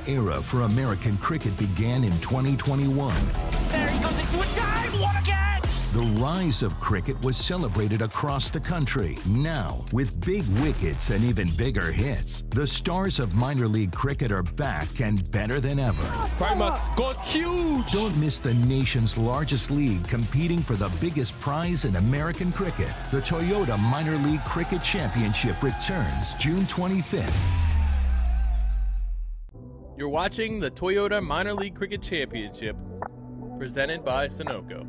era for American cricket began in 2021. There he goes into a dive! What a catch! The rise of cricket was celebrated across the country. Now, with big wickets and even bigger hits, the stars of minor league cricket are back and better than ever. Primus goes huge! Don't miss the nation's largest league competing for the biggest prize in American cricket. The Toyota Minor League Cricket Championship returns June 25th. You're watching the Toyota Minor League Cricket Championship, presented by Sunoco.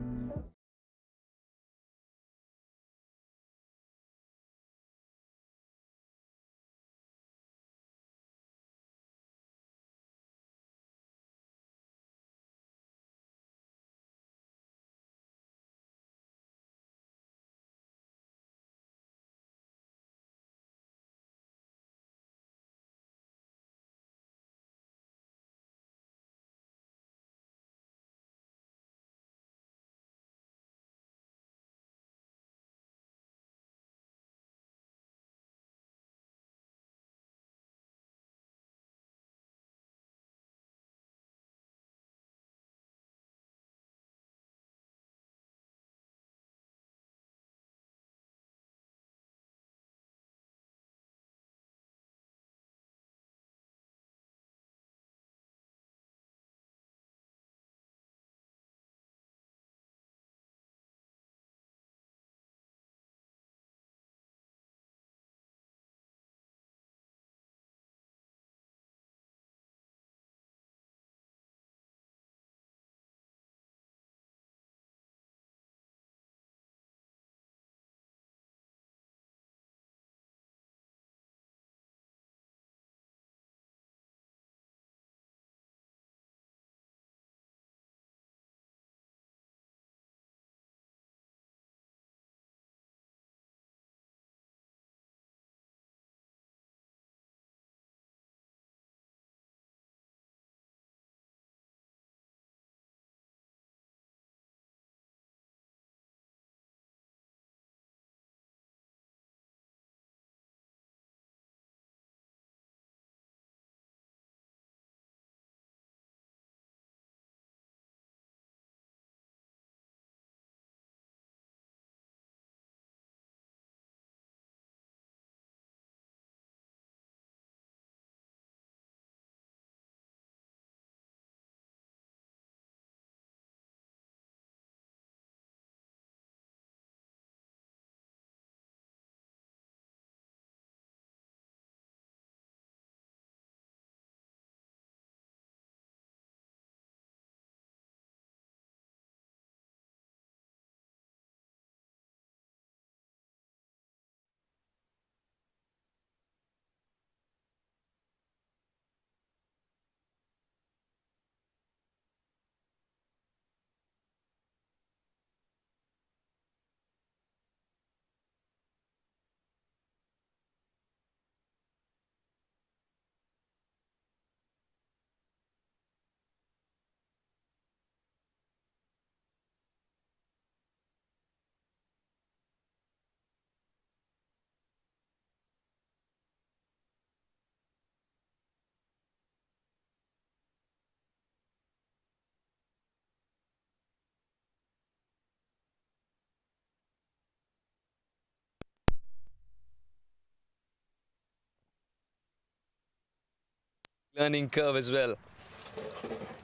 Learning curve as well.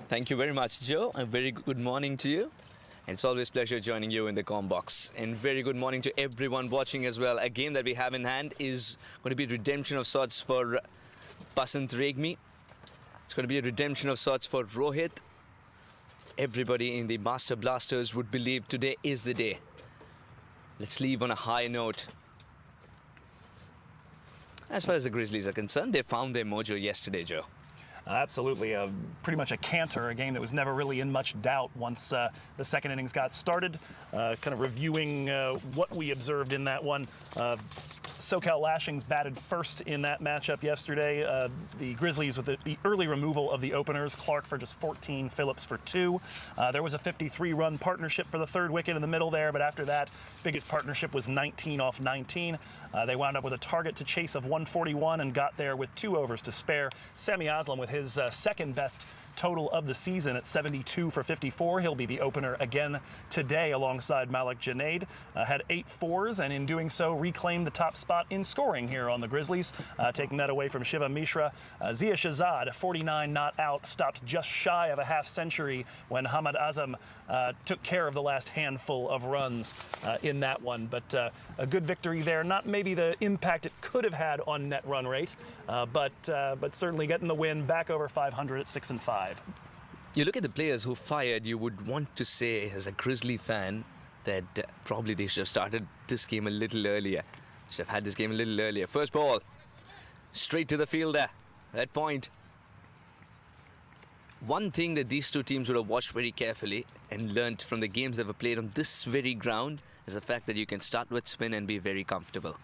Thank you very much, Joe. A very good morning to you. And it's always a pleasure joining you in the comm box. And very good morning to everyone watching as well. A game that we have in hand is going to be redemption of sorts for Basant Regmi. It's going to be a redemption of sorts for Rohit. Everybody in the Master Blasters would believe today is the day. Let's leave on a high note. As far as the Grizzlies are concerned, they found their mojo yesterday, Joe. Absolutely, pretty much a canter, a game that was never really in much doubt once the second innings got started. Kind of reviewing what we observed in that one. SoCal Lashings batted first in that matchup yesterday. The Grizzlies with the early removal of the openers, Clark for just 14, Phillips for 2. There was a 53-run partnership for the third wicket in the middle there, but after that, biggest partnership was 19 off 19. They wound up with a target to chase of 141 and got there with 2 overs to spare. Sammy Aslam with his second best total of the season at 72 for 54. He'll be the opener again today alongside Malik Junaid. Had 8 fours, and in doing so reclaimed the top spot in scoring here on the Grizzlies, taking that away from Shiva Mishra. Zia Shahzad, 49 not out, stopped just shy of a half century when Hamad Azam took care of the last handful of runs in that one. But a good victory there. Not maybe the impact it could have had on net run rate, but certainly getting the win back over 500 at 6-5. You look at the players who fired, you would want to say, as a Grizzly fan, that probably they should have started this game a little earlier. Should have had this game a little earlier. First ball, straight to the fielder. That point. One thing that these two teams would have watched very carefully and learnt from the games that were played on this very ground is the fact that you can start with spin and be very comfortable.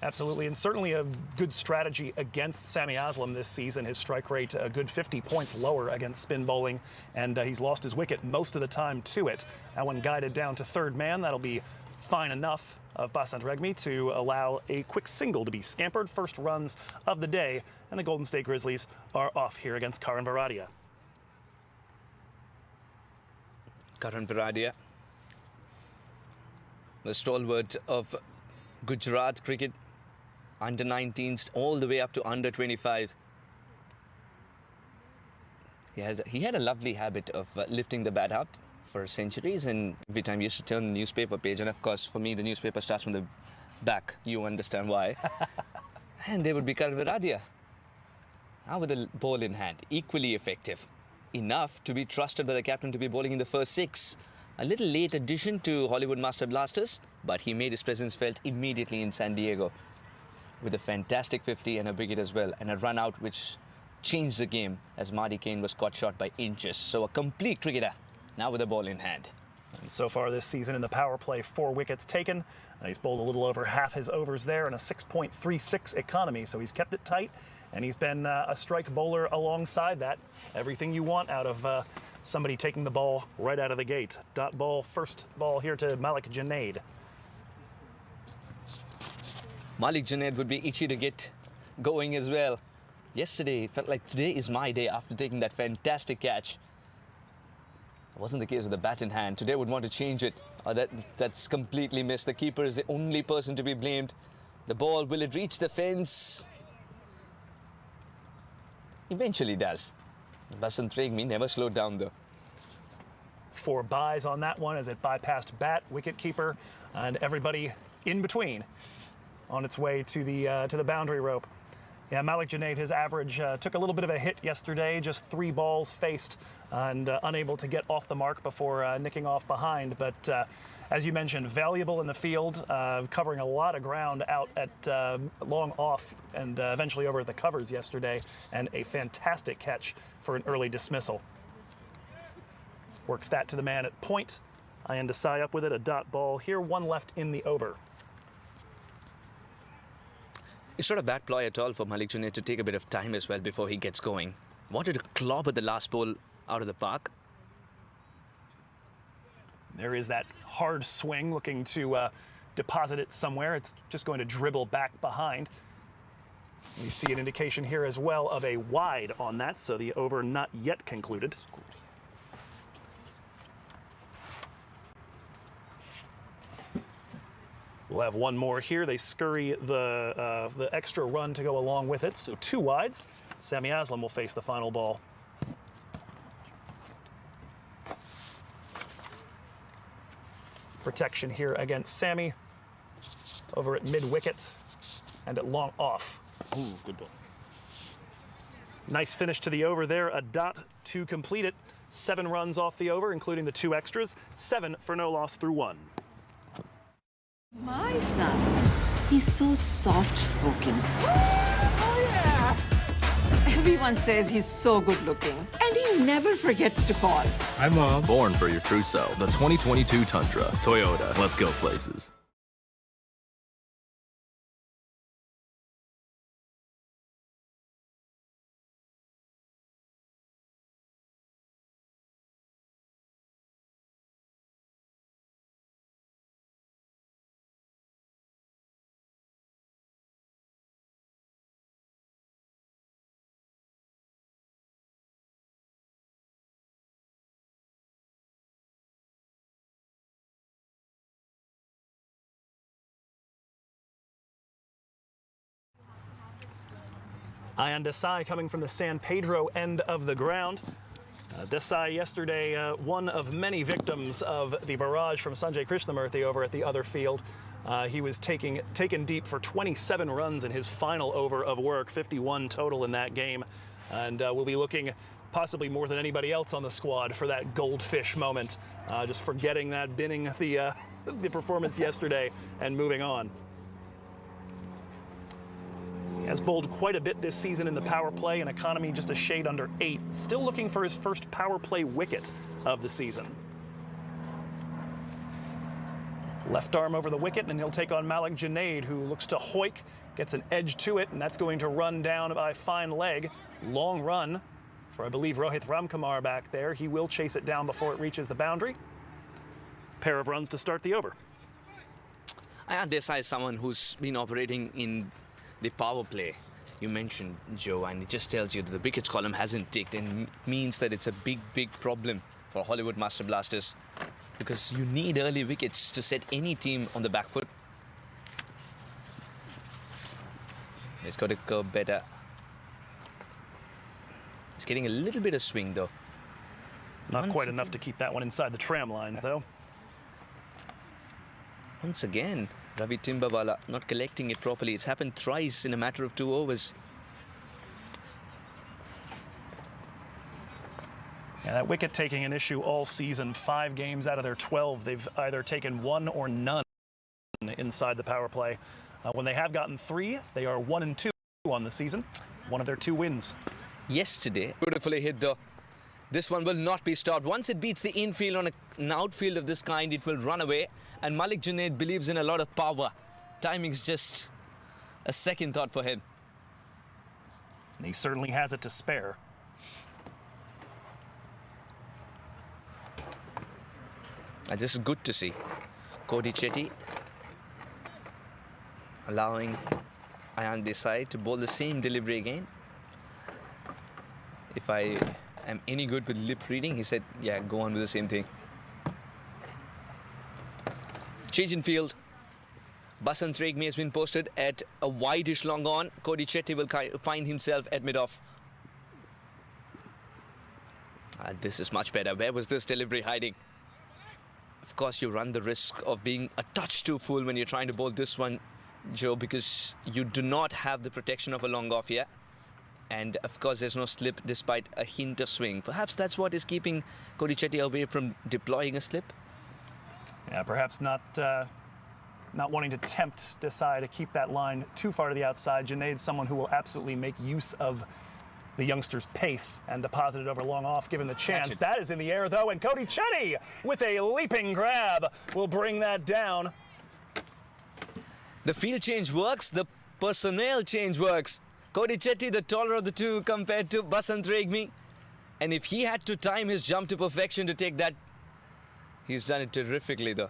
Absolutely, and certainly a good strategy against Sami Aslam this season. His strike rate a good 50 points lower against spin bowling, and he's lost his wicket most of the time to it. That one guided down to third man. That'll be fine enough of Basant Regmi to allow a quick single to be scampered. First runs of the day, and the Golden State Grizzlies are off here against Karan Varadia. Karan Varadia, the stalwart of Gujarat cricket, under 19s all the way up to under 25. He had a lovely habit of lifting the bat up for centuries, and every time he used to turn the newspaper page, and of course for me the newspaper starts from the back, you understand why, and there would be Karan Varadia. Now with the ball in hand, equally effective. Enough to be trusted by the captain to be bowling in the first 6. A little late addition to Hollywood Master Blasters, but he made his presence felt immediately in San Diego with a fantastic 50 and a wicket as well, and a run out which changed the game as Marty Kane was caught short by inches. So a complete cricketer now with the ball in hand. And so far this season in the power play, 4 wickets taken. He's bowled a little over half his overs there and a 6.36 economy, so he's kept it tight, and he's been a strike bowler alongside that. Everything you want out of somebody taking the ball right out of the gate. Dot ball, first ball here to Malik Junaid. Malik Junaid would be itchy to get going as well. Yesterday, it felt like today is my day after taking that fantastic catch. It wasn't the case with the bat in hand. Today would want to change it. That's completely missed. The keeper is the only person to be blamed. The ball, will it reach the fence? Eventually does. Basant Regmi never slowed down though. 4 byes on that one as it bypassed bat, wicket keeper, and everybody in between on its way to the boundary rope. Yeah, Malik Junaid, his average took a little bit of a hit yesterday, just 3 balls faced and unable to get off the mark before nicking off behind. But as you mentioned, valuable in the field, covering a lot of ground out at long off and eventually over at the covers yesterday, and a fantastic catch for an early dismissal. Works that to the man at point. Ayan Desai up with it, a dot ball here, 1 left in the over. It's not a bad ploy at all for Malik Junaid to take a bit of time as well before he gets going. Wanted to clobber the last ball out of the park. There is that hard swing looking to deposit it somewhere. It's just going to dribble back behind. We see an indication here as well of a wide on that, so the over not yet concluded. We'll have one more here. They scurry the extra run to go along with it, so 2 wides. Sami Aslam will face the final ball. Protection here against Sami over at mid-wicket and at long off. Ooh, good ball. Nice finish to the over there, a dot to complete it. 7 runs off the over, including the 2 extras. 7 for no loss through 1. My son, he's so soft-spoken. Oh, yeah! Everyone says he's so good-looking, and he never forgets to call. Hi, Mom. Born for your true self. The 2022 Tundra. Toyota. Let's go places. Ayan Desai coming from the San Pedro end of the ground. Desai yesterday, one of many victims of the barrage from Sanjay Krishnamurthy over at the other field. He was taken deep for 27 runs in his final over of work, 51 total in that game. And we'll be looking possibly more than anybody else on the squad for that goldfish moment, just forgetting that, binning the performance yesterday and moving on. He has bowled quite a bit this season in the power play, an economy just a shade under 8. Still looking for his first power play wicket of the season. Left arm over the wicket, and he'll take on Malik Junaid, who looks to hoik, gets an edge to it, and that's going to run down by fine leg. Long run for, I believe, Rohit Ramkumar back there. He will chase it down before it reaches the boundary. Pair of runs to start the over. Ayan Desai is someone who's been operating in the power play. You mentioned, Joe, and it just tells you that the wickets column hasn't ticked, and means that it's a big problem for Hollywood Master Blasters, because you need early wickets to set any team on the back foot. He's got to curve better. He's getting a little bit of swing though. Not quite enough to keep that one inside the tram lines though. Once again, Ravi Timbawala not collecting it properly. It's happened thrice in a matter of 2 overs. Yeah, that wicket taking an issue all season. 5 games out of their 12, they've either taken 1 or none inside the power play. When they have gotten 3, they are 1-2 on the season. One of their 2 wins. Yesterday, beautifully hit though. This one will not be stopped. Once it beats the infield on an outfield of this kind, it will run away. And Malik Junaid believes in a lot of power. Timing's just a second thought for him. And he certainly has it to spare. And this is good to see. Cody Chetty allowing Ayan Desai to bowl the same delivery again. If I am any good with lip reading, he said, yeah, go on with the same thing. Change in field. Basant Regmi has been posted at a wide-ish long on. Cody Chetty will find himself at mid-off. This is much better. Where was this delivery hiding? Of course, you run the risk of being a touch too full when you're trying to bowl this one, Joe, because you do not have the protection of a long off here. And of course, there's no slip despite a hint of swing. Perhaps that's what is keeping Cody Chetty away from deploying a slip. Yeah, perhaps not wanting to tempt Desai to keep that line too far to the outside. Junaid's someone who will absolutely make use of the youngster's pace and deposit it over long off given the chance. That is in the air though, and Cody Chetty with a leaping grab will bring that down. The field change works, the personnel change works. Cody Chetty, the taller of the two compared to Basant Regmi. And if he had to time his jump to perfection to take that, he's done it terrifically though.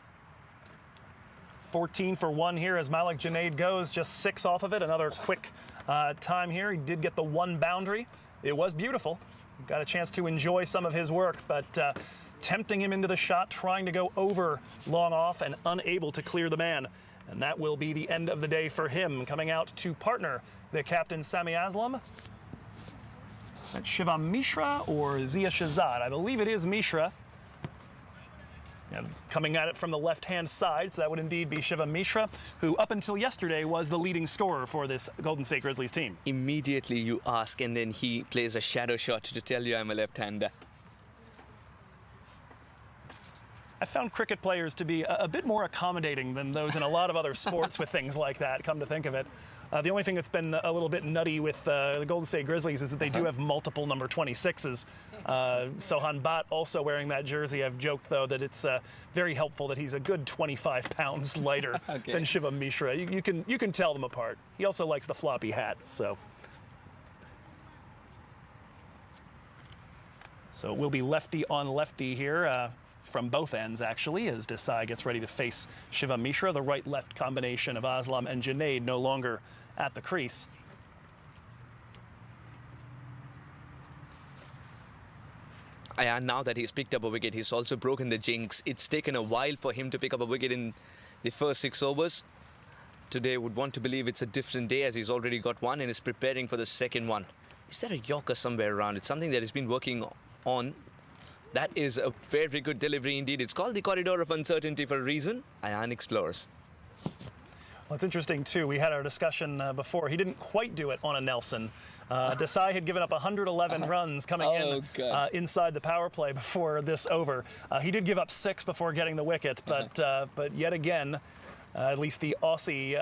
14 for 1 here as Malik Junaid goes, just 6 off of it. Another quick time here. He did get the 1 boundary. It was beautiful. Got a chance to enjoy some of his work, but tempting him into the shot, trying to go over long off and unable to clear the man. And that will be the end of the day for him. Coming out to partner the captain, Sami Aslam. That's Shivam Mishra or Zia Shahzad? I believe it is Mishra. And coming at it from the left-hand side, so that would indeed be Shivam Mishra, who up until yesterday was the leading scorer for this Golden State Grizzlies team. Immediately you ask, and then he plays a shadow shot to tell you I'm a left-hander. I found cricket players to be a bit more accommodating than those in a lot of other sports with things like that, come to think of it. The only thing that's been a little bit nutty with the Golden State Grizzlies is that they do have multiple number 26s. Sohan Bhatt also wearing that jersey. I've joked, though, that it's very helpful that he's a good 25 pounds lighter than Shivam Mishra. You can tell them apart. He also likes the floppy hat, so. So it will be lefty on lefty here. From both ends, actually, as Desai gets ready to face Shivam Mishra. The right-left combination of Aslam and Junaid no longer at the crease. Now that he's picked up a wicket, he's also broken the jinx. It's taken a while for him to pick up a wicket in the first 6 overs. today would want to believe it's a different day, as he's already got one and is preparing for the second one. Is there a Yorker somewhere around? It's something that he's been working on. That is a very good delivery indeed. It's called the corridor of uncertainty for a reason. Ion explores. Well, it's interesting, too. We had our discussion before. He didn't quite do it on a Nelson. Desai had given up 111 runs coming inside the power play before this over. He did give up 6 before getting the wicket, but yet again, at least the Aussie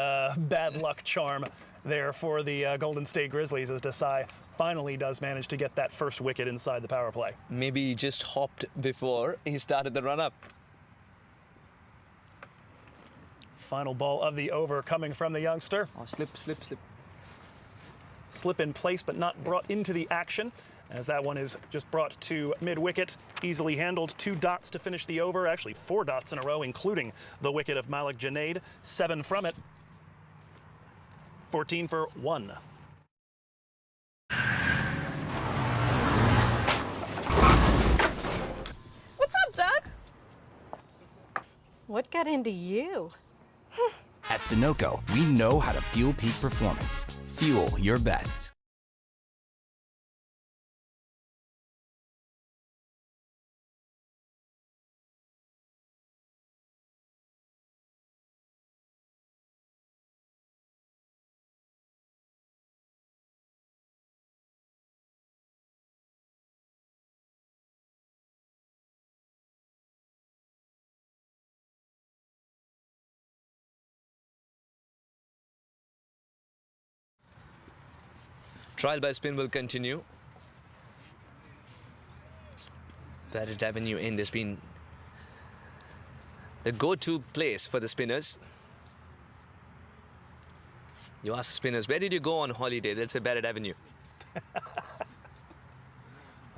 bad luck charm there for the Golden State Grizzlies, as Desai finally does manage to get that first wicket inside the power play. Maybe he just hopped before he started the run-up. Final ball of the over coming from the youngster. Oh, slip, slip, slip. Slip in place, but not brought into the action, as that one is just brought to mid-wicket. Easily handled. 2 dots to finish the over. Actually, 4 dots in a row, including the wicket of Malik Junaid. 7 from it. 14 for 1. What's up, Doug? What got into you? At Sunoco, we know how to fuel peak performance. Fuel your best. Trial by spin will continue. Barrett Avenue end has been the go-to place for the spinners. You ask the spinners, where did you go on holiday? They'll say Barrett Avenue. It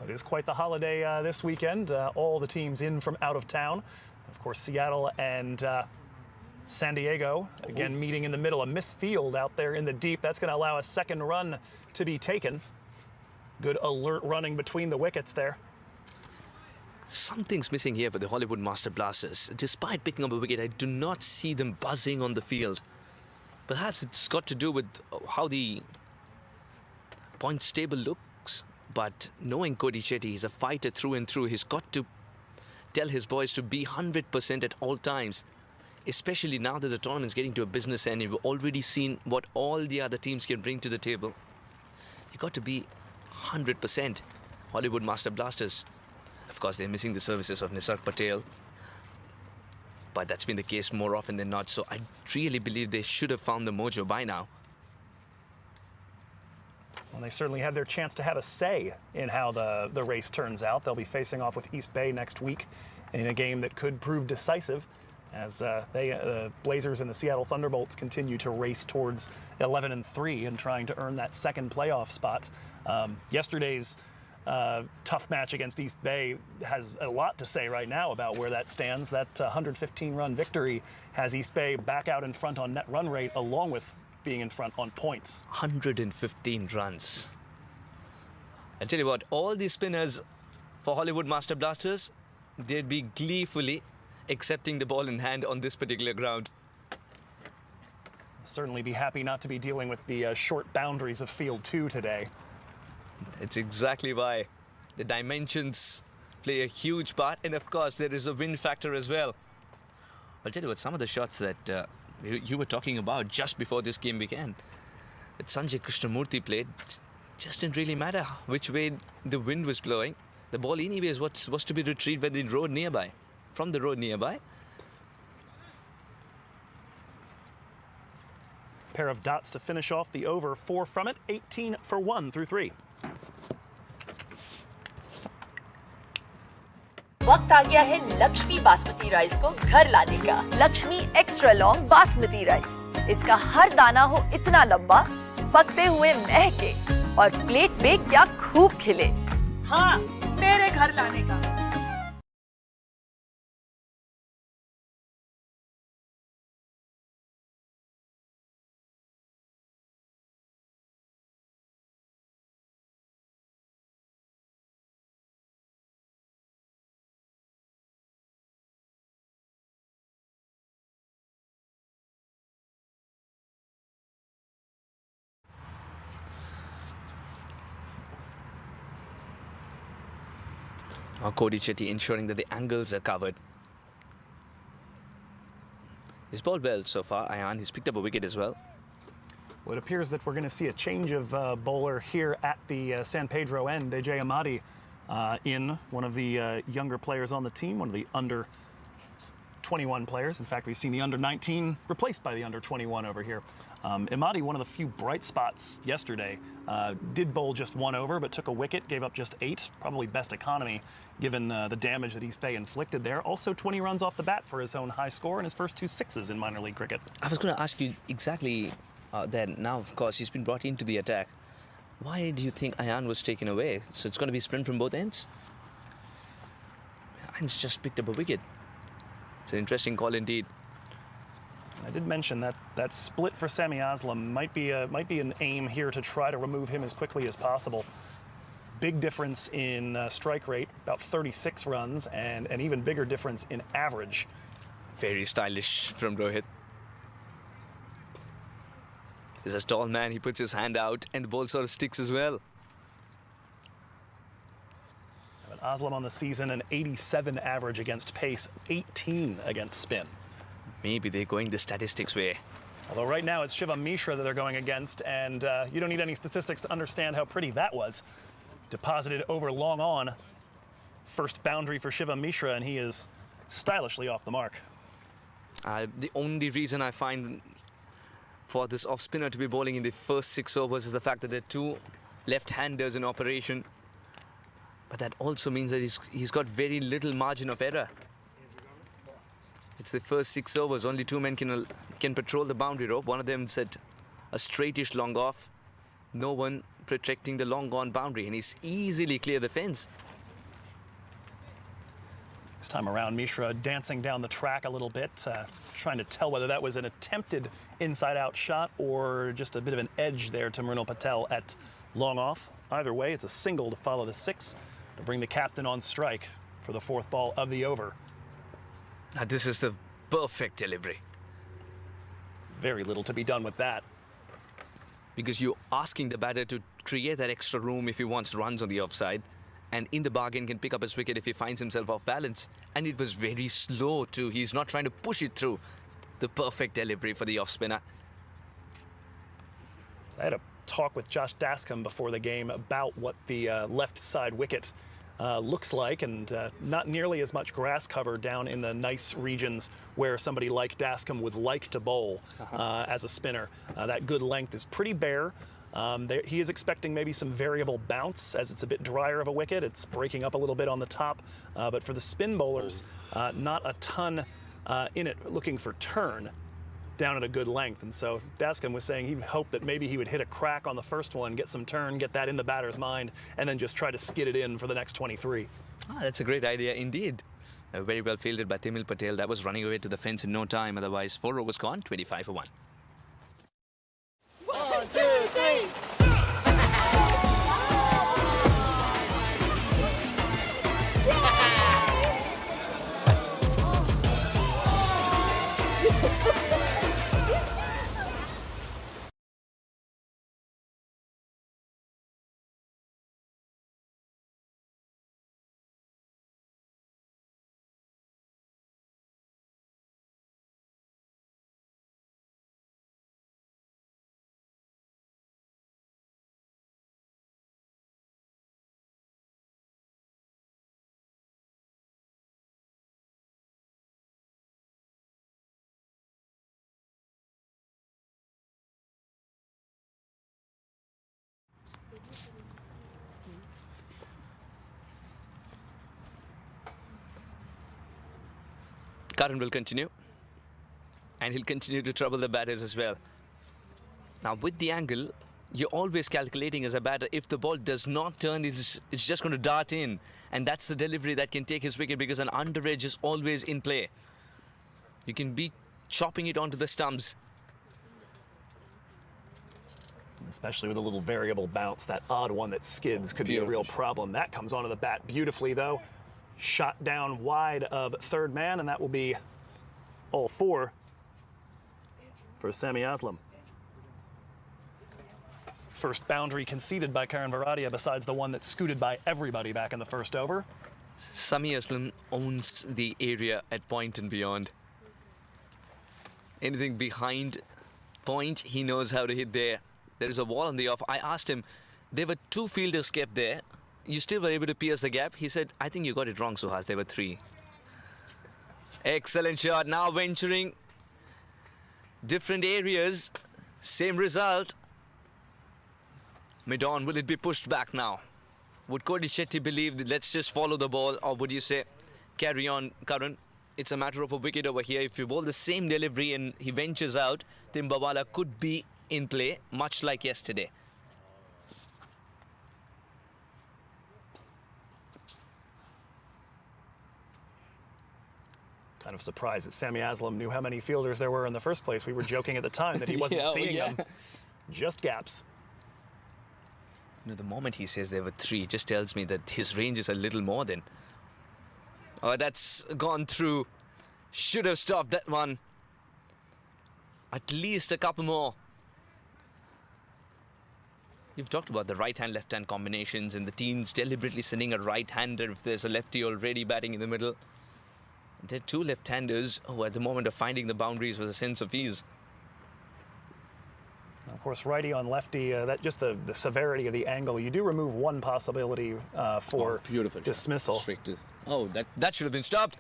is quite the holiday this weekend. All the teams in from out of town. Of course, Seattle and San Diego, again, meeting in the middle. A missed field out there in the deep. That's going to allow a second run to be taken. Good alert running between the wickets there. Something's missing here for the Hollywood Master Blasters. Despite picking up a wicket, I do not see them buzzing on the field. Perhaps it's got to do with how the point table looks. But knowing Cody Shetty, he's a fighter through and through. He's got to tell his boys to be 100% at all times. Especially now that the tournament's getting to a business end. We've already seen what all the other teams can bring to the table. You've got to be 100%. Hollywood Master Blasters. Of course, they're missing the services of Nisarg Patel. But that's been the case more often than not. So I really believe they should have found the mojo by now. Well, they certainly have their chance to have a say in how the race turns out. They'll be facing off with East Bay next week in a game that could prove decisive, as the Blazers and the Seattle Thunderbolts continue to race towards 11-3 and trying to earn that second playoff spot. Yesterday's tough match against East Bay has a lot to say right now about where that stands. That 115-run victory has East Bay back out in front on net run rate, along with being in front on points. 115 runs. I'll tell you what, all the spinners for Hollywood Master Blasters, they'd be gleefully accepting the ball in hand on this particular ground. Certainly be happy not to be dealing with the short boundaries of Field 2 today. It's exactly why. The dimensions play a huge part, and of course there is a wind factor as well. I'll tell you what, some of the shots that you were talking about just before this game began, that Sanjay Krishnamurthy played, just didn't really matter which way the wind was blowing. The ball anyways was to be retrieved by the road nearby, from the road nearby. Pair of dots to finish off the over. 4 from it, 18 for 1 through 3. वक्त आ गया है Lakshmi basmati rice को घर लाने का। Lakshmi extra long basmati rice. इसका हर दाना हो इतना लंबा, पकते हुए महके और प्लेट पे क्या खूब खिले। हाँ, मेरे घर लाने का। Cody Chetty ensuring that the angles are covered. He's bowled well so far, Ayan. He's picked up a wicket as well. Well, it appears that we're going to see a change of bowler here at the San Pedro end. AJ Amadi in, one of the younger players on the team, one of the under 21 players. In fact, we've seen the under 19 replaced by the under 21 over here. Imadi, one of the few bright spots yesterday, did bowl just 1 over, but took a wicket, gave up just 8. Probably best economy given the damage that East Bay inflicted there. Also 20 runs off the bat for his own high score and his first 2 sixes in minor league cricket. I was going to ask you exactly that. Now, of course, he's been brought into the attack. Why do you think Ayan was taken away? So it's going to be sprint from both ends? Ayan's just picked up a wicket. It's an interesting call indeed. I did mention that that split for Sami Aslam might be an aim here to try to remove him as quickly as possible. Big difference in strike rate, about 36 runs, and an even bigger difference in average. Very stylish from Rohit. He's a tall man. He puts his hand out and the ball sort of sticks as well. But Aslam on the season, an 87 average against pace, 18 against spin. Maybe they're going the statistics way. Although right now it's Shivam Mishra that they're going against, and you don't need any statistics to understand how pretty that was. Deposited over long on. First boundary for Shivam Mishra, and he is stylishly off the mark. The only reason I find for this off-spinner to be bowling in the first 6 overs is the fact that there are 2 left-handers in operation. But that also means that he's got very little margin of error. It's the first 6 overs. Only 2 men can patrol the boundary rope. One of them set a straightish long off. No one protecting the long on boundary, and he's easily clear the fence. This time around, Mishra dancing down the track a little bit, trying to tell whether that was an attempted inside-out shot or just a bit of an edge there to Mrinal Patel at long off. Either way, it's a single to follow the 6 to bring the captain on strike for the 4th ball of the over. Now this is the perfect delivery. Very little to be done with that. Because you're asking the batter to create that extra room if he wants runs on the offside, and in the bargain can pick up his wicket if he finds himself off balance. And it was very slow too. He's not trying to push it through. The perfect delivery for the off-spinner. So I had a talk with Josh Dascombe before the game about what the left side wicket looks like, and not nearly as much grass cover down in the nice regions where somebody like Dascombe would like to bowl as a spinner. That good length is pretty bare. He is expecting maybe some variable bounce as it's a bit drier of a wicket. It's breaking up a little bit on the top, but for the spin bowlers, not a ton in it looking for turn down at a good length. And so Dascombe was saying he hoped that maybe he would hit a crack on the first one, get some turn, get that in the batter's mind, and then just try to skid it in for the next 23. That's a great idea indeed. Very well fielded by Timil Patel. That was running away to the fence in no time. Otherwise, 4 overs gone, 25 for 1. 1, 2, 3. Karan will continue, and he'll continue to trouble the batters as well. Now with the angle, you're always calculating as a batter, if the ball does not turn, it's just going to dart in, and that's the delivery that can take his wicket, because an under edge is always in play. You can be chopping it onto the stumps. Especially with a little variable bounce, that odd one that skids could be a real problem. That comes onto the bat beautifully though. Shot down wide of third man, and that will be all 4 for Sami Aslam. First boundary conceded by Karan Varadia, besides the one that scooted by everybody back in the first over. Sami Aslam owns the area at point and beyond. Anything behind point, he knows how to hit there. There is a wall on the off. I asked him, there were 2 fielders kept there. You still were able to pierce the gap? He said, I think you got it wrong, Suhas. There were 3. Excellent shot. Now venturing different areas. Same result. Mid-on, will it be pushed back now? Would Cody Shetty believe that let's just follow the ball, or would you say carry on, Karan? It's a matter of a wicket over here. If you bowl the same delivery and he ventures out, Timbawala could be in play, much like yesterday. Kind of surprised that Sami Aslam knew how many fielders there were in the first place. We were joking at the time that he wasn't seeing them. Just gaps. You know, the moment he says there were 3, it just tells me that his range is a little more than. Oh, that's gone through. Should have stopped that one. At least a couple more. You've talked about the right-hand, left-hand combinations and the teams deliberately sending a right-hander if there's a lefty already batting in the middle. There are 2 left-handers who at the moment are finding the boundaries with a sense of ease. Of course, righty on lefty, that just the severity of the angle. You do remove one possibility for dismissal. Oh, that should have been stopped.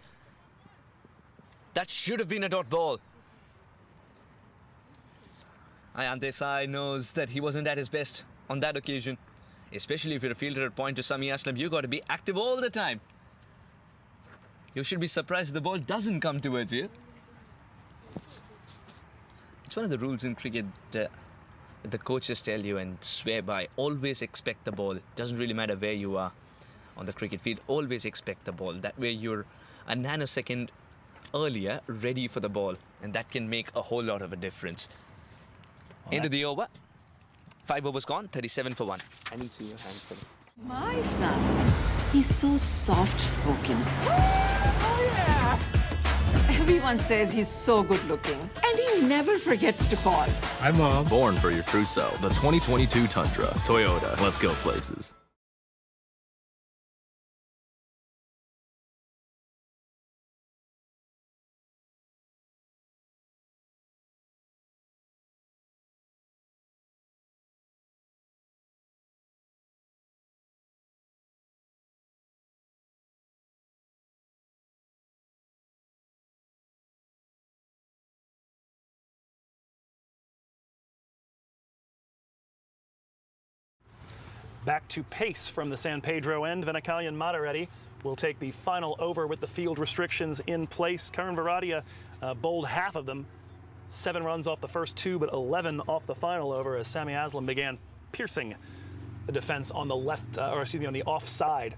That should have been a dot ball. Ayan Desai knows that he wasn't at his best on that occasion. Especially if you're a fielder at point to Sami Aslam, you got to be active all the time. You should be surprised if the ball doesn't come towards you. It's one of the rules in cricket that the coaches tell you and swear by. Always expect the ball. Doesn't really matter where you are on the cricket field. Always expect the ball. That way you're a nanosecond earlier ready for the ball. And that can make a whole lot of a difference. Into the over. 5 overs gone. 37 for 1. I need to see your hands for it. My son, he's so soft-spoken. Oh, yeah. Everyone says he's so good-looking, and he never forgets to call. Hi, Mom. Born for your true self. The 2022 Tundra. Toyota. Let's go places. Back to pace from the San Pedro end. Venakalian Madareddy will take the final over with the field restrictions in place. Karan Varadia bowled half of them. 7 runs off the first 2, but 11 off the final over as Sami Aslam began piercing the defense on the left, on the offside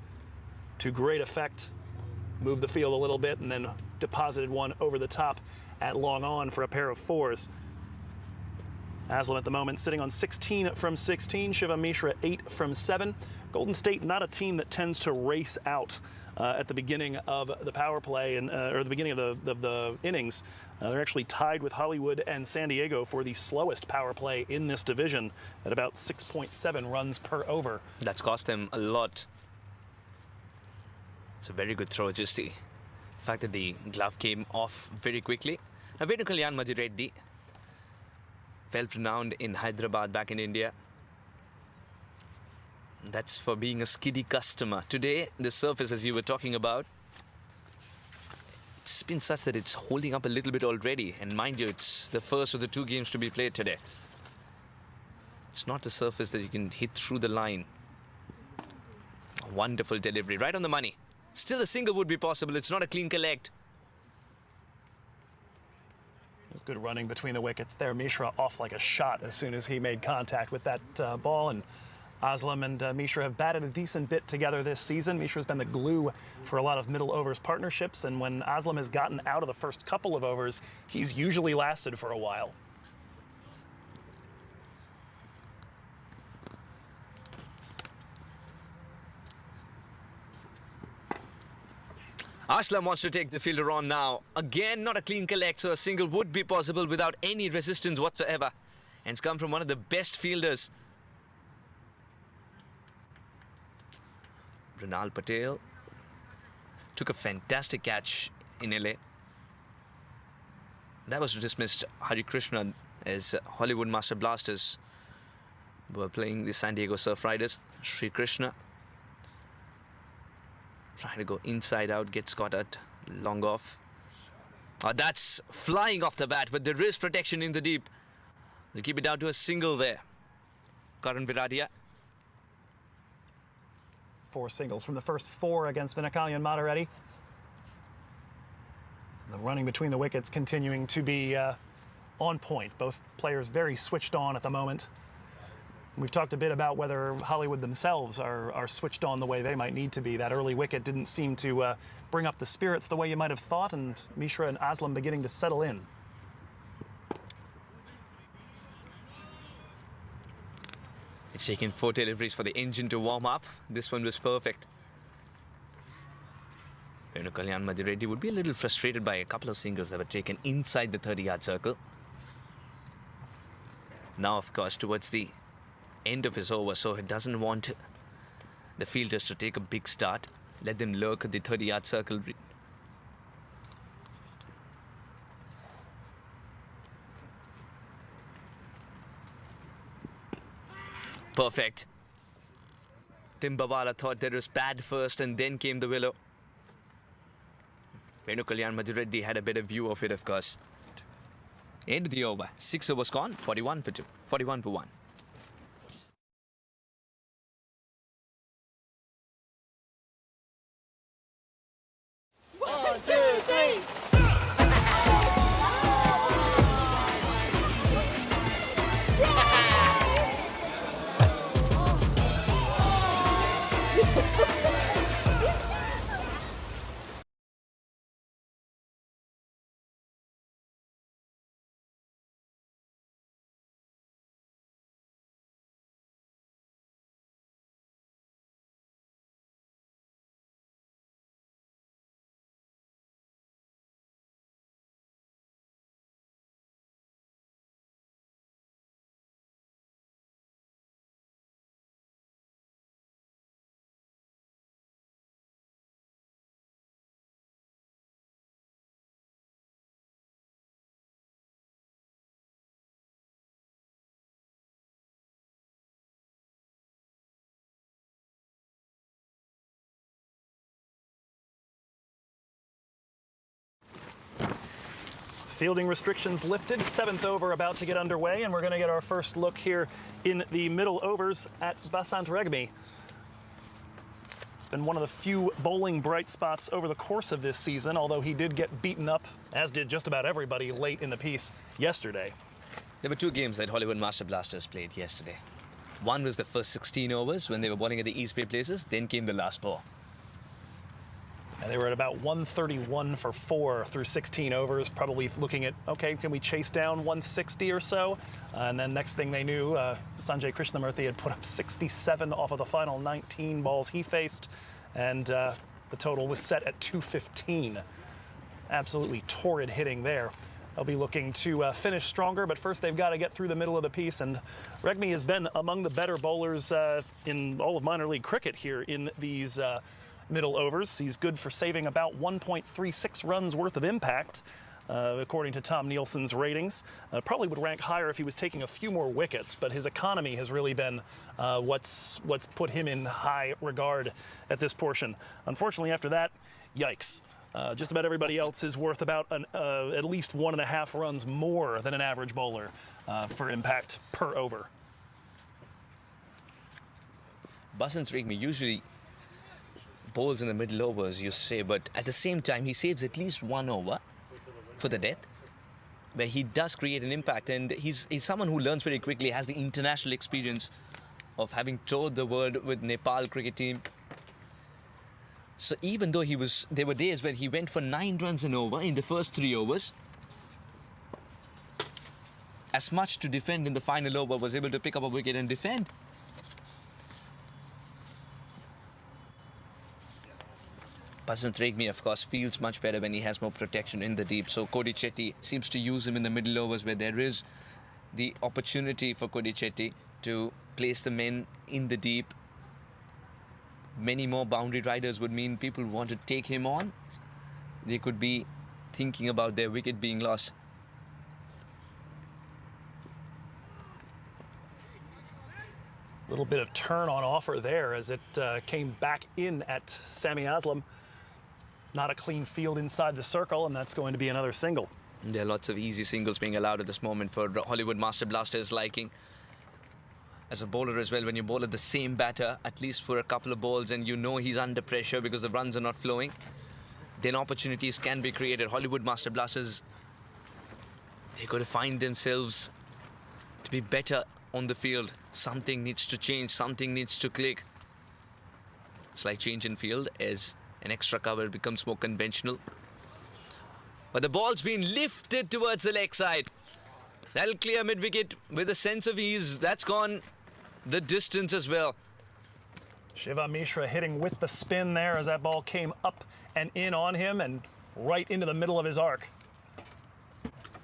to great effect. Moved the field a little bit and then deposited one over the top at long on for a pair of 4s. Aslam at the moment sitting on 16 from 16. Shivam Mishra 8 from 7. Golden State not a team that tends to race out at the beginning of the power play and or the beginning of the innings. They're actually tied with Hollywood and San Diego for the slowest power play in this division at about 6.7 runs per over. That's cost them a lot. It's a very good throw, just the fact that the glove came off very quickly. Now, Venakalian Madireddy, well renowned in Hyderabad back in India. That's for being a skiddy customer. Today, the surface, as you were talking about, it's been such that it's holding up a little bit already. And mind you, it's the first of the 2 games to be played today. It's not the surface that you can hit through the line. A wonderful delivery, right on the money. Still a single would be possible. It's not a clean collect. Good running between the wickets there. Mishra off like a shot as soon as he made contact with that ball. And Aslam and Mishra have batted a decent bit together this season. Mishra's been the glue for a lot of middle overs partnerships. And when Aslam has gotten out of the first couple of overs, he's usually lasted for a while. Aslam wants to take the fielder on now. Again, not a clean collect, so a single would be possible without any resistance whatsoever. And it's come from one of the best fielders. Runal Patel took a fantastic catch in LA. That was dismissed Hari Krishna as Hollywood Master Blasters were playing the San Diego Surf Riders. Sri Krishna trying to go inside out, gets caught at long off. That's flying off the bat, but there is protection in the deep. They keep it down to a single there. Karan Viradia. 4 singles from the first 4 against Vinakalian Madareddy. The running between the wickets continuing to be on point. Both players very switched on at the moment. We've talked a bit about whether Hollywood themselves are switched on the way they might need to be. That early wicket didn't seem to bring up the spirits the way you might have thought, and Mishra and Aslam beginning to settle in. It's taken 4 deliveries for the engine to warm up. This one was perfect. Kalyan Madhireddy would be a little frustrated by a couple of singles that were taken inside the 30-yard circle. Now, of course, towards the end of his over, so he doesn't want the fielders to take a big start. Let them lurk at the 30-yard circle. Perfect. Timbawala thought there was pad first and then came the willow. Kalyan Madhireddy had a better view of it, of course. End of the over. 6 overs gone. 41 for 2. 41 for 1. Fielding restrictions lifted, 7th over about to get underway, and we're going to get our first look here in the middle overs at Basant Regmi. It's been one of the few bowling bright spots over the course of this season, although he did get beaten up, as did just about everybody late in the piece yesterday. There were 2 games that Hollywood Master Blasters played yesterday. One was the first 16 overs when they were bowling at the East Bay places, then came the last 4. And they were at about 131 for 4 through 16 overs, probably looking at, okay, can we chase down 160 or so? And then next thing they knew, Sanjay Krishnamurthy had put up 67 off of the final 19 balls he faced, and the total was set at 215. Absolutely torrid hitting there. They'll be looking to finish stronger, but first they've got to get through the middle of the piece, and Regmi has been among the better bowlers in all of minor league cricket here in these middle overs. He's good for saving about 1.36 runs worth of impact, according to Tom Nielsen's ratings. Probably would rank higher if he was taking a few more wickets, but his economy has really been what's put him in high regard at this portion. Unfortunately, after that, yikes. Just about everybody else is worth about at least 1.5 runs more than an average bowler for impact per over. Basant Regmi usually bowls in the middle overs, you say, but at the same time, he saves at least 1 over for the death, where he does create an impact, and he's someone who learns very quickly, has the international experience of having toured the world with Nepal cricket team. So even though there were days where he went for 9 runs and over in the first 3 overs, as much to defend in the final over, was able to pick up a wicket and defend. Basant Regmi, of course, feels much better when he has more protection in the deep. So Cody Chetty seems to use him in the middle overs where there is the opportunity for Cody Chetty to place the men in the deep. many more boundary riders would mean people want to take him on. They could be thinking about their wicket being lost. Little bit of turn on offer there as it came back in at Sami Aslam. Not a clean field inside the circle, and that's going to be another single. There are lots of easy singles being allowed at this moment for Hollywood Master Blaster's liking. As a bowler as well, when you bowl at the same batter, at least for a couple of balls, and you know he's under pressure because the runs are not flowing, then opportunities can be created. Hollywood Master Blasters, they've got to find themselves to be better on the field. Something needs to change, something needs to click. Slight change in field as an extra cover becomes more conventional. But the ball's been lifted towards the leg side. That'll clear mid-wicket with a sense of ease. That's gone the distance as well. Shivam Mishra hitting with the spin there as that ball came up and in on him and right into the middle of his arc.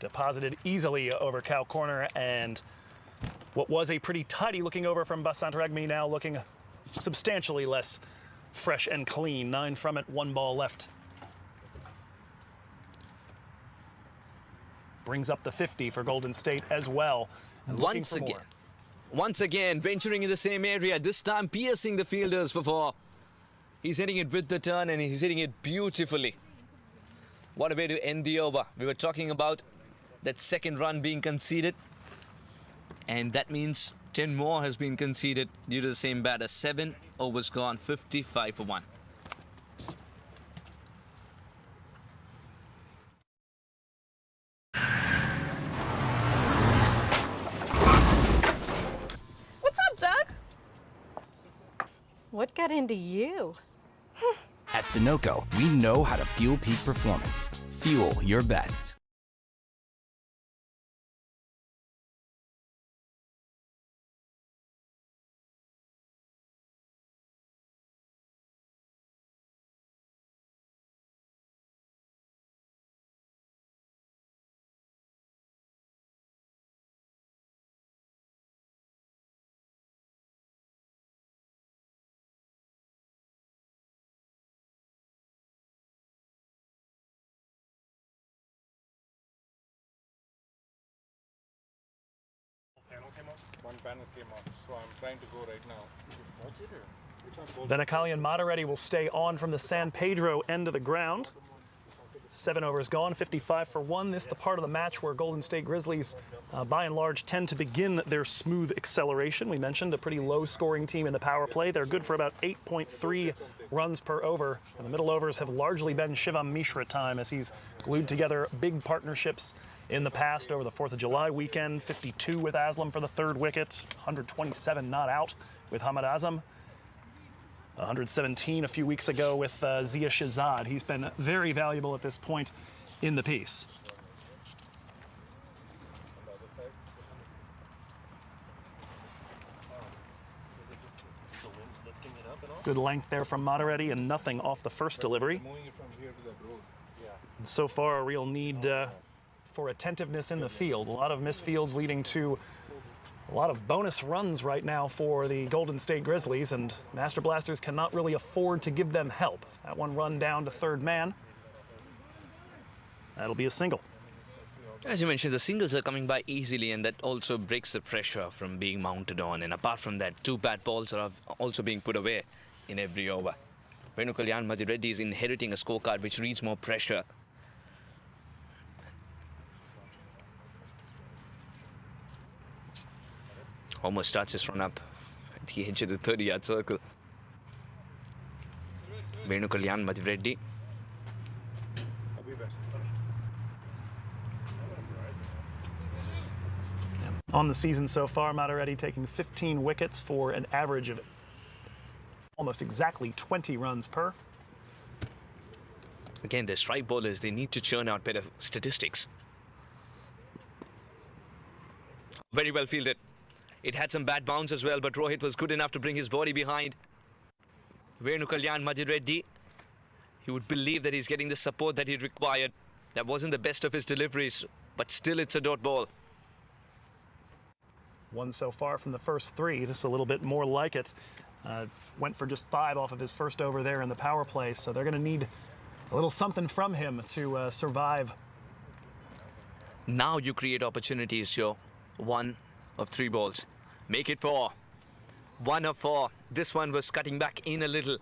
Deposited easily over cow corner, and what was a pretty tidy looking over from Basantaragmi now looking substantially less fresh and clean. 9 from it, 1 ball left. Brings up the 50 for Golden State as well. And Once again, venturing in the same area, this time piercing the fielders for 4. He's hitting it with the turn and he's hitting it beautifully. What a way to end the over. We were talking about that second run being conceded, and that means 10 more has been conceded due to the same batter. 7 overs gone, 55 for 1. What's up, Doug? What got into you? At Sunoco, we know how to fuel peak performance. Fuel your best. One panel came off, so I'm trying to go right now. Venakali and Matareddy will stay on from the San Pedro end of the ground. 7 overs gone, 55 for 1. This is the part of the match where Golden State Grizzlies, by and large, tend to begin their smooth acceleration. We mentioned a pretty low-scoring team in the power play. They're good for about 8.3 runs per over. And the middle overs have largely been Shivam Mishra time as he's glued together big partnerships in the past over the 4th of July weekend. 52 with Aslam for the 3rd wicket, 127 not out with Hamad Azam. 117 a few weeks ago with Zia Shahzad. He's been very valuable at this point in the piece. Good length there from Matareddy and nothing off the first delivery. And so far, a real need for attentiveness in the field. A lot of misfields leading to a lot of bonus runs right now for the Golden State Grizzlies, and Master Blasters cannot really afford to give them help. That one run down to 3rd man. That'll be a single. As you mentioned, the singles are coming by easily, and that also breaks the pressure from being mounted on. And apart from that, 2 bad balls are also being put away in every over. Venu Kalyan Madhireddy is inheriting a scorecard which reads more pressure. Almost starts his run up at the edge of the 30-yard circle. Venu Kalyan Madhireddy. On the season so far, Matareddy taking 15 wickets for an average of almost exactly 20 runs per. Again, the strike bowlers, they need to churn out better statistics. Very well fielded. It had some bad bounce as well, but Rohit was good enough to bring his body behind. Venu Kalyan Madhireddy, he would believe that he's getting the support that he required. That wasn't the best of his deliveries, but still it's a dot ball. 1 so far from the first 3. This is a little bit more like it. Went for just 5 off of his first over there in the power play, so they're going to need a little something from him to survive. Now you create opportunities, Joe. 1 of 3 balls. Make it 4. 1 of 4. This one was cutting back in a little.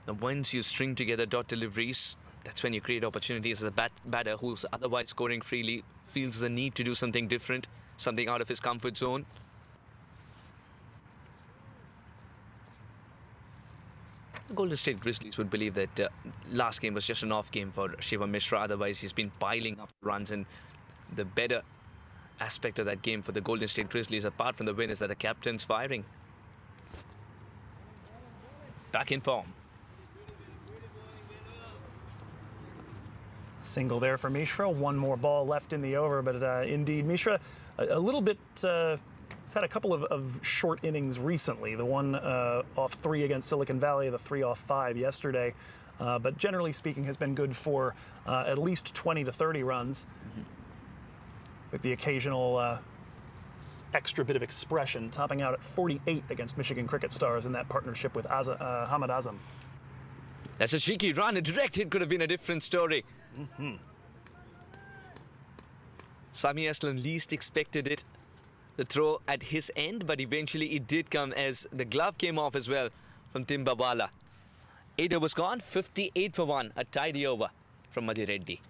Now, once you string together dot deliveries, that's when you create opportunities as a batter who's otherwise scoring freely, feels the need to do something different, something out of his comfort zone. The Golden State Grizzlies would believe that last game was just an off game for Shivam Mishra. Otherwise, he's been piling up runs, and the better aspect of that game for the Golden State Grizzlies, apart from the win, is that the captain's firing. Back in form. Single there for Mishra. 1 more ball left in the over, but indeed, Mishra a little bit. He's had a couple of short innings recently. The one off 3 against Silicon Valley, the 3 off 5 yesterday. But generally speaking, has been good for at least 20 to 30 runs, with the occasional extra bit of expression, topping out at 48 against Michigan Cricket Stars in that partnership with Hamad Azam. That's a cheeky run. A direct hit could have been a different story. Sami Aslan least expected it. The throw at his end, but eventually it did come as the glove came off as well from Timbabala. 8 overs gone, 58 for 1. A tidy over from Madhi Reddy.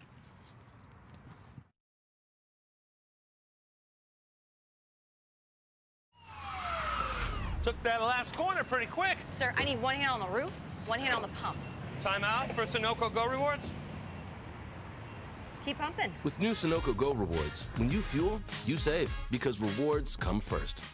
Took that last corner pretty quick. Sir, I need 1 hand on the roof, 1 hand on the pump. Timeout for Sunoco Go Rewards. Keep pumping. With new Sunoco Go Rewards, when you fuel, you save, because rewards come first.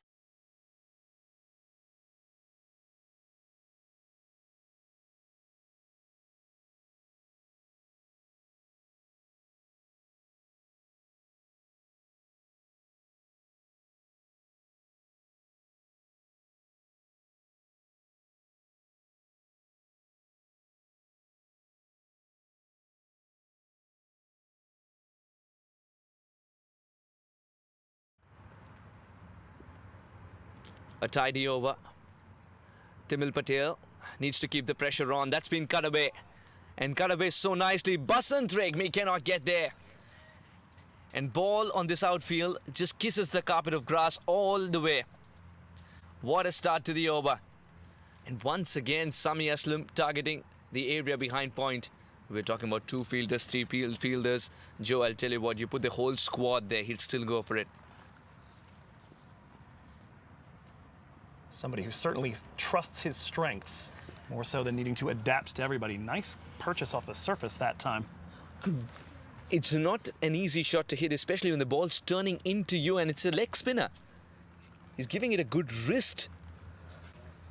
A tidy over. Timil Patel needs to keep the pressure on. That's been cut away. And cut away so nicely. Basant Regmi cannot get there. And ball on this outfield just kisses the carpet of grass all the way. What a start to the over. And once again, Sami Aslam targeting the area behind point. We're talking about 2 fielders, 3 fielders. Joe, I'll tell you what, you put the whole squad there, he'll still go for it. Somebody who certainly trusts his strengths, more so than needing to adapt to everybody. Nice purchase off the surface that time. It's not an easy shot to hit, especially when the ball's turning into you and it's a leg spinner. He's giving it a good wrist,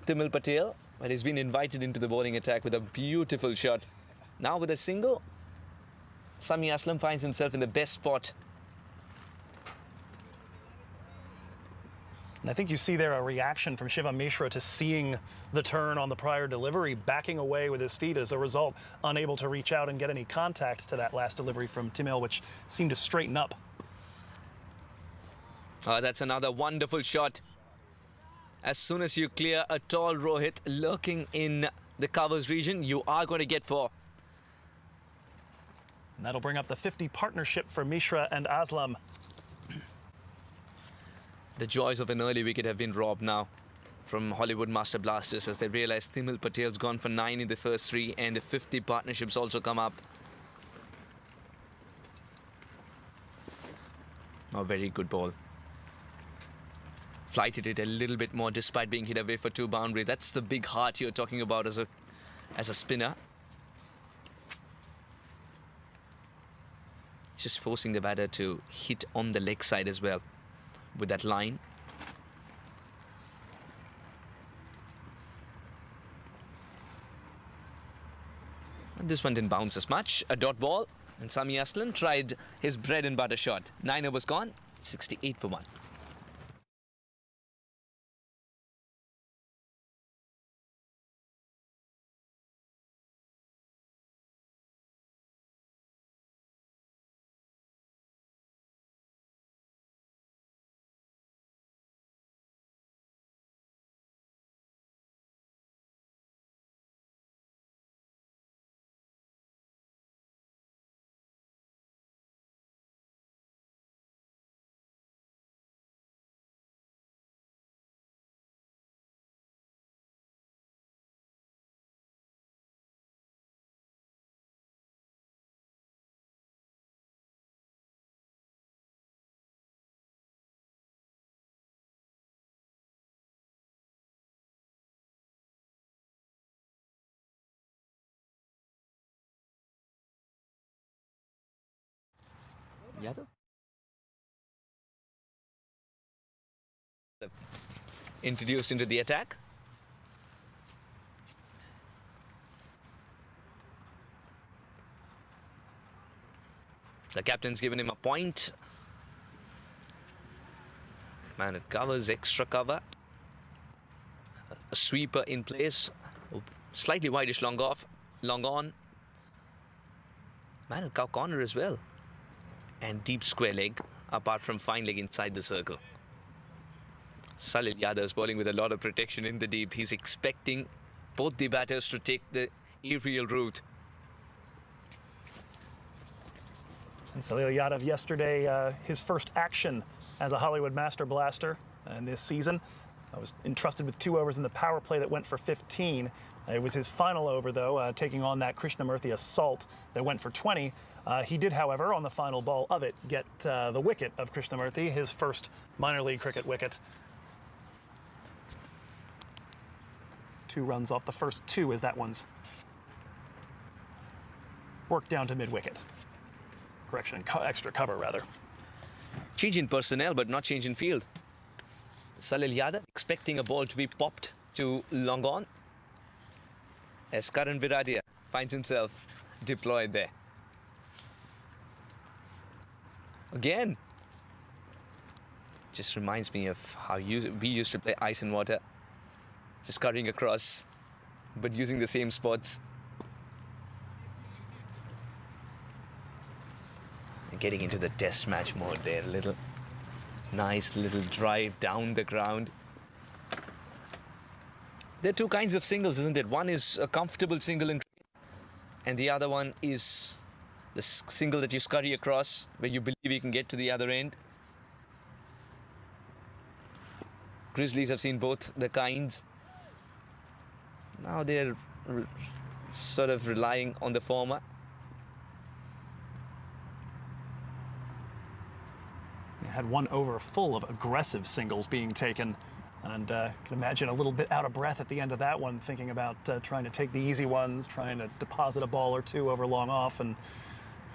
Timil Patel, but he's been invited into the bowling attack with a beautiful shot. Now with a single, Sami Aslam finds himself in the best spot. And I think you see there a reaction from Shivam Mishra to seeing the turn on the prior delivery, backing away with his feet as a result, unable to reach out and get any contact to that last delivery from Timil, which seemed to straighten up. That's another wonderful shot. As soon as you clear a tall Rohit lurking in the covers region, you are going to get 4. And that'll bring up the 50 partnership for Mishra and Aslam. The joys of an early wicket have been robbed now from Hollywood Master Blasters as they realize Timil Patel's gone for 9 in the first 3 and the 50 partnerships also come up. A very good ball. Flighted it a little bit more despite being hit away for 2 boundaries. That's the big heart you're talking about as a spinner. Just forcing the batter to hit on the leg side as well with that line. And this one didn't bounce as much. A dot ball, and Sami Aslan tried his bread and butter shot. 9 overs gone, 68 for 1. Yadav. Introduced into the attack. The captain's given him a point. Man, it covers, extra cover. A sweeper in place. Slightly wideish, long off, long on. Man, a cow corner as well. And deep square leg, apart from fine leg inside the circle. Salil Yadav is bowling with a lot of protection in the deep. He's expecting both the batters to take the aerial route. And Salil Yadav yesterday, his first action as a Hollywood Master Blaster in this season. I was entrusted with 2 overs in the power play that went for 15. It was his final over, though, taking on that Krishnamurthy assault that went for 20. He did, however, on the final ball of it, get the wicket of Krishnamurthy, his first minor league cricket wicket. 2 runs off the first 2 as that one's worked down to mid-wicket. Correction, extra cover, rather. Change in personnel, but not change in field. Salil Yadav expecting a ball to be popped to long on, as Karan Viradia finds himself deployed there. Again, just reminds me of how we used to play ice and water, just cutting across, but using the same spots. And getting into the test match mode there, a little nice little drive down the ground. There are 2 kinds of singles, isn't it? One is a comfortable single in cricket, and the other one is the single that you scurry across, where you believe you can get to the other end. Grizzlies have seen both the kinds. Now they're sort of relying on the former. They had 1 over full of aggressive singles being taken. And can imagine a little bit out of breath at the end of that one, thinking about trying to take the easy ones, trying to deposit a ball or 2 over long off and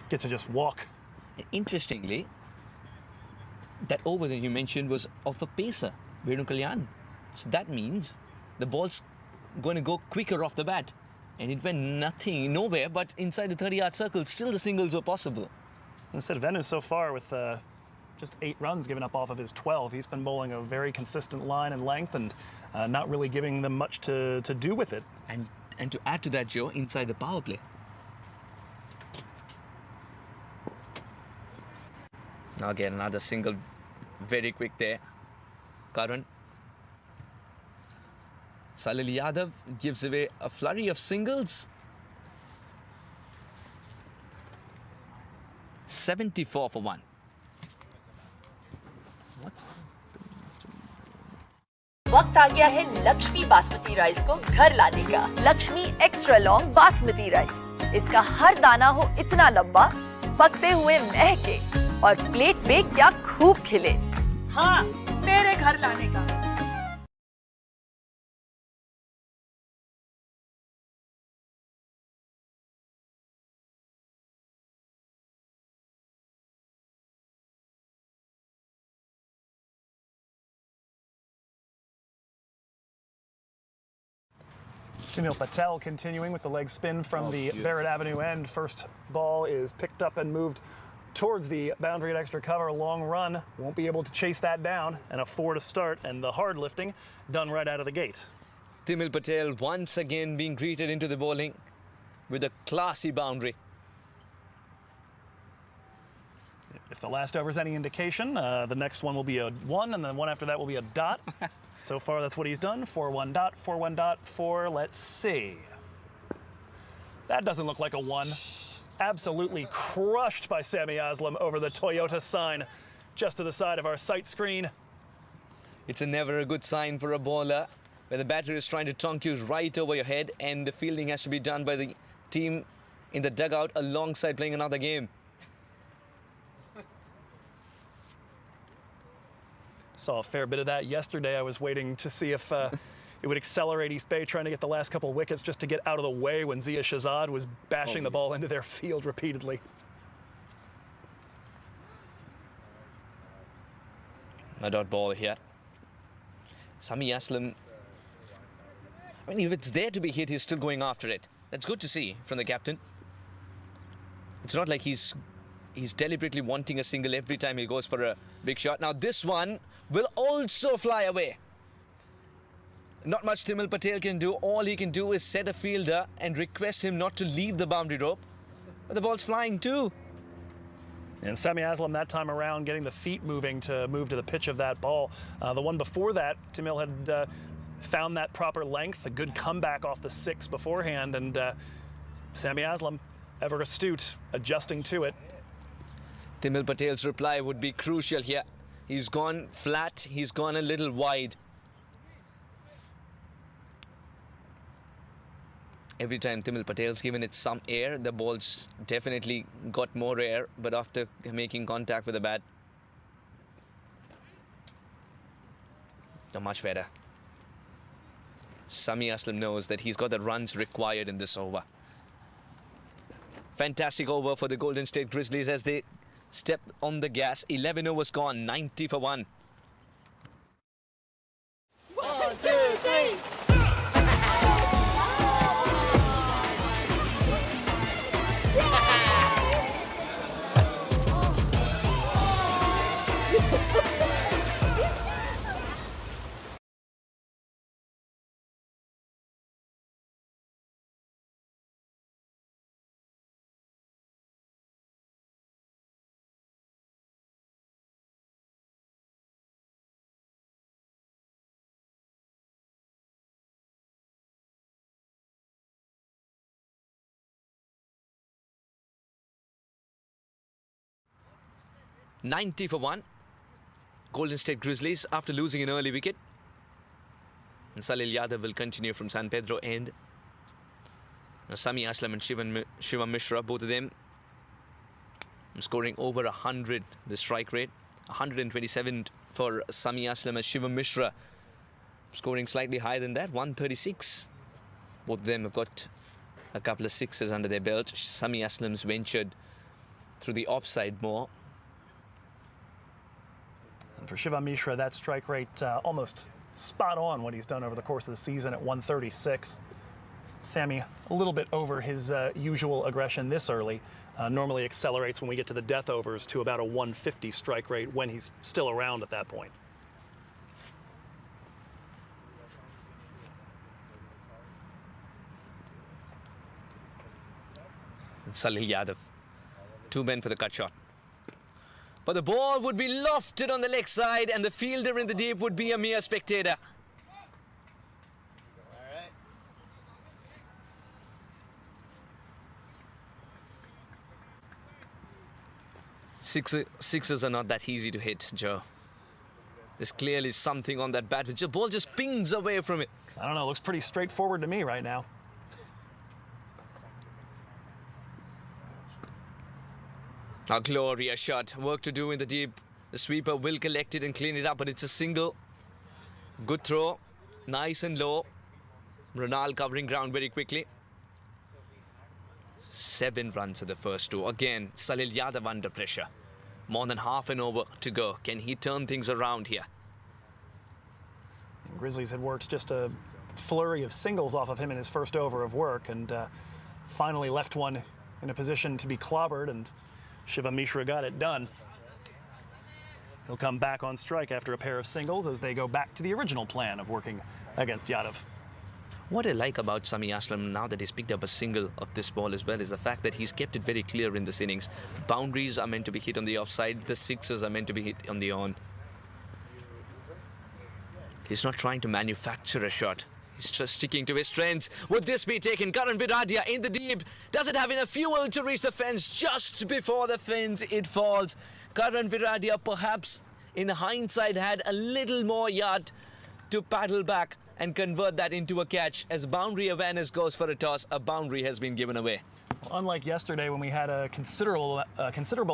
get to just walk. Interestingly, that over that you mentioned was of a pacer, Venu Kalyan. So that means the ball's going to go quicker off the bat. And it went nowhere, but inside the 30-yard circle, still the singles were possible. Instead of Venu so far with just 8 runs given up off of his 12. He's been bowling a very consistent line and length and not really giving them much to do with it. And to add to that, Joe, inside the power play. Now again, another single, very quick there. Karan. Salil Yadav gives away a flurry of singles. 74 for 1. वक्त आ गया है Lakshmi basmati rice को घर लाने का। Lakshmi extra long basmati rice, इसका हर दाना हो इतना लंबा, पकते हुए महके और प्लेट पे क्या खूब खिले। हाँ, मेरे घर लाने का। Jamil Patel continuing with the leg spin from the Barrett Avenue end. First ball is picked up and moved towards the boundary at extra cover. Long run, won't be able to chase that down, and a 4 to start, and the hard lifting done right out of the gate. Jamil Patel once again being greeted into the bowling with a classy boundary. If the last over is any indication, the next one will be a 1, and the one after that will be a dot. So far, that's what he's done. 4-1 dot, 4-1 dot, 4. Let's see. That doesn't look like a 1. Absolutely crushed by Sammy Aslam over the Toyota sign just to the side of our sight screen. It's never a good sign for a bowler where the batter is trying to tonk you right over your head and the fielding has to be done by the team in the dugout alongside playing another game. Saw a fair bit of that yesterday. I was waiting to see if it would accelerate East Bay, trying to get the last couple of wickets just to get out of the way when Zia Shahzad was bashing the ball into their field repeatedly. A dot ball here. Sami Aslam, I mean, if it's there to be hit, he's still going after it. That's good to see from the captain. It's not like he's deliberately wanting a single every time he goes for a big shot. Now this one will also fly away. Not much Timil Patel can do. All he can do is set a fielder and request him not to leave the boundary rope. But the ball's flying too. And Sami Aslam that time around getting the feet moving to move to the pitch of that ball. The one before that, Timil had found that proper length, a good comeback off the 6 beforehand, and Sami Aslam, ever astute, adjusting to it. Timil Patel's reply would be crucial here. He's gone flat, he's gone a little wide. Every time Timil Patel's given it some air, the ball's definitely got more air, but after making contact with the bat, they're much better. Sami Aslam knows that he's got the runs required in this over. Fantastic over for the Golden State Grizzlies as they step on the gas. 11 overs gone, 90 for 1. 1, 2, 3. $90 for 1. Golden State Grizzlies after losing an early wicket. And Salil Yadav will continue from San Pedro end. Now, Sami Aslam and Shivam Mishra, both of them scoring over 100 the strike rate. 127 for Sami Aslam as Shivam Mishra scoring slightly higher than that, 136. Both of them have got a couple of sixes under their belt. Sami Aslam's ventured through the offside more. And for Shivam Mishra, that strike rate almost spot on what he's done over the course of the season at 136. Sami a little bit over his usual aggression this early. Normally accelerates when we get to the death overs to about a 150 strike rate when he's still around at that point. And Salil Yadav, 2 men for the cut shot. But the ball would be lofted on the leg side and the fielder in the deep would be a mere spectator. Sixes are not that easy to hit, Joe. There's clearly something on that bat. The ball just pings away from it. I don't know, it looks pretty straightforward to me right now. A glorious shot. Work to do in the deep. The sweeper will collect it and clean it up, but it's a single. Good throw. Nice and low. Ronald covering ground very quickly. 7 runs at the first 2. Again, Salil Yadav under pressure. More than half an over to go. Can he turn things around here? And Grizzlies had worked just a flurry of singles off of him in his first over of work and finally left one in a position to be clobbered, and Shivam Mishra got it done. He'll come back on strike after a pair of singles as they go back to the original plan of working against Yadav. What I like about Sami Aslam now that he's picked up a single of this ball as well is the fact that he's kept it very clear in this innings. Boundaries are meant to be hit on the offside. The sixes are meant to be hit on the on. He's not trying to manufacture a shot. He's just sticking to his strengths. Would this be taken? Karan Viradia in the deep. Does it have enough fuel to reach the fence? Just before the fence, it falls. Karan Viradia perhaps in hindsight had a little more yard to paddle back and convert that into a catch. As boundary awareness goes for a toss, a boundary has been given away. Unlike yesterday when we had a considerable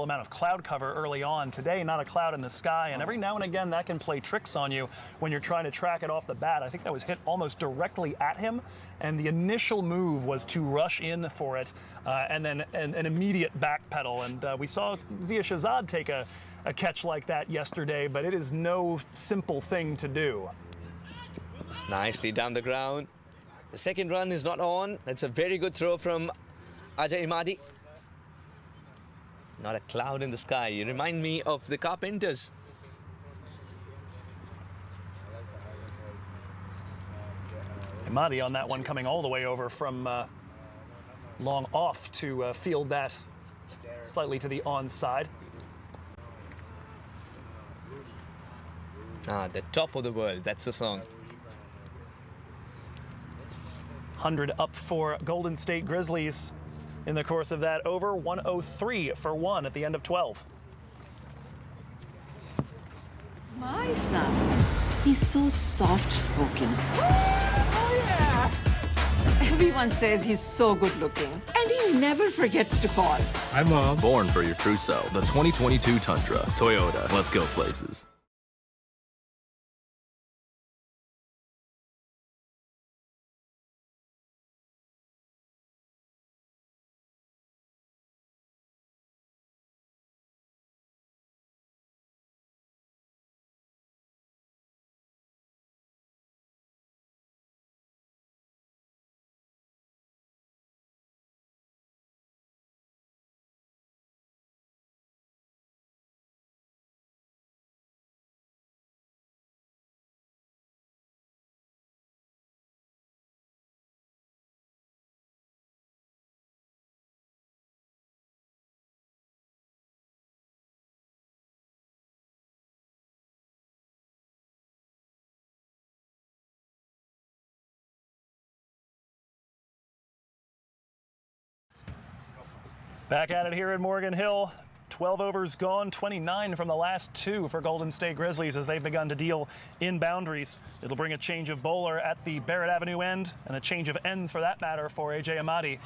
amount of cloud cover early on, today not a cloud in the sky, and every now and again that can play tricks on you when you're trying to track it off the bat. I think that was hit almost directly at him, and the initial move was to rush in for it and then an immediate back pedal. And we saw Zia Shahzad take a a catch like that yesterday, but it is no simple thing to do. Nicely down the ground. The second run is not on. That's a very good throw from Ajay Imadi. Not a cloud in the sky. You remind me of the Carpenters. Imadi on that one, coming all the way over from long off to field that slightly to the onside. Ah, the top of the world. That's the song. 100 up for Golden State Grizzlies in the course of that over. 103 for 1 at the end of 12. My son, he's so soft-spoken. Oh, yeah! Everyone says he's so good-looking, and he never forgets to call. Hi, Mom. Born for your true self. The 2022 Tundra. Toyota. Let's go places. Back at it here at Morgan Hill. 12 overs gone, 29 from the last 2 for Golden State Grizzlies as they've begun to deal in boundaries. It'll bring a change of bowler at the Barrett Avenue end and a change of ends for that matter for Ajay Imadi.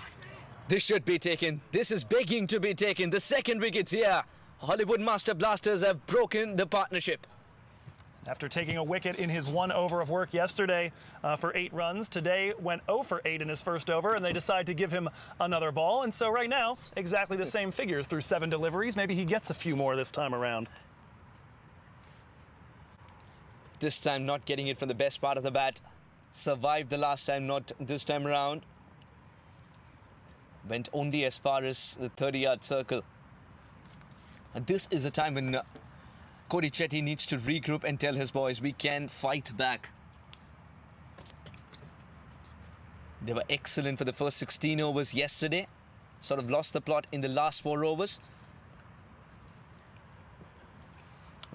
This should be taken. This is begging to be taken. The second wicket's here. Hollywood Master Blasters have broken the partnership. After taking a wicket in his 1 over of work yesterday for 8 runs, today went 0 for 8 in his first over, and they decide to give him another ball. And so right now, exactly the same figures through 7 deliveries. Maybe he gets a few more this time around. This time not getting it from the best part of the bat. Survived the last time, not this time around. Went only as far as the 30-yard circle. And this is a time when Cody Chetty needs to regroup and tell his boys, we can fight back. They were excellent for the first 16 overs yesterday. Sort of lost the plot in the last 4 overs.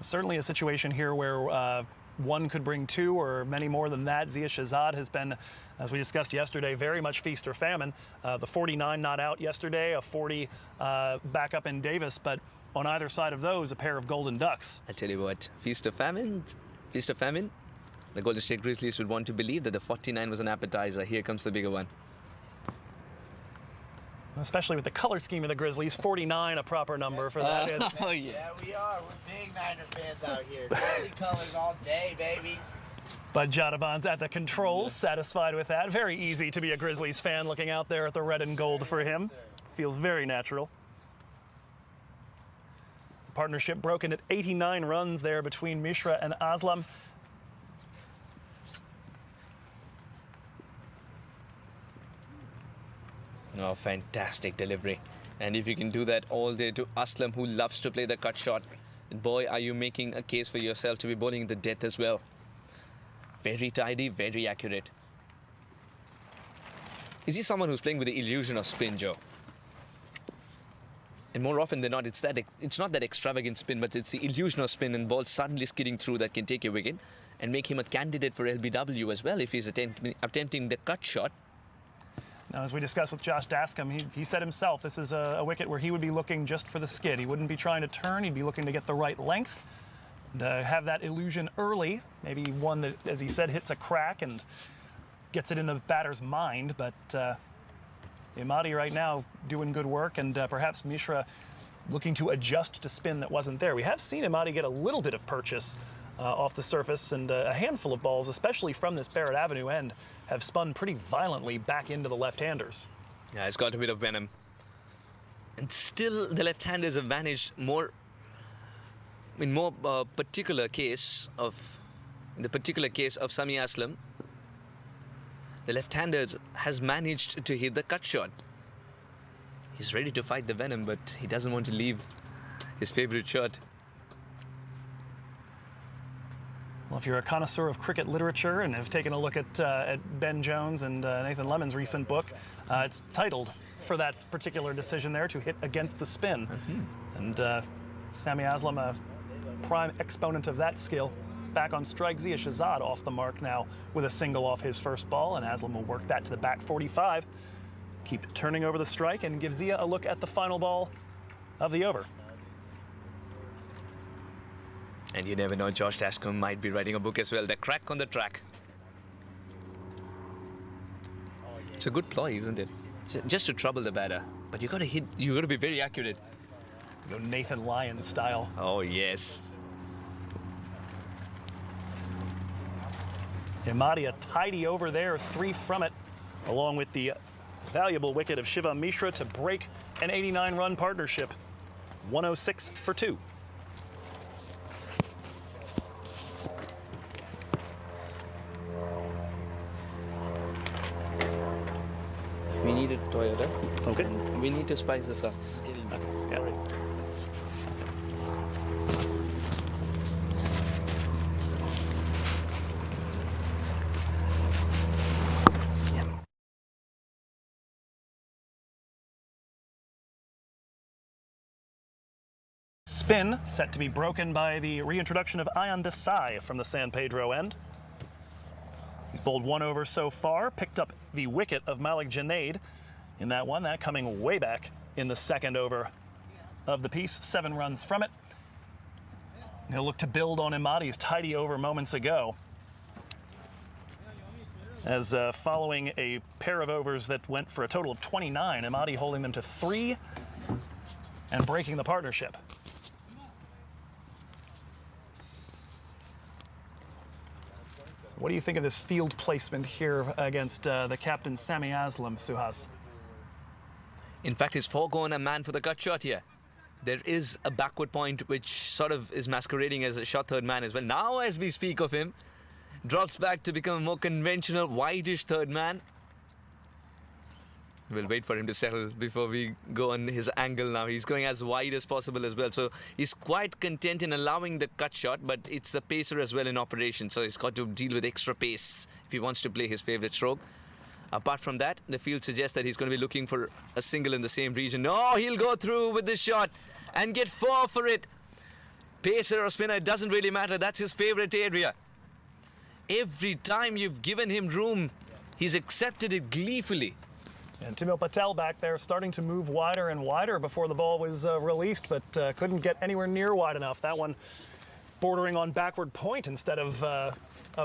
Certainly a situation here where one could bring 2 or many more than that. Zia Shahzad has been, as we discussed yesterday, very much feast or famine. The 49 not out yesterday, a 40 back up in Davis, but on either side of those, a pair of golden ducks. I tell you what, feast or famine, the Golden State Grizzlies would want to believe that the 49 was an appetizer. Here comes the bigger one. Especially with the color scheme of the Grizzlies, 49 a proper number for that. Oh, yeah. Yeah, we are. We're big Niner fans out here. Grizzly colors all day, baby. But Jadavon's at the controls, satisfied with that. Very easy to be a Grizzlies fan looking out there at the red and gold for him. Feels very natural. Partnership broken at 89 runs there between Mishra and Aslam. Oh, fantastic delivery. And if you can do that all day to Aslam, who loves to play the cut shot, boy, are you making a case for yourself to be bowling the death as well. Very tidy, very accurate. Is he someone who's playing with the illusion of spin, Joe? And more often than not, it's not that extravagant spin, but it's the illusion of spin and balls suddenly skidding through that can take a wicket and make him a candidate for LBW as well if he's attempting the cut shot. Now, as we discussed with Josh Dascombe, he said himself this is a wicket where he would be looking just for the skid. He wouldn't be trying to turn. He'd be looking to get the right length and have that illusion early. Maybe one that, as he said, hits a crack and gets it in the batter's mind. But Imadi right now doing good work, and perhaps Mishra looking to adjust to spin that wasn't there. We have seen Imadi get a little bit of purchase off the surface, and a handful of balls, especially from this Barrett Avenue end, have spun pretty violently back into the left-handers. Yeah, it's got a bit of venom. And still, the left-handers have managed more in more particular case of, in the particular case of Sami Aslam, the left-hander has managed to hit the cut shot. He's ready to fight the venom, but he doesn't want to leave his favorite shot. Well, if you're a connoisseur of cricket literature and have taken a look at Ben Jones and Nathan Lemon's recent book, it's titled for that particular decision there, to hit against the spin. And Sami Aslam, a prime exponent of that skill. Back on strike, Zia Shahzad off the mark now with a single off his first ball, and Aslam will work that to the back 45. Keep turning over the strike and give Zia a look at the final ball of the over. And you never know, Josh Dashcombe might be writing a book as well. The crack on the track. It's a good ploy, isn't it? Just to trouble the batter. But you got to hit, you got to be very accurate. Go Nathan Lyon style. Oh, yes. Imadi a tidy over there, 3 from it, along with the valuable wicket of Shivam Mishra to break an 89-run partnership. 106 for 2. We need a Toyota. Okay. We need to spice this up. Yeah. Spin set to be broken by the reintroduction of Ayan Desai from the San Pedro end. He's bowled 1 over so far, picked up the wicket of Malik Junaid in that one, that coming way back in the 2nd over of the piece, 7 runs from it. He'll look to build on Imadi's tidy over moments ago, as following a pair of overs that went for a total of 29, Imadi holding them to 3 and breaking the partnership. What do you think of this field placement here against the captain Sami Aslam, Suhas? In fact, he's foregone a man for the cut shot here. There is a backward point which sort of is masquerading as a short third man as well. Now, as we speak of him, drops back to become a more conventional, wide-ish third man. We'll wait for him to settle before we go on his angle now. He's going as wide as possible as well. So he's quite content in allowing the cut shot, but it's the pacer as well in operation. So he's got to deal with extra pace if he wants to play his favorite stroke. Apart from that, the field suggests that he's going to be looking for a single in the same region. No, he'll go through with this shot and get 4 for it. Pacer or spinner, it doesn't really matter. That's his favorite area. Every time you've given him room, he's accepted it gleefully. And Timil Patel back there starting to move wider and wider before the ball was released, but couldn't get anywhere near wide enough. That one bordering on backward point instead of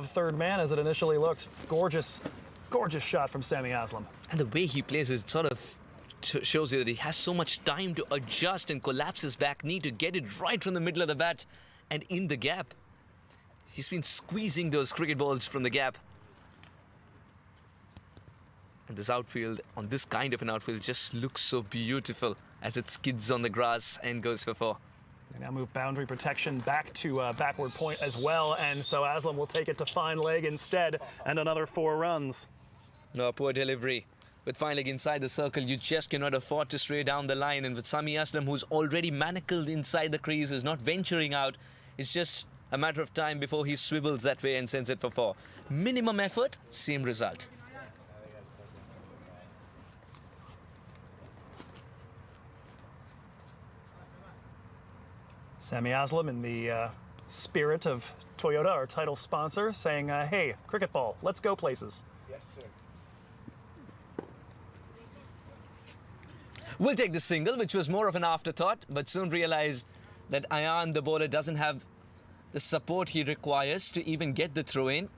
third man as it initially looked. Gorgeous, gorgeous shot from Sami Aslam. And the way he plays it sort of shows you that he has so much time to adjust and collapse his back knee to get it right from the middle of the bat and in the gap. He's been squeezing those cricket balls from the gap. And this outfield, on this kind of an outfield, just looks so beautiful as it skids on the grass and goes for 4. They now move boundary protection back to backward point as well, and so Aslam will take it to fine leg instead, and another 4 runs. No, poor delivery. With fine leg inside the circle, you just cannot afford to stray down the line, and with Sami Aslam, who's already manacled inside the crease, is not venturing out, it's just a matter of time before he swivels that way and sends it for 4. Minimum effort, same result. Sami Aslam, in the spirit of Toyota, our title sponsor, saying, hey, cricket ball, let's go places. Yes, sir. We'll take the single, which was more of an afterthought, but soon realized that Ayan, the bowler, doesn't have the support he requires to even get the throw in.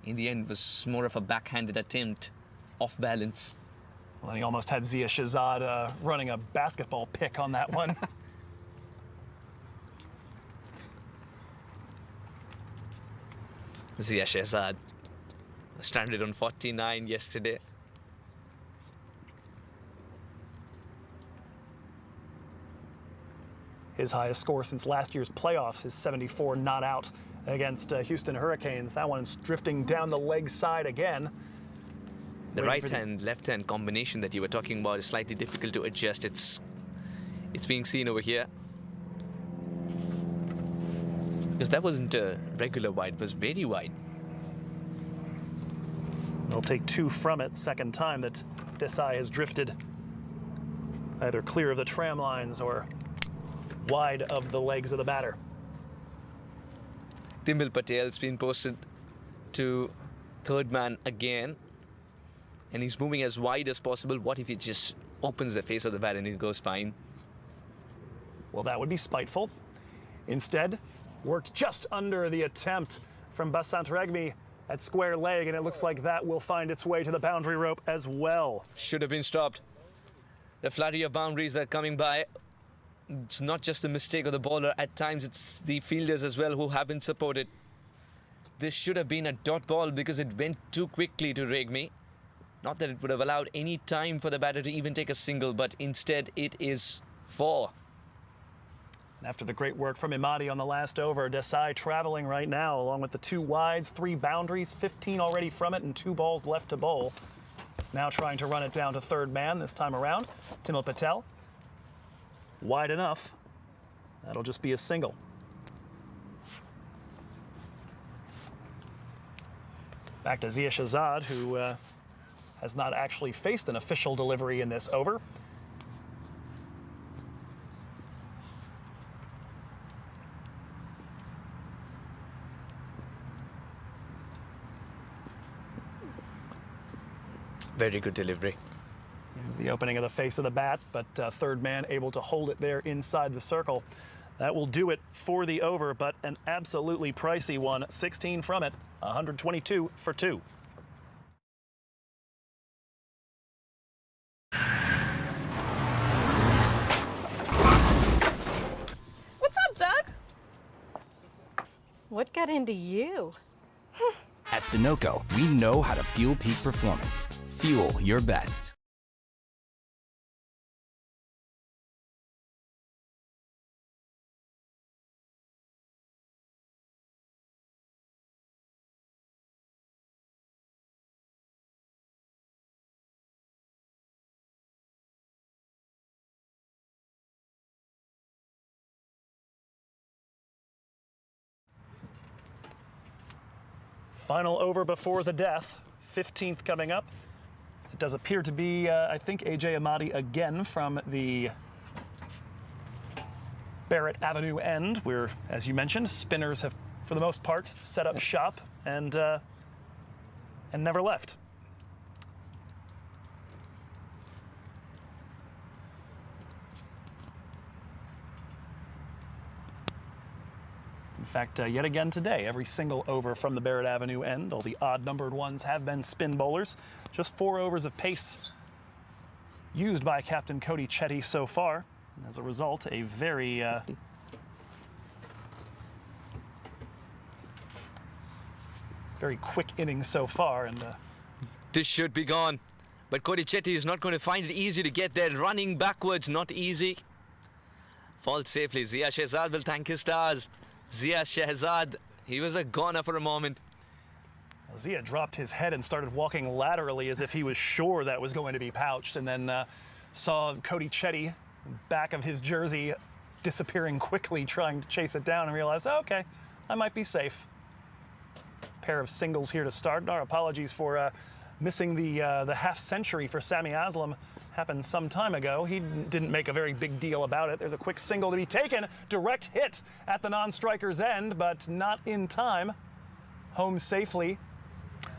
In the end, it was more of a backhanded attempt, off balance. Well, he almost had Zia Shahzad running a basketball pick on that one. Zia Shahzad stranded on 49 yesterday. his highest score since last year's playoffs, his 74 not out against Houston Hurricanes. That one's drifting down the leg side again. The right-hand, left-hand combination that you were talking about is slightly difficult to adjust. It's being seen over here. Because that wasn't a regular wide, it was very wide. They'll take 2 from it, second time that Desai has drifted either clear of the tram lines or wide of the legs of the batter. Timbil Patel's been posted to third man again. And he's moving as wide as possible. What if he just opens the face of the bat and it goes fine? Well, that would be spiteful. Instead, worked just under the attempt from Basantaregmi at square leg, and it looks like that will find its way to the boundary rope as well. Should have been stopped. The flurry of boundaries that are coming by, it's not just a mistake of the bowler. At times, it's the fielders as well who haven't supported. This should have been a dot ball because it went too quickly to Regmi. Not that it would have allowed any time for the batter to even take a single, but instead it is 4. After the great work from Imadi on the last over, Desai traveling right now along with the 2 wides, 3 boundaries, 15 already from it, and 2 balls left to bowl. Now trying to run it down to third man this time around. Timil Patel. Wide enough. That'll just be a single. Back to Zia Shahzad, who has not actually faced an official delivery in this over. Very good delivery. Here's the opening of the face of the bat, but third man able to hold it there inside the circle. That will do it for the over, but an absolutely pricey one. 16 from it, 122 for 2. What's up, Doug? What got into you? At Sunoco, we know how to fuel peak performance. Fuel your best. Final over before the death, 15th coming up. It does appear to be, I think, AJ Imadi again from the Barrett Avenue end, where, as you mentioned, spinners have, for the most part, set up shop and never left. In fact, yet again today, every single over from the Barrett Avenue end, all the odd-numbered ones have been spin bowlers. Just 4 overs of pace used by Captain Cody Chetty so far. And as a result, a very very quick inning so far. And this should be gone. But Cody Chetty is not going to find it easy to get there. Running backwards, not easy. Falls safely. Zia Shahzad will thank his stars. Zia Shahzad, he was a goner for a moment. Zia dropped his head and started walking laterally as if he was sure that was going to be pouched, and then saw Cody Chetty, back of his jersey, disappearing quickly, trying to chase it down, and realized, oh, okay, I might be safe. Pair of singles here to start. Our apologies for missing the half century for Sami Aslam. Happened some time ago. He didn't make a very big deal about it. There's a quick single to be taken. Direct hit at the non-striker's end, but not in time. Home safely.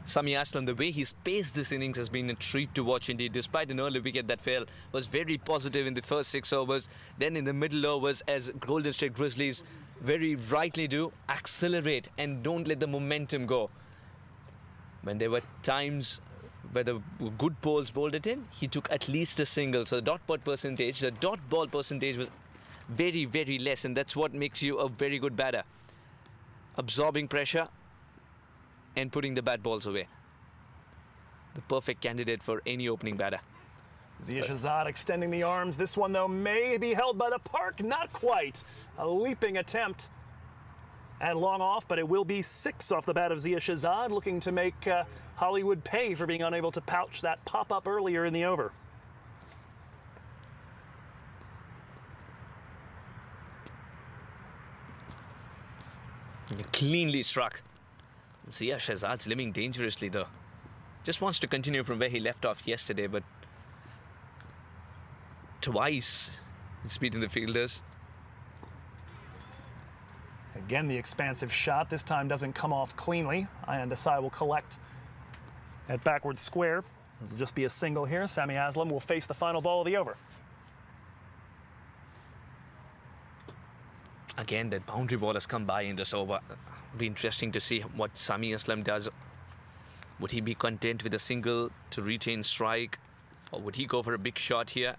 Sami Aslam, the way he's paced this innings has been a treat to watch indeed. Despite an early wicket that fell, was very positive in the first 6 overs. Then in the middle overs, as Golden State Grizzlies very rightly do, accelerate and don't let the momentum go. When there were times where the good balls bowled it in, he took at least a single. So the dot ball percentage was very, very less, and that's what makes you a very good batter. Absorbing pressure and putting the bad balls away. The perfect candidate for any opening batter. Zia Shahzad extending the arms. This one, though, may be held by the park. Not quite. A leaping attempt and long off, but it will be 6 off the bat of Zia Shahzad, looking to make Hollywood pay for being unable to pouch that pop-up earlier in the over. Cleanly struck. Zia Shahzad's living dangerously, though. Just wants to continue from where he left off yesterday, but twice he's beating the fielders. Again, the expansive shot. This time doesn't come off cleanly. Ayan Desai will collect at backward square. It'll just be a single here. Sami Aslam will face the final ball of the over. Again, that boundary ball has come by in this over. Be interesting to see what Sami Aslam does. Would he be content with a single to retain strike, or would he go for a big shot here?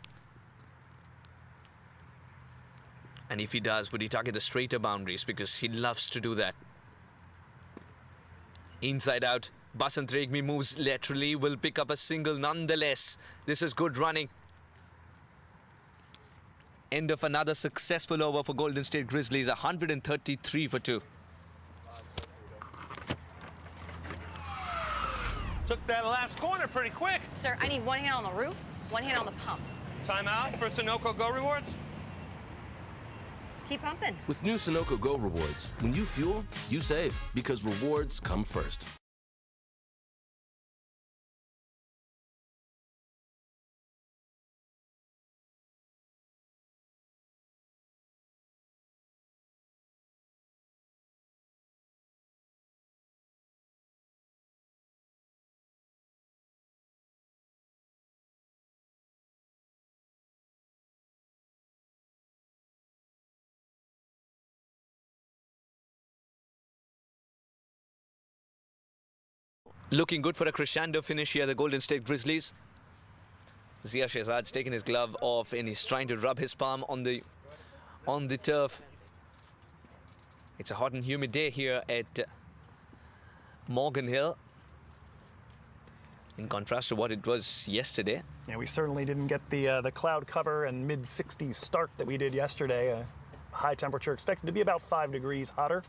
And if he does, would he target the straighter boundaries, because he loves to do that. Inside out, Basant Regmi moves laterally, will pick up a single nonetheless. This is good running. End of another successful over for Golden State Grizzlies, 133 for 2. Took that last corner pretty quick. Sir, I need one hand on the roof, one hand on the pump. Timeout for Sunoco Go rewards. Keep pumping. With new Sunoco Go rewards, when you fuel, you save, because rewards come first. Looking good for a crescendo finish here, the Golden State Grizzlies. Zia Shahzad's taken his glove off and he's trying to rub his palm on the turf. It's a hot and humid day here at Morgan Hill, in contrast to what it was yesterday. Yeah, we certainly didn't get the cloud cover and mid-60s start that we did yesterday. High temperature expected to be about 5 degrees hotter.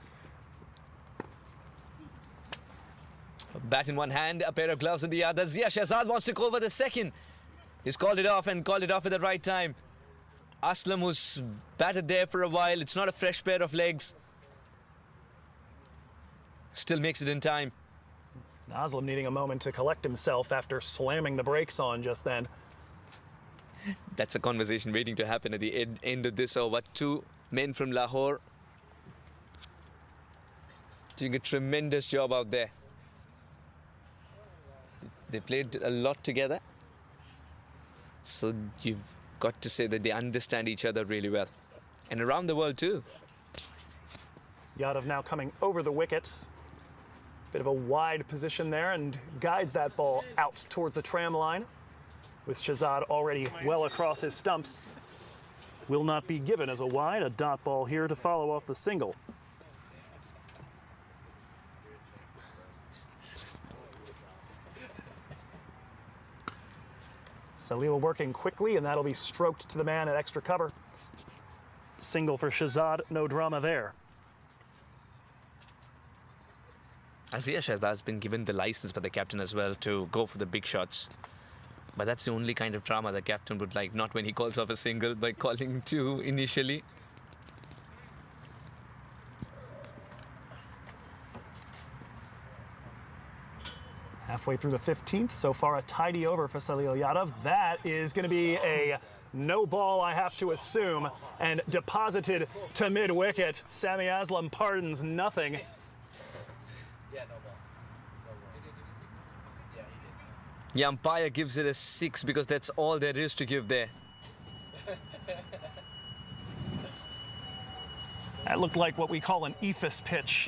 A bat in one hand, a pair of gloves in the other. Zia Shahzad wants to go over the second. He's called it off and called it off at the right time. Aslam, who's batted there for a while, it's not a fresh pair of legs. Still makes it in time. Aslam needing a moment to collect himself after slamming the brakes on just then. That's a conversation waiting to happen at the end of this over. 2 men from Lahore doing a tremendous job out there. They played a lot together, so you've got to say that they understand each other really well, and around the world too. Yadav now coming over the wicket. Bit of a wide position there and guides that ball out towards the tram line, with Shahzad already well across his stumps. Will not be given as a wide, a dot ball here to follow off the single. Salil working quickly, and that'll be stroked to the man at extra cover. Single for Shahzad, no drama there. Zia Shahzad has been given the license by the captain as well to go for the big shots. But that's the only kind of drama the captain would like, not when he calls off a single by calling 2 initially. Halfway through the 15th, so far a tidy over for Salil Yadav. That is going to be a no ball, I have to assume, and deposited to mid-wicket. Sami Aslam pardons nothing. Yeah, no ball. Yeah, he did. The umpire gives it a 6 because that's all there is to give there. That looked like what we call an ephus pitch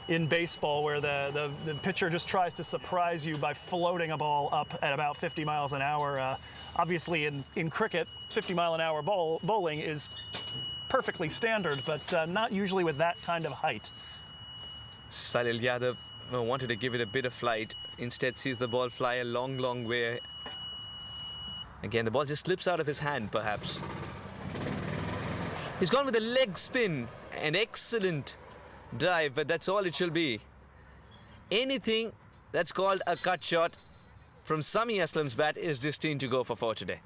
in baseball, where the pitcher just tries to surprise you by floating a ball up at about 50 miles an hour. Obviously, in cricket, 50-mile-an-hour bowling is perfectly standard, but not usually with that kind of height. Salil Yadav wanted to give it a bit of flight. Instead, sees the ball fly a long, long way. Again, the ball just slips out of his hand, perhaps. He's gone with a leg spin. An excellent dive, but that's all it shall be. Anything that's called a cut shot from Sami Aslam's bat is destined to go for 4 today.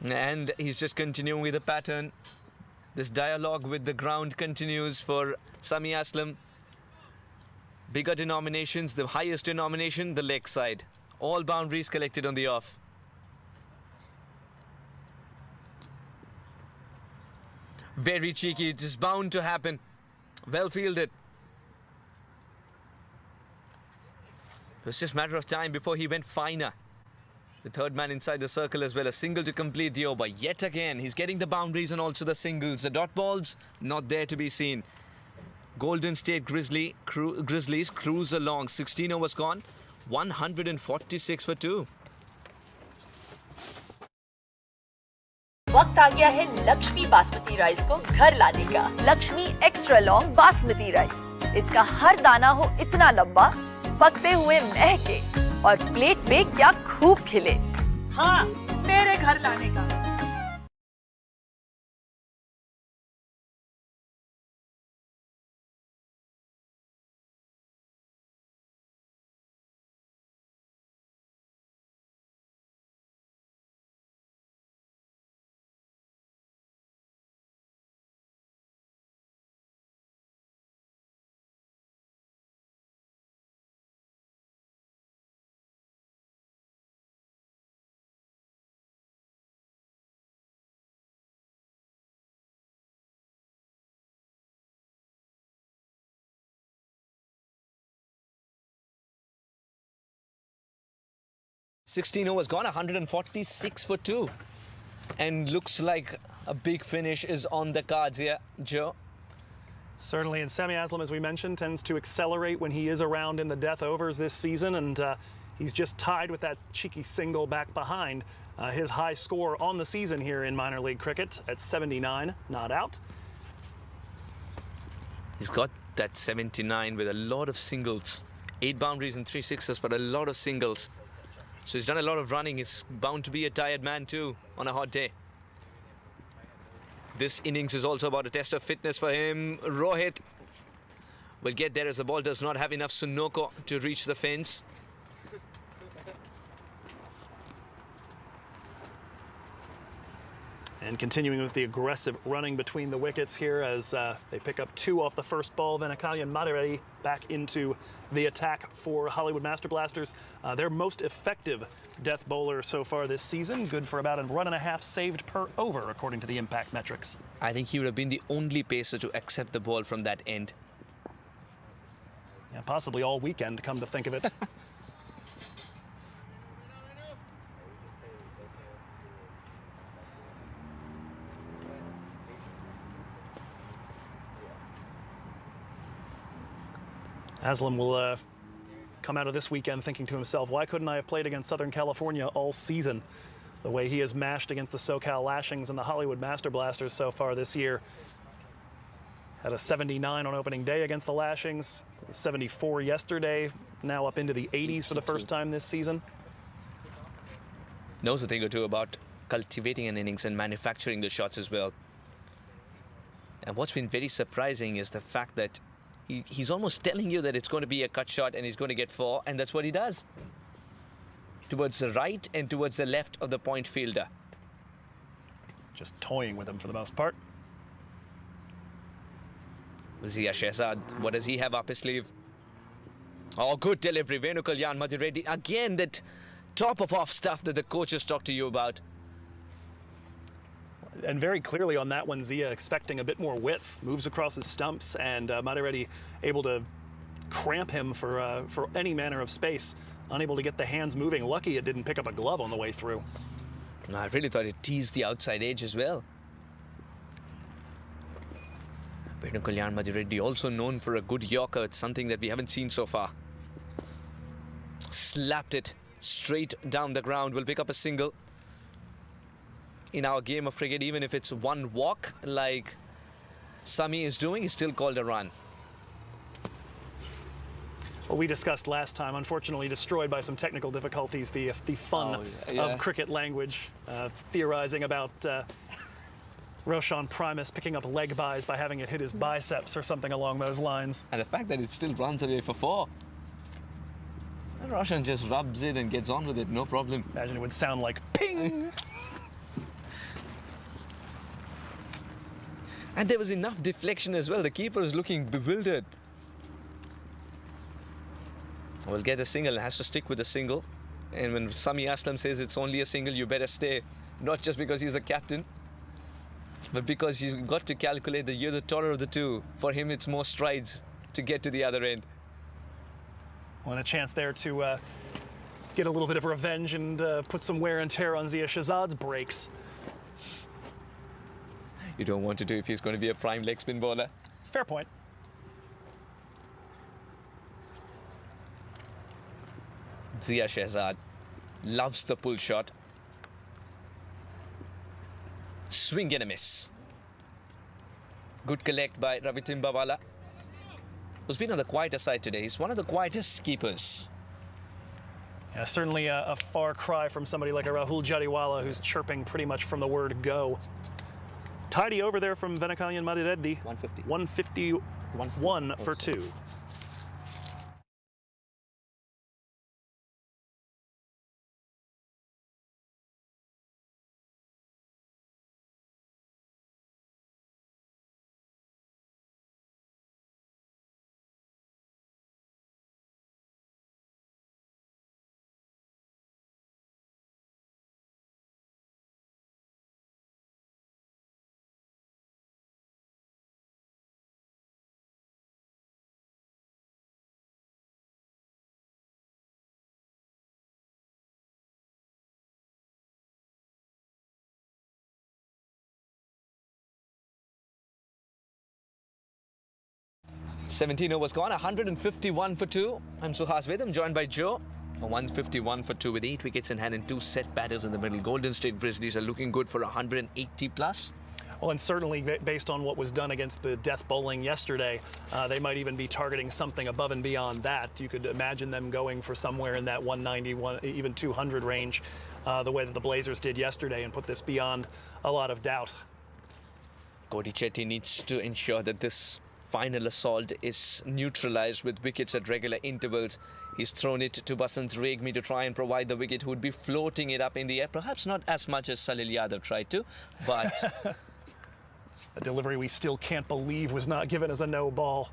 And he's just continuing with the pattern. This dialogue with the ground continues for Sami Aslam. Bigger denominations, the highest denomination, the leg side. All boundaries collected on the off. Very cheeky, it is bound to happen. Well fielded. It was just a matter of time before he went finer. The third man inside the circle as well. A single to complete the over. Yet again, he's getting the boundaries and also the singles. The dot balls, not there to be seen. Golden State Grizzlies cruise along. 16 overs gone. 146 for 2. वक्त आ गया है Lakshmi basmati rice को घर लाने का। Lakshmi extra long basmati rice. इसका हर दाना हो इतना लंबा, पकते हुए महके और प्लेट पे क्या खूब खिले। हाँ, मेरे घर लाने का। $16 overs gone, 146 for 2. And looks like a big finish is on the cards here, Joe. Certainly, and Sami Aslam, as we mentioned, tends to accelerate when he is around in the death overs this season, and he's just tied with that cheeky single back behind his high score on the season here in minor league cricket at 79, not out. He's got that 79 with a lot of singles. 8 boundaries and 3 sixes, but a lot of singles. So he's done a lot of running. He's bound to be a tired man too on a hot day. This innings is also about a test of fitness for him. Rohit will get there as the ball does not have enough Sunoko to reach the fence. And continuing with the aggressive running between the wickets here as they pick up 2 off the first ball. Then Akalian Maduretti back into the attack for Hollywood Master Blasters. Their most effective death bowler so far this season. Good for about a 1.5 saved per over, according to the impact metrics. I think he would have been the only pacer to accept the ball from that end. Yeah, possibly all weekend, come to think of it. Aslam will come out of this weekend thinking to himself, why couldn't I have played against Southern California all season? The way he has mashed against the SoCal Lashings and the Hollywood Master Blasters so far this year. Had a 79 on opening day against the Lashings, 74 yesterday, now up into the 80s for the first time this season. Knows a thing or two about cultivating an innings and manufacturing the shots as well. And what's been very surprising is the fact that he's almost telling you that it's going to be a cut shot and he's going to get 4, and that's what he does. Towards the right and towards the left of the point fielder. Just toying with him for the most part. Zia Shehzad, what does he have up his sleeve? Oh, good delivery. Venu Kalyan Maduretti. Again, that top of off stuff that the coaches talk to you about. And very clearly on that one, Zia expecting a bit more width, moves across his stumps, and Maduretti able to cramp him for any manner of space, unable to get the hands moving. Lucky it didn't pick up a glove on the way through. I really thought it teased the outside edge as well. Venu Kalyan Maduretti, also known for a good Yorker. It's something that we haven't seen so far. Slapped it straight down the ground. Will pick up a single. In our game of cricket, even if it's one walk like Sami is doing, he's still called a run. Well, we discussed last time, unfortunately destroyed by some technical difficulties, the fun of cricket language, theorizing about Roshan Primus picking up leg buys by having it hit his biceps or something along those lines. And the fact that it still runs away for 4. And Roshan just rubs it and gets on with it, no problem. Imagine it would sound like ping! And there was enough deflection as well. The keeper was looking bewildered. Will get a single, has to stick with a single. And when Sami Aslam says it's only a single, you better stay. Not just because he's the captain, but because he's got to calculate that you're the taller of the two. For him, it's more strides to get to the other end. Well, and a chance there to get a little bit of revenge and put some wear and tear on Zia Shahzad's brakes. You don't want to do if he's going to be a prime leg spin bowler. Fair point. Zia Shahzad loves the pull shot. Swing and a miss. Good collect by Ravi Timbawala, who's been on the quieter side today. He's one of the quietest keepers. Yeah, certainly a far cry from somebody like a Rahul Jariwala, who's chirping pretty much from the word go. Tidy over there from Venakalyan Madireddy. 150. 151 for 2. $17 overs gone, 151 for 2. I'm Suhas Vedam, joined by Joe. 151 for 2 with 8 wickets in hand and 2 set batters in the middle. Golden State Grizzlies are looking good for 180 plus. Well, and certainly based on what was done against the death bowling yesterday, they might even be targeting something above and beyond that. You could imagine them going for somewhere in that 190, even 200 range, the way that the Blazers did yesterday, and put this beyond a lot of doubt. Cody Chetty needs to ensure that this final assault is neutralized with wickets at regular intervals. He's thrown it to Basant Regmi to try and provide the wicket, who would be floating it up in the air. Perhaps not as much as Salil Yadav tried to, but... a delivery we still can't believe was not given as a no ball.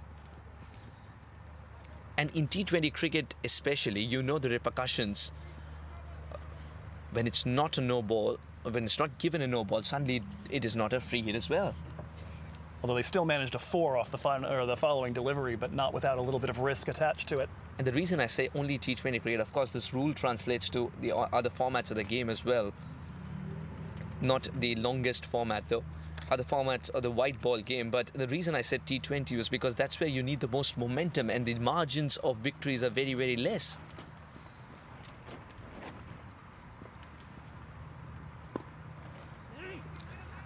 And in T20 cricket especially, you know the repercussions. When it's not a no ball, when it's not given a no ball, suddenly it is not a free hit as well. Although they still managed a 4 off the following delivery, but not without a little bit of risk attached to it. And the reason I say only T20 cricket, of course, this rule translates to the other formats of the game as well. Not the longest format, though. Other formats of the white ball game. But the reason I said T20 was because that's where you need the most momentum, and the margins of victories are very, very less.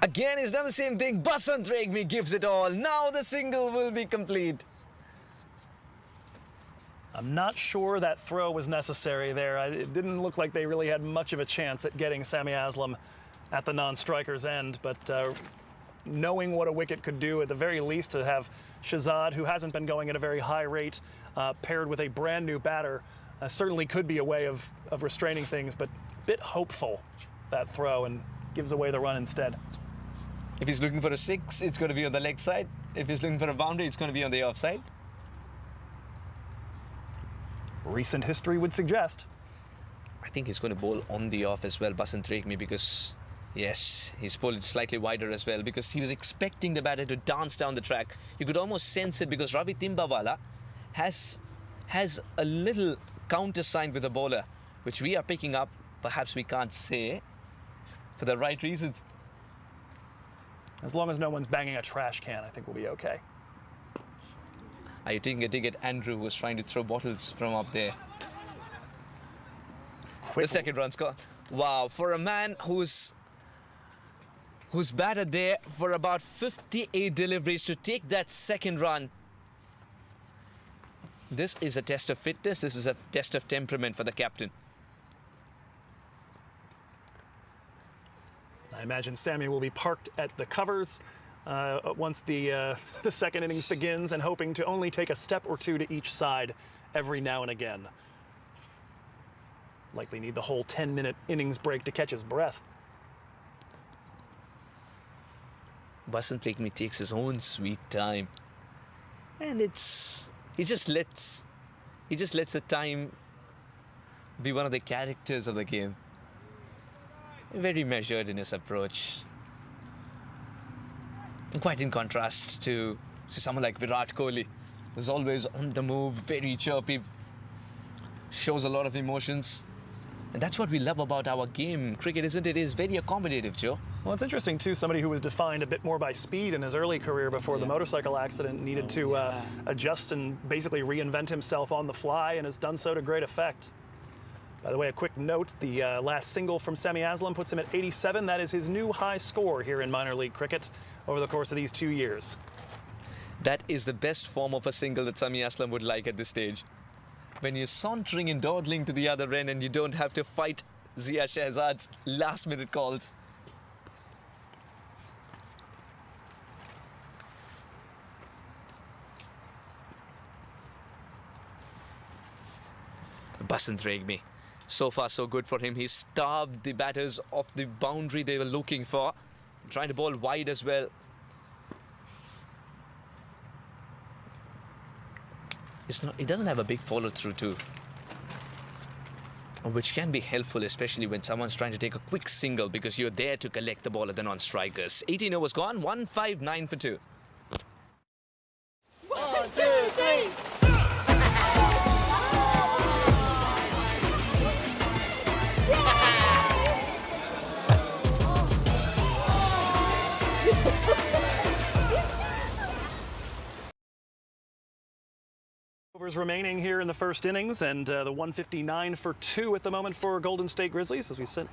Again, he's done the same thing. Basant Regmi gives it all. Now the single will be complete. I'm not sure that throw was necessary there. It didn't look like they really had much of a chance at getting Sami Aslam at the non-striker's end, but knowing what a wicket could do, at the very least, to have Shahzad, who hasn't been going at a very high rate, paired with a brand new batter, certainly could be a way of restraining things, but a bit hopeful, that throw, and gives away the run instead. If he's looking for a 6, it's going to be on the leg side. If he's looking for a boundary, it's going to be on the offside. Recent history would suggest. I think he's going to bowl on the off as well, Basant Regmi, because, yes, he's pulled slightly wider as well, because he was expecting the batter to dance down the track. You could almost sense it, because Ravi Timbawala has a little countersign with the bowler, which we are picking up, perhaps we can't say, for the right reasons. As long as no one's banging a trash can, I think we'll be okay. Are you taking a dig at Andrew, who's trying to throw bottles from up there? The second run score. Wow, for a man who's batted there for about 58 deliveries to take that second run. This is a test of fitness. This is a test of temperament for the captain. I imagine Sammy will be parked at the covers once the second innings begins, and hoping to only take a step or two to each side every now and again. Likely need the whole 10-minute innings break to catch his breath. Basant Pekmi takes his own sweet time, and he just lets the time be one of the characters of the game. Very measured in his approach. Quite in contrast to someone like Virat Kohli, who's always on the move, very chirpy, shows a lot of emotions. And that's what we love about our game. Cricket, isn't it? It is very accommodative, Joe. Well, it's interesting, too, somebody who was defined a bit more by speed in his early career before the motorcycle accident needed to adjust and basically reinvent himself on the fly, and has done so to great effect. By the way, a quick note, the last single from Sami Aslam puts him at 87. That is his new high score here in minor league cricket over the course of these 2 years. That is the best form of a single that Sami Aslam would like at this stage. When you're sauntering and dawdling to the other end and you don't have to fight Zia Shehzad's last-minute calls. Basant Pekmi. So far, so good for him. He starved the batters of the boundary they were looking for. Trying to bowl wide as well. He doesn't have a big follow-through too, which can be helpful, especially when someone's trying to take a quick single, because you're there to collect the ball at the non-strikers. 18 overs gone, 159 for 2. 1, 2, 3. Overs remaining here in the first innings, and the 159 for 2 at the moment for Golden State Grizzlies as we sit.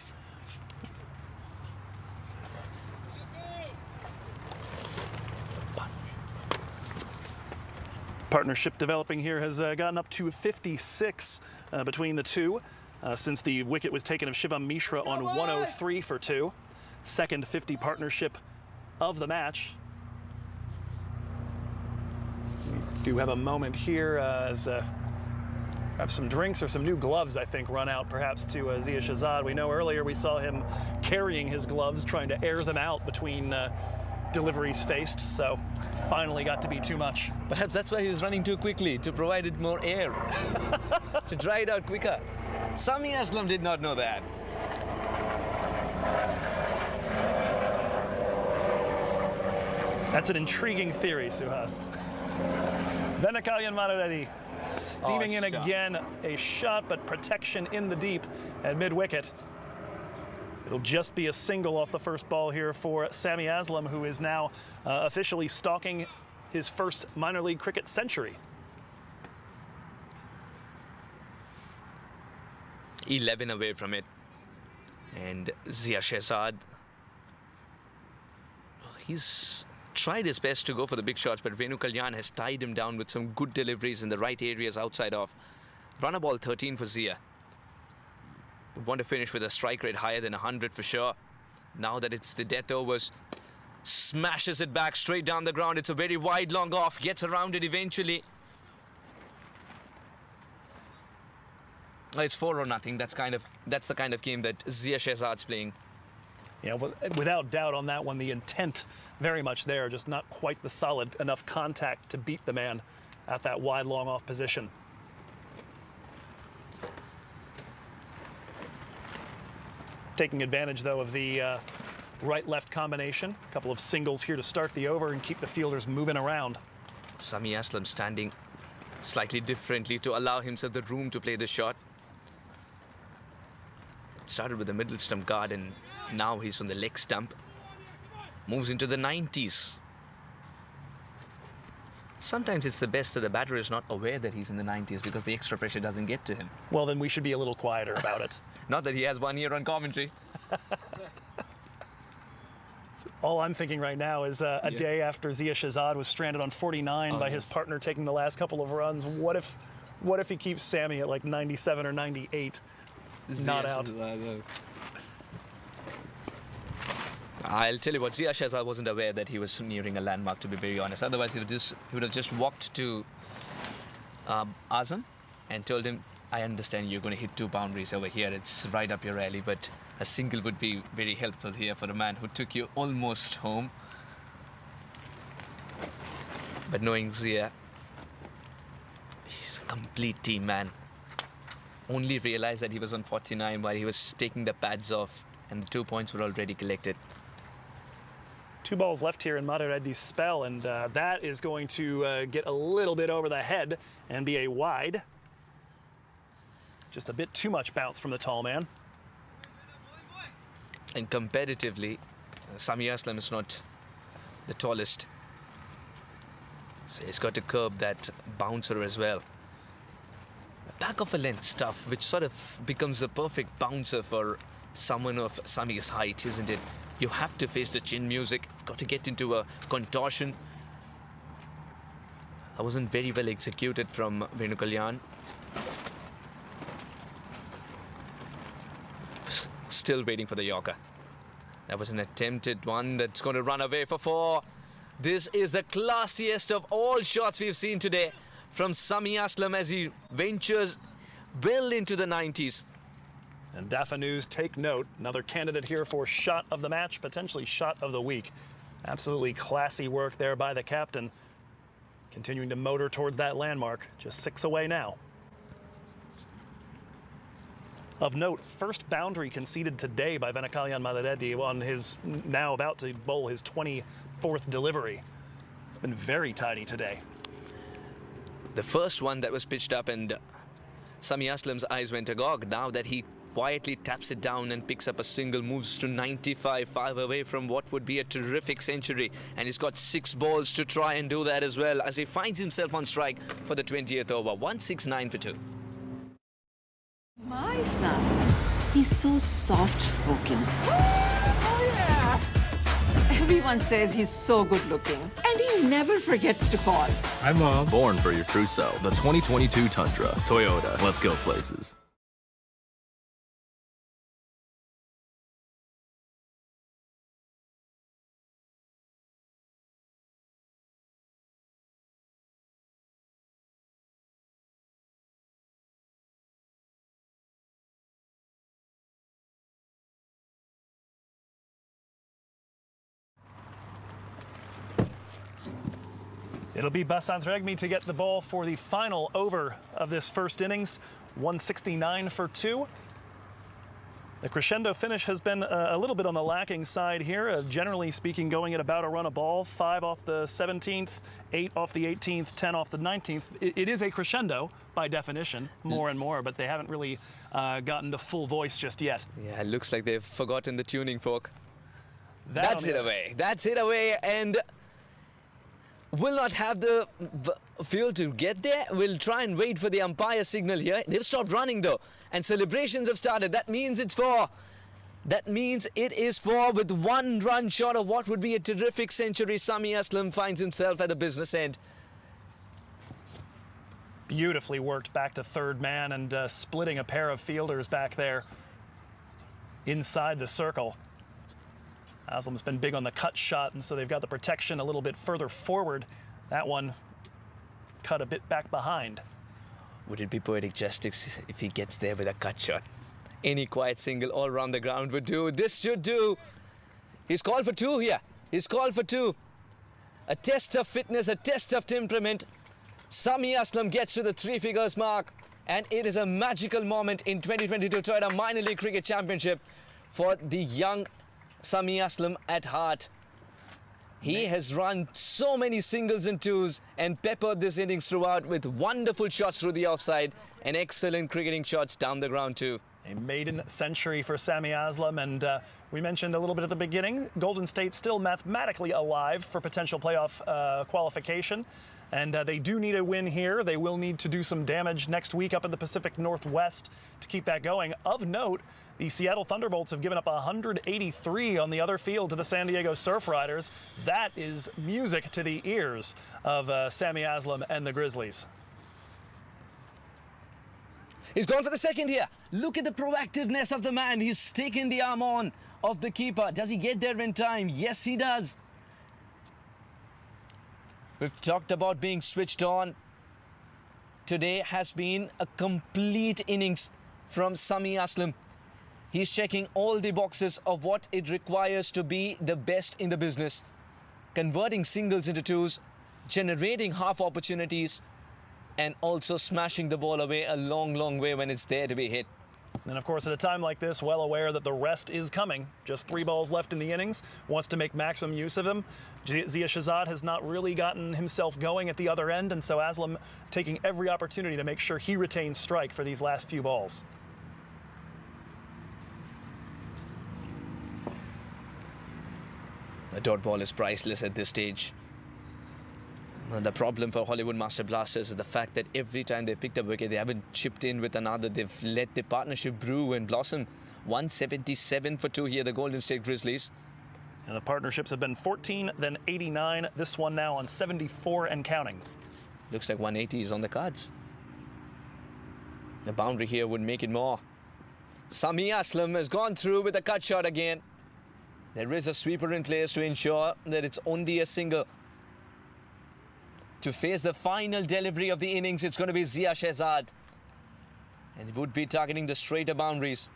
Partnership developing here has gotten up to 56 between the two since the wicket was taken of Shivam Mishra on 103 for 2. Second 50 partnership of the match. We do have a moment here as have some drinks or some new gloves, I think, run out perhaps to Zia Shehzad. We know earlier we saw him carrying his gloves, trying to air them out between deliveries faced, so finally got to be too much. Perhaps that's why he was running too quickly, to provide it more air, to dry it out quicker. Sami Aslam did not know that. That's an intriguing theory, Suhas. Venakalian Madhuredi steaming in again. A shot, but protection in the deep at mid-wicket. It'll just be a single off the first ball here for Sami Aslam, who is now officially stalking his first minor league cricket century. 11 away from it. And Zia Shehzad, he's tried his best to go for the big shots, but Venu Kalyan has tied him down with some good deliveries in the right areas outside off. Runner ball 13 for Zia. Would want to finish with a strike rate higher than 100 for sure. Now that it's the death overs, smashes it back straight down the ground. It's a very wide long off, gets around it eventually. It's 4-0. That's the kind of game that Zia Shehzad's playing. Yeah, well, without doubt on that one, the intent very much there, just not quite the solid enough contact to beat the man at that wide long off position. Taking advantage, though, of the right-left combination. A couple of singles here to start the over and keep the fielders moving around. Sami Aslam standing slightly differently to allow himself the room to play the shot. Started with the middle stump guard, and now he's on the leg stump. Moves into the 90s. Sometimes it's the best that the batter is not aware that he's in the 90s, because the extra pressure doesn't get to him. Well, then we should be a little quieter about it. Not that he has 1 year on commentary. All I'm thinking right now is a day after Zia Shahzad was stranded on 49 by his partner taking the last couple of runs. What if he keeps Sammy at like 97 or 98? Not out. I'll tell you what, Zia Shahzad wasn't aware that he was nearing a landmark, to be very honest. Otherwise, he would have just walked to Azam and told him, I understand you're going to hit 2 boundaries over here. It's right up your alley, but a single would be very helpful here for a man who took you almost home. But knowing Zia, he's a complete team man. Only realized that he was on 49 while he was taking the pads off, and the 2 points were already collected. 2 balls left here in Madareddy's spell, and that is going to get a little bit over the head and be a wide. Just a bit too much bounce from the tall man. And competitively, Sami Aslam is not the tallest. So he's got to curb that bouncer as well. Back of a length stuff, which sort of becomes a perfect bouncer for someone of Sami's height, isn't it? You have to face the chin music, got to get into a contortion. That wasn't very well executed from Venu Kalyan. Still waiting for the Yorker. That was an attempted one that's going to run away for 4. This is the classiest of all shots we've seen today from Sami Aslam as he ventures well into the 90s. And DAFA News, take note, another candidate here for shot of the match, potentially shot of the week. Absolutely classy work there by the captain. Continuing to motor towards that landmark, just 6 away now. Of note, first boundary conceded today by Venakalian Malareddy on his now about to bowl his 24th delivery. It's been very tidy today. The first one that was pitched up and Sami Aslam's eyes went agog. Now that he quietly taps it down and picks up a single, moves to 95, 5 away from what would be a terrific century. And he's got 6 balls to try and do that as well as he finds himself on strike for the 20th over. 169 for 2. My son, he's so soft-spoken. Oh, yeah! Everyone says he's so good-looking, and he never forgets to call. Hi, Mom. Born for your true self. The 2022 Tundra. Toyota. Let's go places. It'll be Basant Regmi to get the ball for the final over of this first innings. 169 for 2. The crescendo finish has been a little bit on the lacking side here. Generally speaking, going at about a run a ball. 5 off the 17th, 8 off the 18th, 10 off the 19th. It is a crescendo by definition, more and more, but they haven't really gotten to full voice just yet. Yeah, it looks like they've forgotten the tuning fork. That's it away. That's it away, and will not have the fuel to get there. We'll try and wait for the umpire signal here. They've stopped running though, and celebrations have started. That means it's 4. That means it is 4 with 1 run short of what would be a terrific century. Sami Aslam finds himself at the business end. Beautifully worked back to third man and splitting a pair of fielders back there inside the circle. Aslam's been big on the cut shot, and so they've got the protection a little bit further forward. That one cut a bit back behind. Would it be poetic justice if he gets there with a cut shot? Any quiet single all around the ground would do. This should do. He's called for 2 here. He's called for 2. A test of fitness, a test of temperament. Sami Aslam gets to the 3 figures mark, and it is a magical moment in 2022 Toyota Minor League Cricket Championship for the young Sami Aslam at heart. He has run so many singles and 2s and peppered this innings throughout with wonderful shots through the offside and excellent cricketing shots down the ground too. A maiden century for Sami Aslam, and we mentioned a little bit at the beginning, Golden State still mathematically alive for potential playoff qualification. And they do need a win here. They will need to do some damage next week up in the Pacific Northwest to keep that going. Of note, the Seattle Thunderbolts have given up 183 on the other field to the San Diego Surf Riders. That is music to the ears of Sammy Aslam and the Grizzlies. He's gone for the second here. Look at the proactiveness of the man. He's taken the arm on of the keeper. Does he get there in time? Yes, he does. We've talked about being switched on. Today has been a complete innings from Sammy Aslam. He's checking all the boxes of what it requires to be the best in the business. Converting singles into twos, generating half opportunities, and also smashing the ball away a long, long way when it's there to be hit. And of course, at a time like this, well aware that the rest is coming. Just 3 balls left in the innings, wants to make maximum use of him. Zia Shahzad has not really gotten himself going at the other end, and so Aslam taking every opportunity to make sure he retains strike for these last few balls. The dot ball is priceless at this stage. The problem for Hollywood Master Blasters is the fact that every time they've picked up a wicket, they haven't chipped in with another. They've let the partnership brew and blossom. 177 for 2 here, the Golden State Grizzlies. And the partnerships have been 14, then 89. This one now on 74 and counting. Looks like 180 is on the cards. The boundary here would make it more. Sammy Aslam has gone through with a cut shot again. There is a sweeper in place to ensure that it's only a single. To face the final delivery of the innings, it's going to be Zia Shahzad. And he would be targeting the straighter boundaries.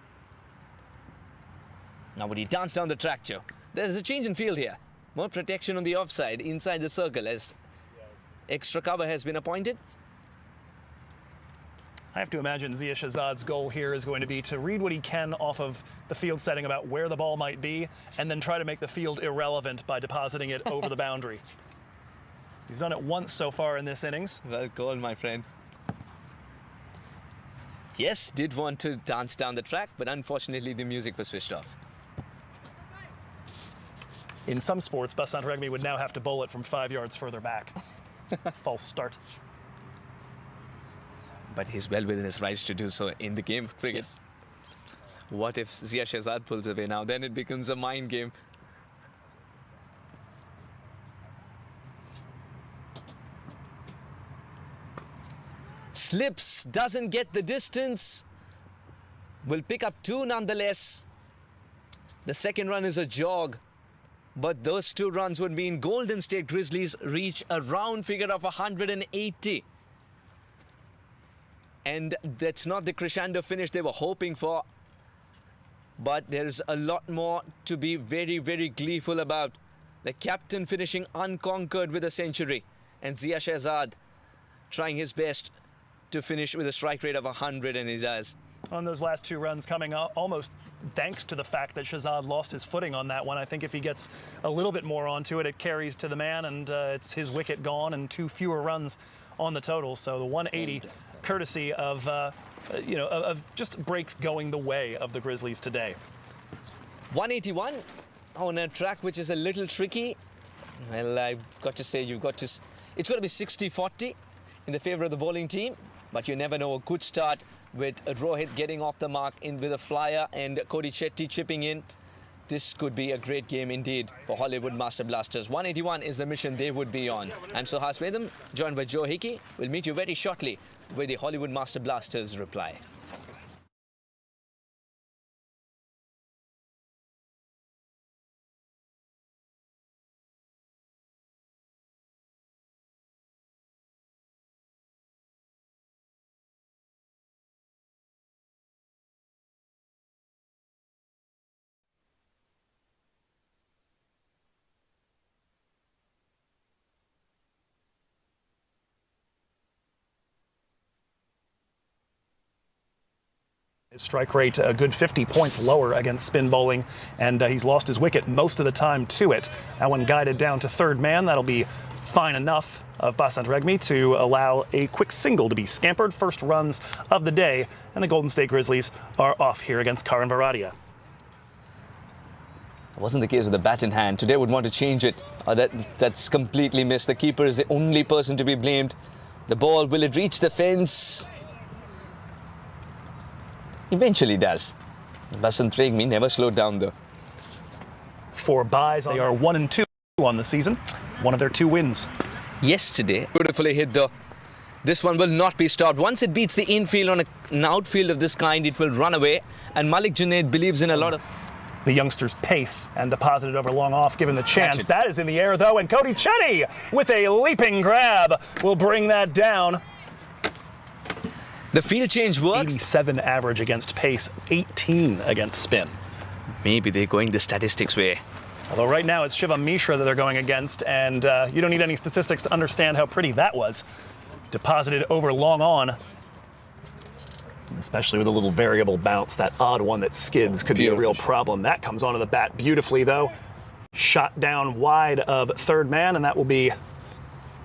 Now would he dance down the track, Joe? There's a change in field here. More protection on the offside, inside the circle, as extra cover has been appointed. I have to imagine Zia Shahzad's goal here is going to be to read what he can off of the field setting about where the ball might be, and then try to make the field irrelevant by depositing it over the boundary. He's done it once so far in this innings. Well called, my friend. Yes, did want to dance down the track, but unfortunately the music was switched off. In some sports, Basant Regmi would now have to bowl it from 5 yards further back. False start. But he's well within his rights to do so in the game of cricket. Yes. What if Zia Shahzad pulls away now? Then it becomes a mind game. Slips, doesn't get the distance. Will pick up 2 nonetheless. The second run is a jog. But those 2 runs would mean Golden State Grizzlies reach a round figure of 180. And that's not the crescendo finish they were hoping for. But there's a lot more to be very, very gleeful about. The captain finishing unconquered with a century. And Zia Shahzad trying his best to finish with a strike rate of 100, and he does. On those last 2 runs coming up, almost thanks to the fact that Shahzad lost his footing on that one. I think if he gets a little bit more onto it, it carries to the man, and it's his wicket gone and 2 fewer runs on the total. So the 180, courtesy of, of just breaks going the way of the Grizzlies today. 181 on a track which is a little tricky. Well, I've got to say, it's got to be 60-40 in the favor of the bowling team. But you never know, a good start with Rohit getting off the mark with a flyer and Cody Chetty chipping in. This could be a great game indeed for Hollywood Master Blasters. 181 is the mission they would be on. I'm Suhas Vedam, joined by Joe Hickey. We'll meet you very shortly with the Hollywood Master Blasters reply. His strike rate a good 50 points lower against spin bowling, and he's lost his wicket most of the time to it. That one guided down to 3rd man. That'll be fine enough of Basant Regmi to allow a quick single to be scampered. First runs of the day, and the Golden State Grizzlies are off here against Karan Varadia. It wasn't the case with the bat in hand. Today would want to change it. That's completely missed. The keeper is the only person to be blamed. The ball, will it reach the fence? Eventually does. Basant Regmi never slowed down though. 4 byes. They are 1-2 on the season. One of their 2 wins. Yesterday, beautifully hit though. This one will not be stopped. Once it beats the infield on an outfield of this kind, it will run away. And Malik Junaid believes in a lot of the youngster's pace and deposited over long off given the chance. That is in the air though, and Cody Chetty with a leaping grab will bring that down. The field change works. 87 average against pace, 18 against spin. Maybe they're going the statistics way. Although right now it's Shivam Mishra that they're going against, and you don't need any statistics to understand how pretty that was. Deposited over long on. Especially with a little variable bounce, that odd one that skids could be a real problem. That comes onto the bat beautifully though. Shot down wide of third man, and that will be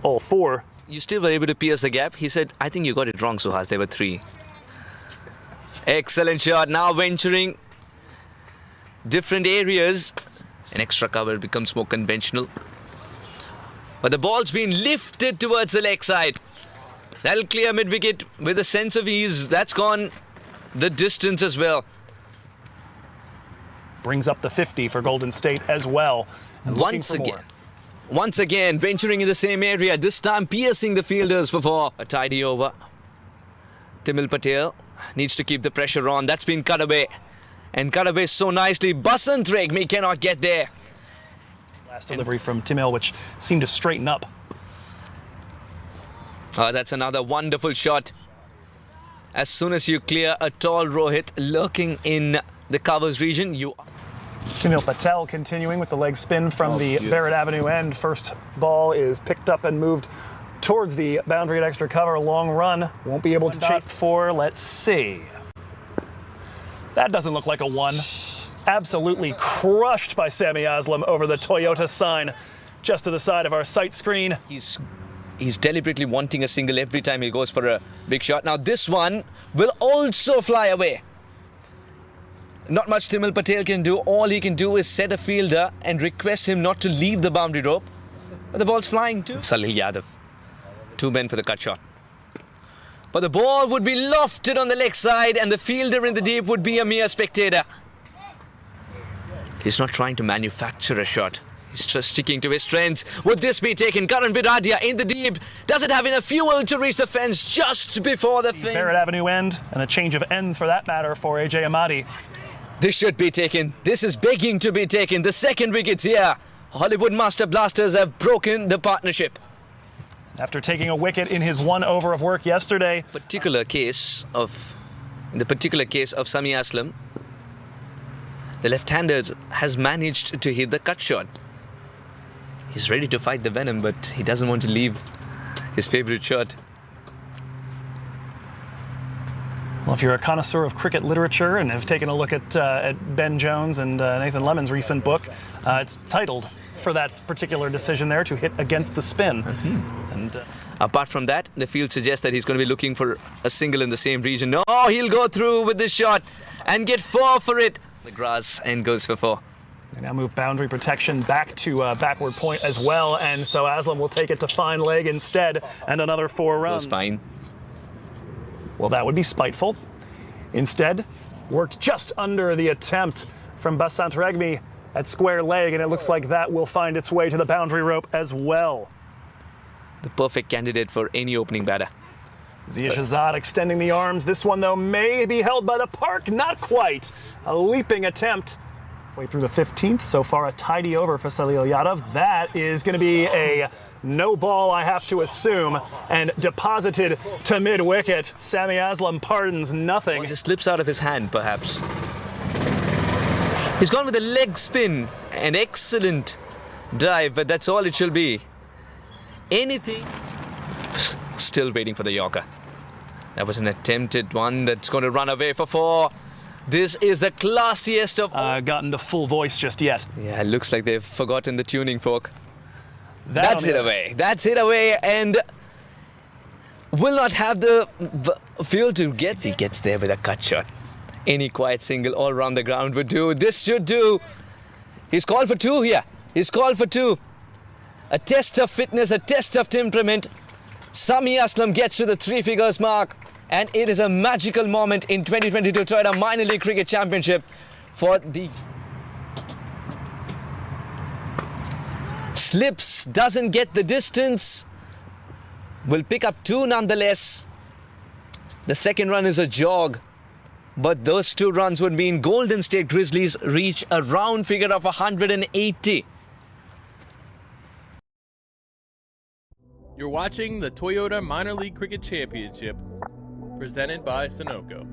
all 4. You still were able to pierce the gap. He said, I think you got it wrong, Suhas. There were 3. Excellent shot. Now venturing different areas. An extra cover becomes more conventional. But the ball's been lifted towards the leg side. That'll clear mid-wicket with a sense of ease. That's gone the distance as well. Brings up the 50 for Golden State as well. Once again, venturing in the same area, this time piercing the fielders for 4. A tidy over. Timil Patel needs to keep the pressure on. That's been cut away. And cut away so nicely. Basant Regmi cannot get there. Last delivery from Timil, which seemed to straighten up. That's another wonderful shot. As soon as you clear a tall Rohit lurking in the covers region, Timil Patel continuing with the leg spin from the Barrett Avenue end. First ball is picked up and moved towards the boundary at extra cover. Long run. Won't be able to chase 4. Let's see. That doesn't look like a 1. Absolutely crushed by Sami Aslam over the Toyota sign just to the side of our sight screen. He's deliberately wanting a single every time he goes for a big shot. Now this one will also fly away. Not much Timil Patel can do. All he can do is set a fielder and request him not to leave the boundary rope. But the ball's flying too. Salil Yadav. 2 men for the cut shot. But the ball would be lofted on the leg side and the fielder in the deep would be a mere spectator. He's not trying to manufacture a shot. He's just sticking to his strengths. Would this be taken? Karan Vidadia in the deep. Does it have enough fuel to reach the fence just before the fence? Barrett Avenue end, and a change of ends for that matter for AJ Amadi. This should be taken. This is begging to be taken. The second wicket's here. Hollywood Master Blasters have broken the partnership. After taking a wicket in his 1 over of work yesterday. In the particular case of Sami Aslam, the left-hander has managed to hit the cut shot. He's ready to fight the venom, but he doesn't want to leave his favorite shot. Well, if you're a connoisseur of cricket literature and have taken a look at Ben Jones and Nathan Lemon's recent book, it's titled for that particular decision there to hit against the spin. And apart from that, the field suggests that he's going to be looking for a single in the same region. No, he'll go through with this shot and get 4 for it. The grass and goes for 4. They now move boundary protection back to backward point as well, and so Aslam will take it to fine leg instead, and another 4 runs. Goes fine. Well, that would be spiteful. Instead, worked just under the attempt from Basant Regmi at square leg, and it looks like that will find its way to the boundary rope as well. The perfect candidate for any opening batter. Zia Shahzad extending the arms. This one, though, may be held by the park. Not quite. A leaping attempt. Way through the 15th. So far, a tidy over for Salil Yadav. That is going to be a no ball, I have to assume, and deposited to mid-wicket. Sami Aslam pardons nothing. Well, it just slips out of his hand, perhaps. He's gone with a leg spin. An excellent dive, but that's all it shall be. Anything. Still waiting for the Yorker. That was an attempted one that's going to run away for 4. This is the classiest of all. Gotten to full voice just yet. Yeah, it looks like they've forgotten the tuning fork. That's hit away. That's hit away, and will not have the fuel to get. He gets there with a cut shot. Any quiet single all around the ground would do. This should do. He's called for two here. He's called for two. A test of fitness, a test of temperament. Sami Aslam gets to the 3 figures mark, and it is a magical moment in 2022 Toyota Minor League Cricket Championship for the slips, doesn't get the distance, will pick up 2 nonetheless. The second run is a jog, but those 2 runs would mean Golden State Grizzlies reach a round figure of 180. You're watching the Toyota Minor League Cricket Championship, presented by Sunoco.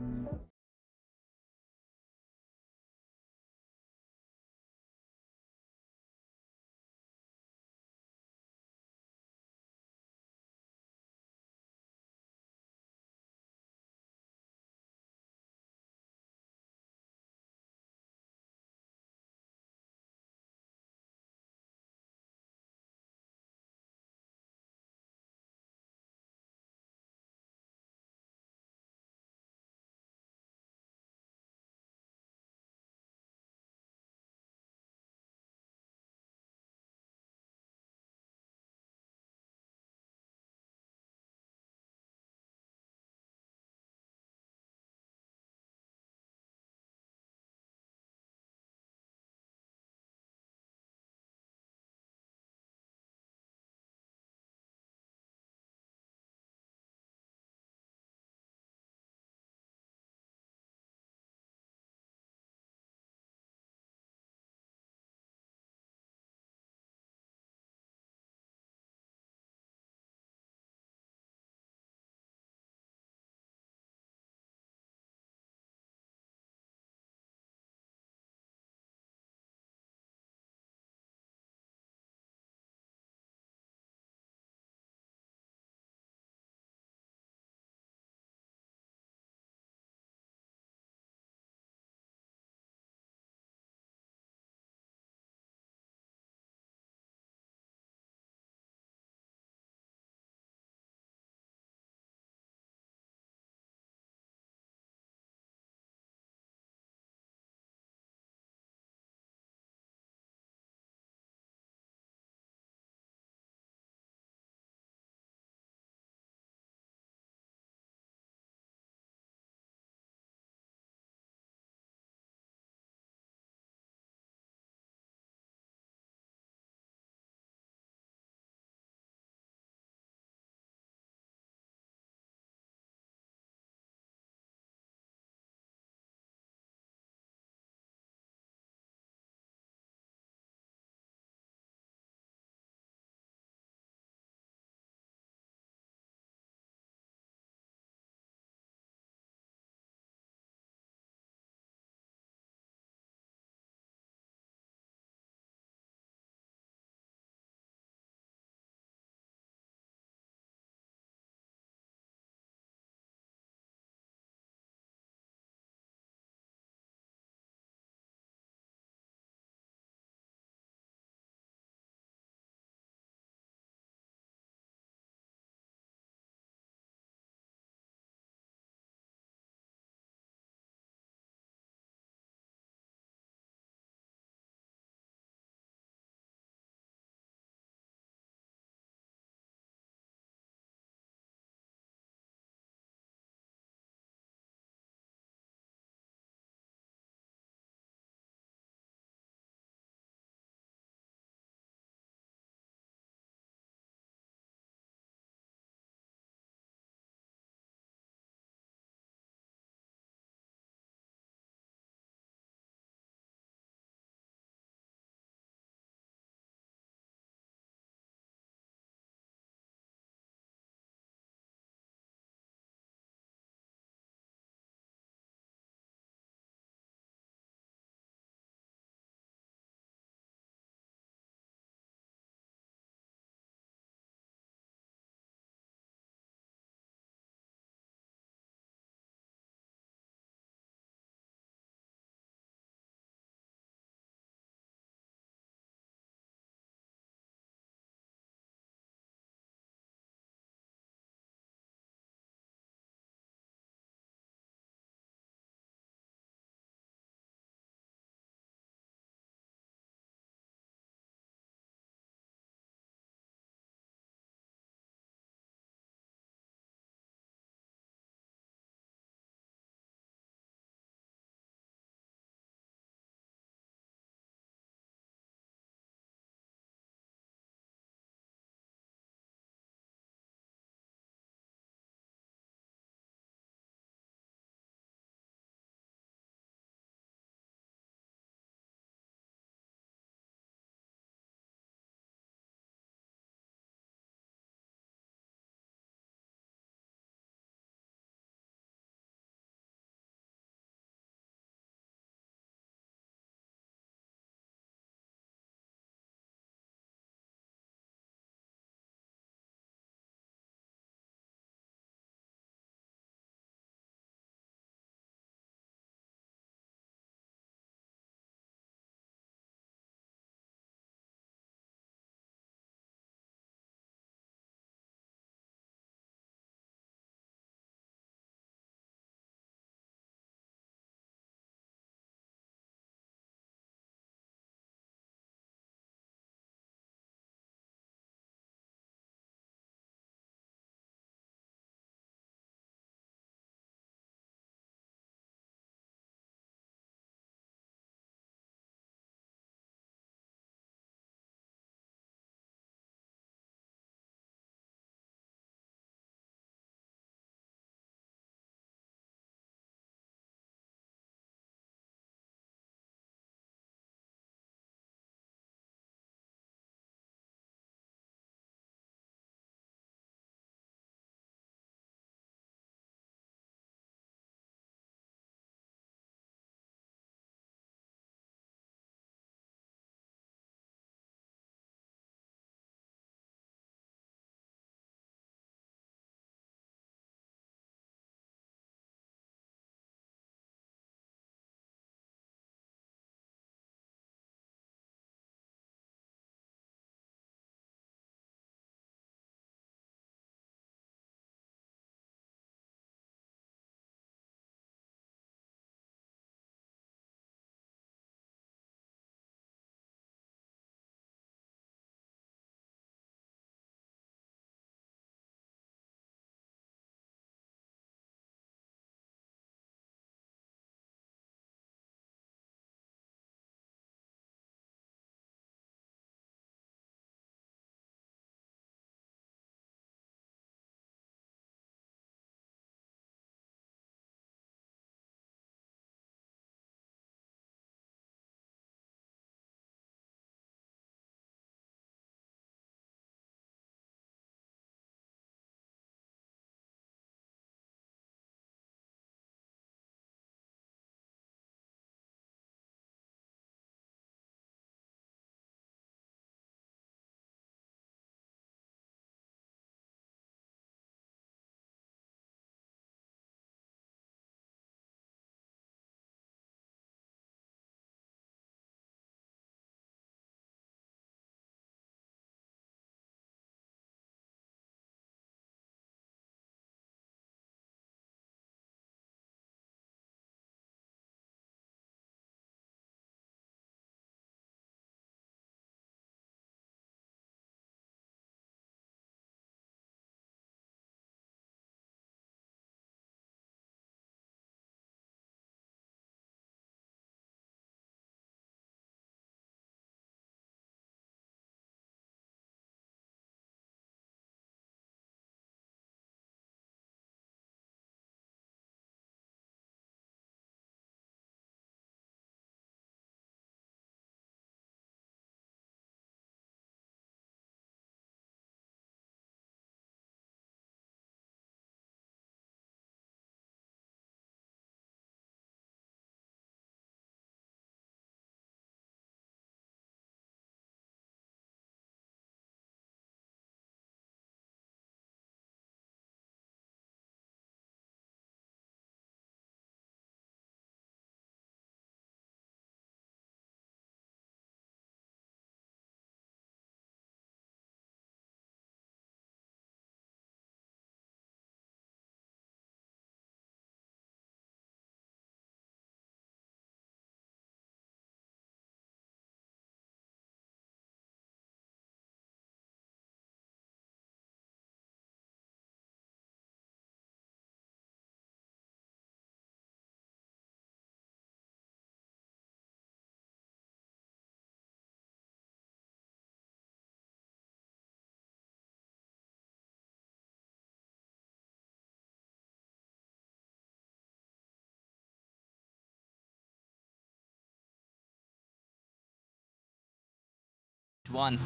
One.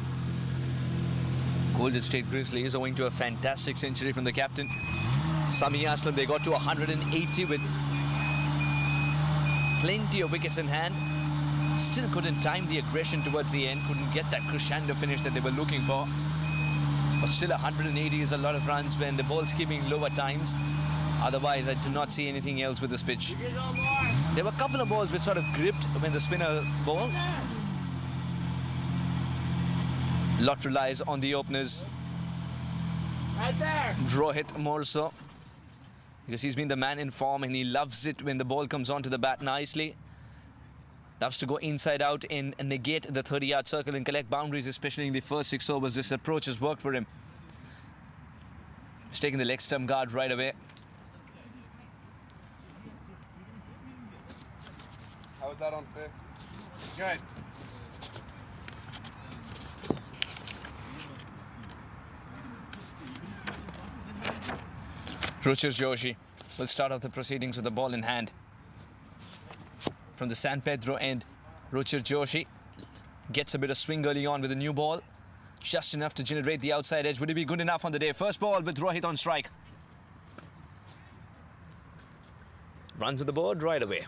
Golden State Grizzlies owing to a fantastic century from the captain Sami Aslam. They got to 180 with plenty of wickets in hand. Still couldn't time the aggression towards the end, couldn't get that crescendo finish that they were looking for. But still 180 is a lot of runs when the ball's keeping low at times. Otherwise, I do not see anything else with this pitch. There were a couple of balls which sort of gripped when the spinner ball. Lot relies on the openers. Right there. Rohit more so, because he's been the man in form and he loves it when the ball comes onto the bat nicely. Loves to go inside out and negate the 30-yard circle and collect boundaries, especially in the first 6 overs. This approach has worked for him. He's taking the leg stump guard right away. How is that unfixed? Good. Ruchir Joshi will start off the proceedings with the ball in hand. From the San Pedro end, Ruchir Joshi gets a bit of swing early on with a new ball. Just enough to generate the outside edge. Would it be good enough on the day? First ball with Rohit on strike. Run to the board right away.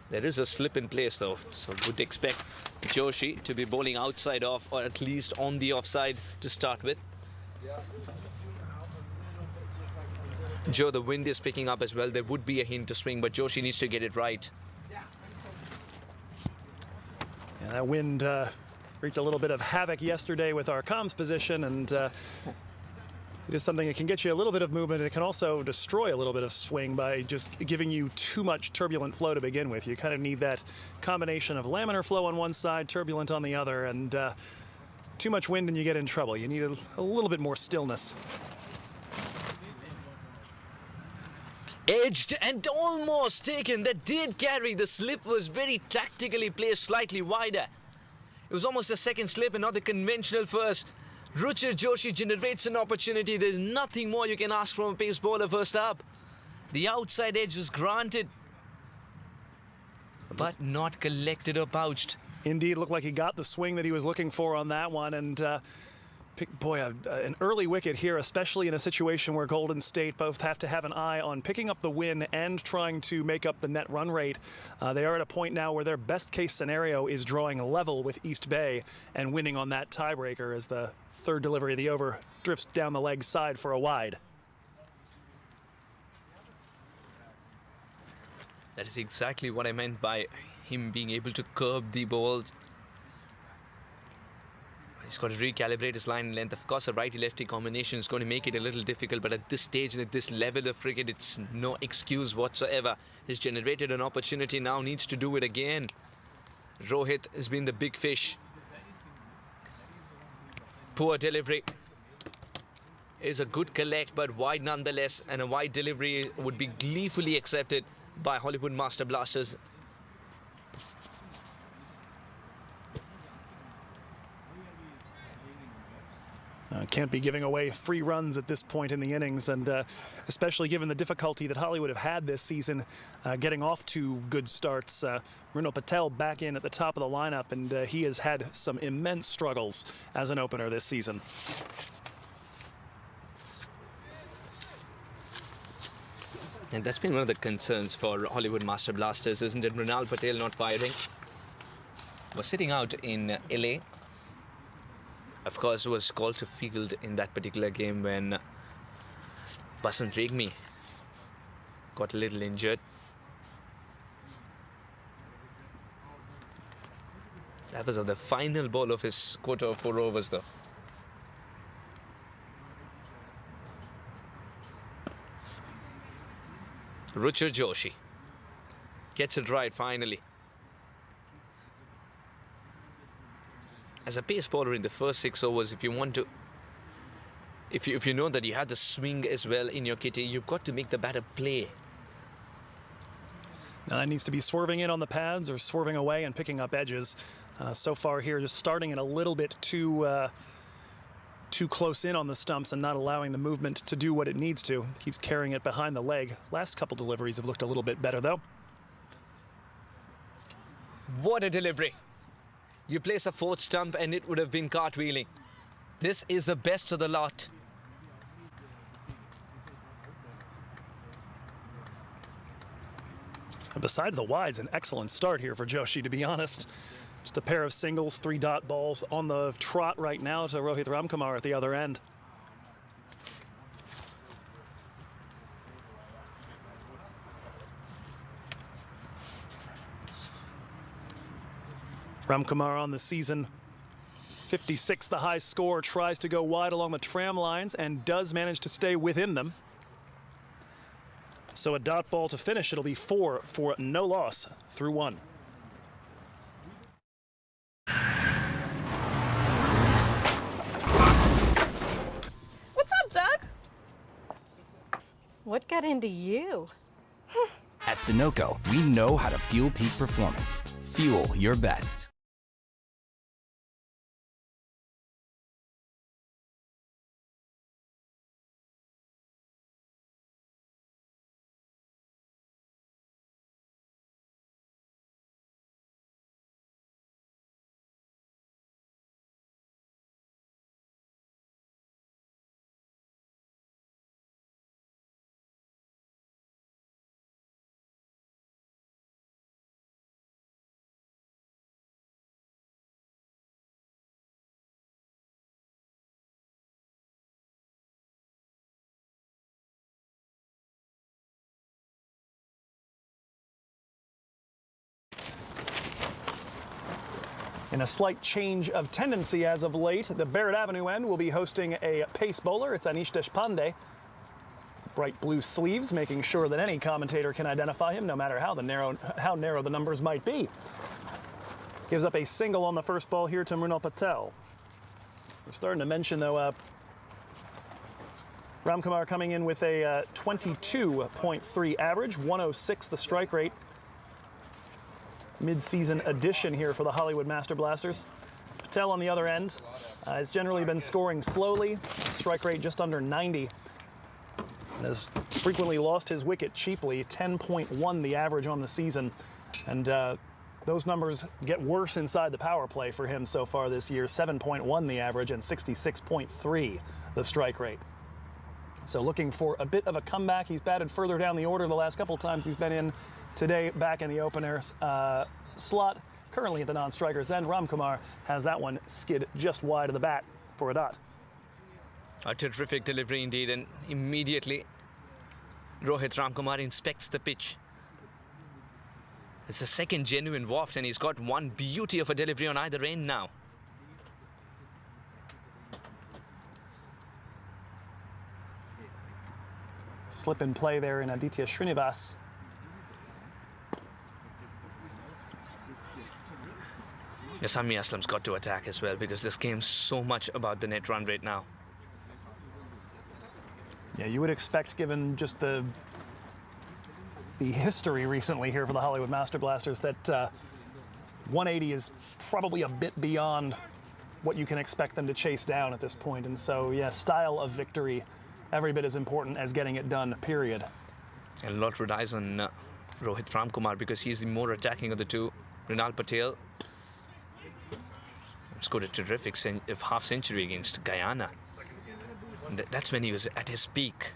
There is a slip in place though, so would expect Joshi to be bowling outside off, or at least on the offside to start with. Joe, the wind is picking up as well. There would be a hint to swing, but Joshi needs to get it right. Yeah, that wind wreaked a little bit of havoc yesterday with our comms position, and it is something that can get you a little bit of movement, and it can also destroy a little bit of swing by just giving you too much turbulent flow to begin with. You kind of need that combination of laminar flow on one side, turbulent on the other, and too much wind and you get in trouble. You need a little bit more stillness. Edged and almost taken. That did carry. The slip was very tactically placed slightly wider. It was almost a second slip and not the conventional first. Ruchir Joshi generates an opportunity. There's nothing more you can ask from a pace bowler first up. The outside edge was granted, but not collected or pouched. Indeed, looked like he got the swing that he was looking for on that one, and an early wicket here, especially in a situation where Golden State both have to have an eye on picking up the win and trying to make up the net run rate. They are at a point now where their best case scenario is drawing level with East Bay and winning on that tiebreaker as the third delivery of the over drifts down the leg side for a wide. That is exactly what I meant by him being able to curb the ball. He's got to recalibrate his line length. Of course, a righty-lefty combination is going to make it a little difficult, but at this stage and at this level of cricket, it's no excuse whatsoever. He's generated an opportunity, now needs to do it again. Rohit has been the big fish. Poor delivery. Is a good collect, but wide nonetheless, and a wide delivery would be gleefully accepted by Hollywood Master Blasters. Can't be giving away free runs at this point in the innings, and especially given the difficulty that Hollywood have had this season getting off to good starts. Mrunal Patel back in at the top of the lineup, and he has had some immense struggles as an opener this season. And that's been one of the concerns for Hollywood Master Blasters, isn't it? Mrunal Patel not firing. Was sitting out in LA. Of course, was called to field in that particular game when Basant Regmi got a little injured. That was on the final ball of his quarter of 4 overs, though. Ruchir Joshi gets it right finally. As a pace bowler in the first 6 overs, if you want to, if you know that you have the swing as well in your kitty, you've got to make the batter play. Now that needs to be swerving in on the pads or swerving away and picking up edges. So far here, just starting it a little bit too close in on the stumps and not allowing the movement to do what it needs to. Keeps carrying it behind the leg. Last couple deliveries have looked a little bit better, though. What a delivery. You place a fourth stump and it would have been cartwheeling. This is the best of the lot. And besides the wides, an excellent start here for Joshi, to be honest. Just a pair of singles, 3-dot balls on the trot right now to Rohit Ramkumar at the other end. Ramkumar on the season, 56, the high score, tries to go wide along the tram lines and does manage to stay within them. So a dot ball to finish. It'll be 4 for no loss through 1. What's up, Doug? What got into you? At Sunoco, we know how to fuel peak performance. Fuel your best. In a slight change of tendency as of late, the Barrett Avenue end will be hosting a pace bowler. It's Anish Deshpande. Bright blue sleeves, making sure that any commentator can identify him, no matter how narrow the numbers might be. Gives up a single on the first ball here to Mrunal Patel. We're starting to mention, though, Ramkumar coming in with a 22.3 average, 106 the strike rate. Mid-season addition here for the Hollywood Master Blasters. Patel on the other end has generally been scoring slowly, strike rate just under 90, and has frequently lost his wicket cheaply, 10.1 the average on the season, and those numbers get worse inside the power play for him so far this year, 7.1 the average and 66.3 the strike rate. So looking for a bit of a comeback. He's batted further down the order the last couple times he's been in. Today, back in the opener slot, currently at the non-striker's end. Ramkumar has that one skid just wide of the bat for a dot. A terrific delivery indeed, and immediately Rohit Ramkumar inspects the pitch. It's a second genuine waft, and he's got one beauty of a delivery on either end now. Slip and play there in Aditya Srinivas. Sami Aslam's got to attack as well, because this game's so much about the net run rate now. Yeah, you would expect, given just the history recently here for the Hollywood Master Blasters, that 180 is probably a bit beyond what you can expect them to chase down at this point. And so, yeah, style of victory every bit as important as getting it done, period. And a lot relies on Rohit Ramkumar, because he's the more attacking of the two. Mrunal Patel scored a terrific half-century against Guyana. That's when he was at his peak.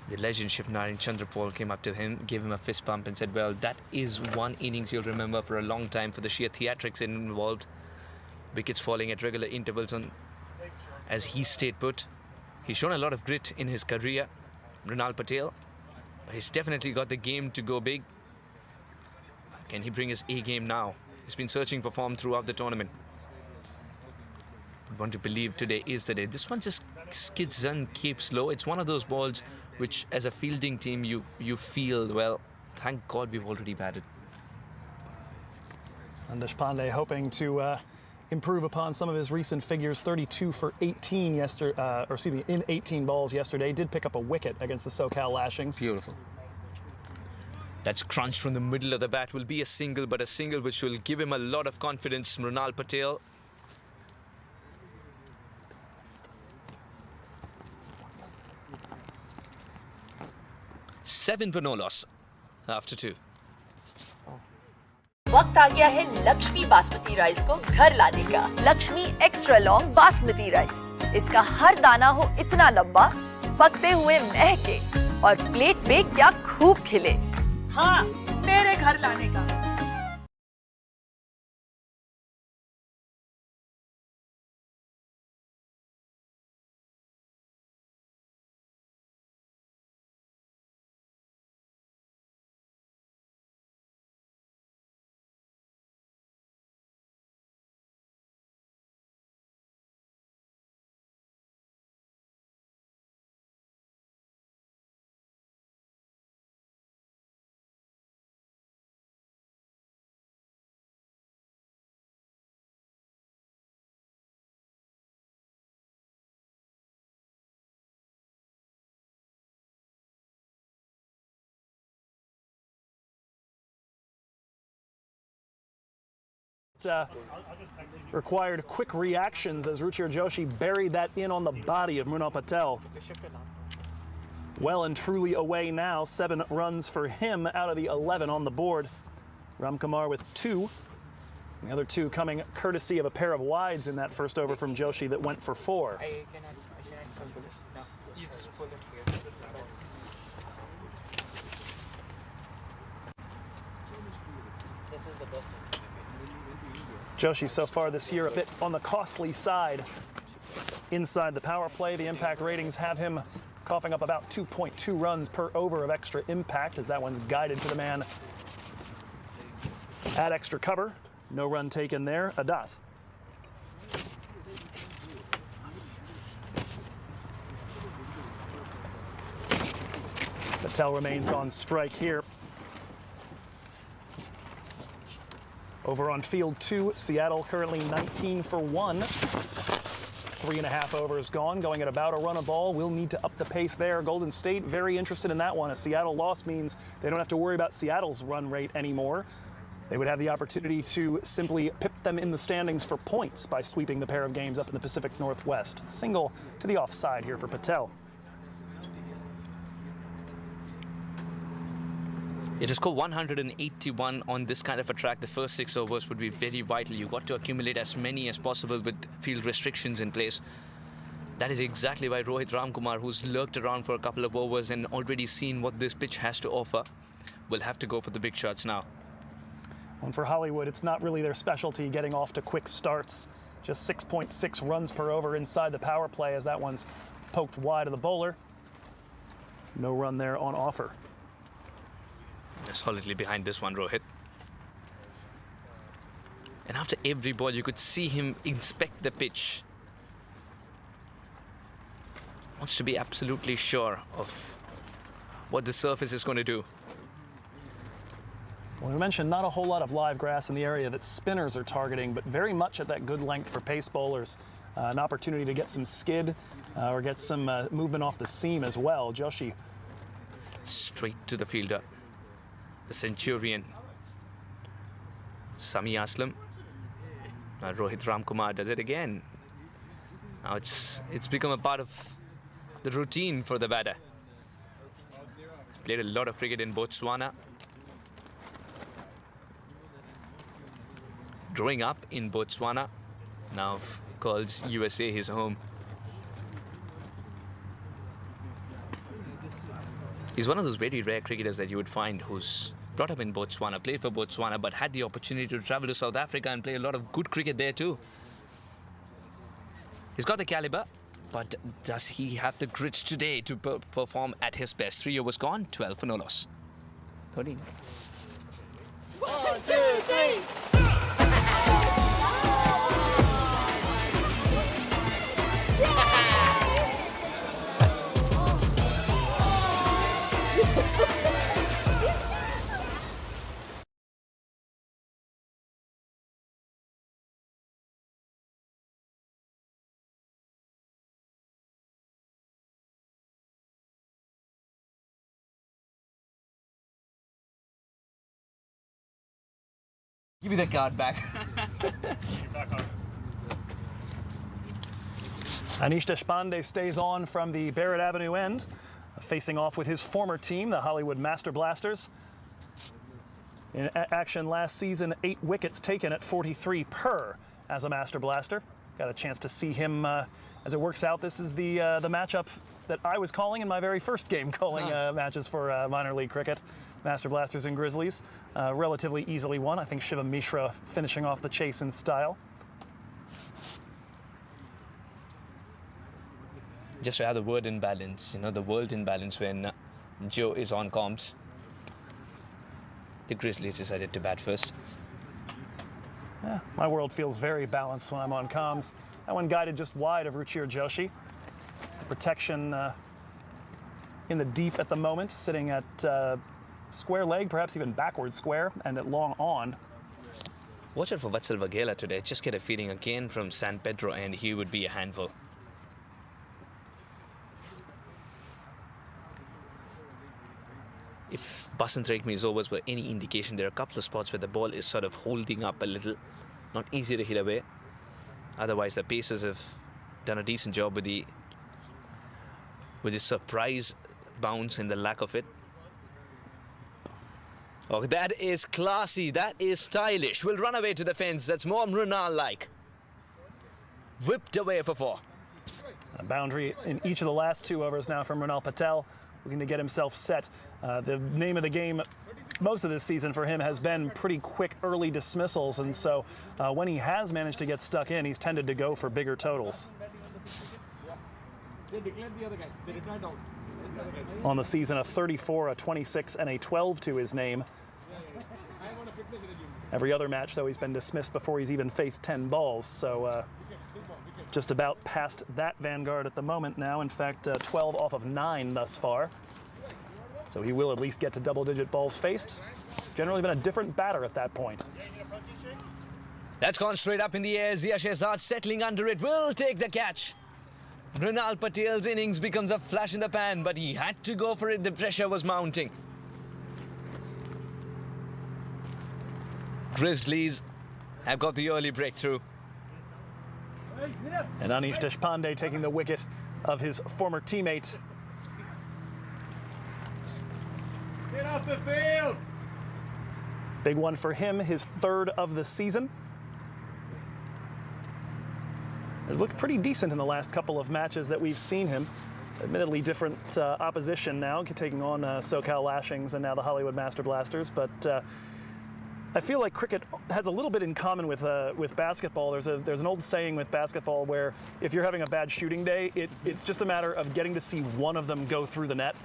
The legend Shivnarine Chandrapal came up to him, gave him a fist bump and said, well, that is one innings you'll remember for a long time for the sheer theatrics involved. Wickets falling at regular intervals, and as he stayed put. He's shown a lot of grit in his career, Mrunal Patel, but he's definitely got the game to go big. Can he bring his A game now? He's been searching for form throughout the tournament. I want to believe today is the day. This one just skids and keeps low. It's one of those balls which, as a fielding team, you feel, well, thank God we've already batted. And Deshpande hoping to improve upon some of his recent figures. 32 for 18 in 18 balls yesterday. Did pick up a wicket against the SoCal Lashings. Beautiful. That's crunched from the middle of the bat. Will be a single, but a single which will give him a lot of confidence. Mrunal Patel. Seven for no loss after 2. वक्त आ गया है Lakshmi basmati rice को घर लाने का। Lakshmi extra long basmati rice, इसका हर दाना हो इतना लंबा, पकते हुए महके और प्लेट पे क्या खूब खिले। हाँ, मेरे घर लाने का। Required quick reactions as Ruchir Joshi buried that in on the body of Mrunal Patel. Well and truly away now, 7 runs for him out of the 11 on the board. Ramkumar with 2. The other 2 coming courtesy of a pair of wides in that first over from Joshi that went for 4. I cannot come to this. No, you just pull it here. This is the best thing. Joshi so far this year a bit on the costly side inside the power play. The impact ratings have him coughing up about 2.2 runs per over of extra impact as that one's guided to the man at extra cover. No run taken there. Adath. Patel remains on strike here. Over on field 2, Seattle currently 19 for 1. 3.5 overs gone, going at about a run a ball. We'll need to up the pace there. Golden State very interested in that one. A Seattle loss means they don't have to worry about Seattle's run rate anymore. They would have the opportunity to simply pip them in the standings for points by sweeping the pair of games up in the Pacific Northwest. Single to the offside here for Patel. Yeah, to score 181 on this kind of a track, the first 6 overs would be very vital. You've got to accumulate as many as possible with field restrictions in place. That is exactly why Rohit Ramkumar, who's lurked around for a couple of overs and already seen what this pitch has to offer, will have to go for the big shots now. And for Hollywood, it's not really their specialty getting off to quick starts. Just 6.6 runs per over inside the power play as that one's poked wide of the bowler. No run there on offer. Solidly behind this one, Rohit. And after every ball, you could see him inspect the pitch. Wants to be absolutely sure of what the surface is going to do. Well, we mentioned not a whole lot of live grass in the area that spinners are targeting, but very much at that good length for pace bowlers. An opportunity to get some skid or get some movement off the seam as well. Joshi. Straight to the fielder. The Centurion. Sami Aslam. Rohit Ramkumar does it again. Now it's become a part of the routine for the batter. Played a lot of cricket in Botswana. Growing up in Botswana, now calls USA his home. He's one of those very rare cricketers that you would find who's brought up in Botswana, played for Botswana, but had the opportunity to travel to South Africa and play a lot of good cricket there too. He's got the caliber, but does he have the grit today to perform at his best? 3 overs gone, 12 for no loss. 13. 1, 2, 3. Give me that card back. Anish Deshpande stays on from the Barrett Avenue end, facing off with his former team, the Hollywood Master Blasters. In action last season, 8 wickets taken at 43 per as a Master Blaster. Got a chance to see him as it works out. This is the matchup that I was calling in my very first game calling matches for minor league cricket. Master Blasters and Grizzlies. Relatively easily won. I think Shivam Mishra finishing off the chase in style. Just to have the word in balance, you know, the world in balance when Joe is on comms. The Grizzlies decided to bat first. Yeah, my world feels very balanced when I'm on comms. That one guided just wide of Ruchir Joshi. It's the protection in the deep at the moment, sitting at square leg, perhaps even backward square, and at long on. Watch out for Vatsal Vaghela today. Just get a feeling again from San Pedro, and he would be a handful. If Basant Rekmi's overs were any indication, there are a couple of spots where the ball is sort of holding up a little. Not easy to hit away. Otherwise, the Pacers have done a decent job with the surprise bounce and the lack of it. Oh, that is classy. That is stylish. Will run away to the fence. That's more Mrunal-like. Whipped away for 4. A boundary in each of the last 2 overs now from Mrunal Patel, looking to get himself set. The name of the game most of this season for him has been pretty quick early dismissals, and so when he has managed to get stuck in, he's tended to go for bigger totals. On the season, a 34, a 26, and a 12 to his name. Every other match, though, he's been dismissed before he's even faced 10 balls, so just about past that vanguard at the moment now. In fact, 12 off of 9 thus far. So he will at least get to double-digit balls faced. It's generally been a different batter at that point. That's gone straight up in the air. Zia Shehzad settling under it will take the catch. Mrunal Patel's innings becomes a flash in the pan, but he had to go for it. The pressure was mounting. Grizzlies have got the early breakthrough. And Anish Deshpande taking the wicket of his former teammate. Get off the field! Big one for him, his 3rd of the season. Has looked pretty decent in the last couple of matches that we've seen him. Admittedly different opposition now, taking on SoCal Lashings and now the Hollywood Master Blasters, but I feel like cricket has a little bit in common with basketball. There's an old saying with basketball where if you're having a bad shooting day, it's just a matter of getting to see one of them go through the net,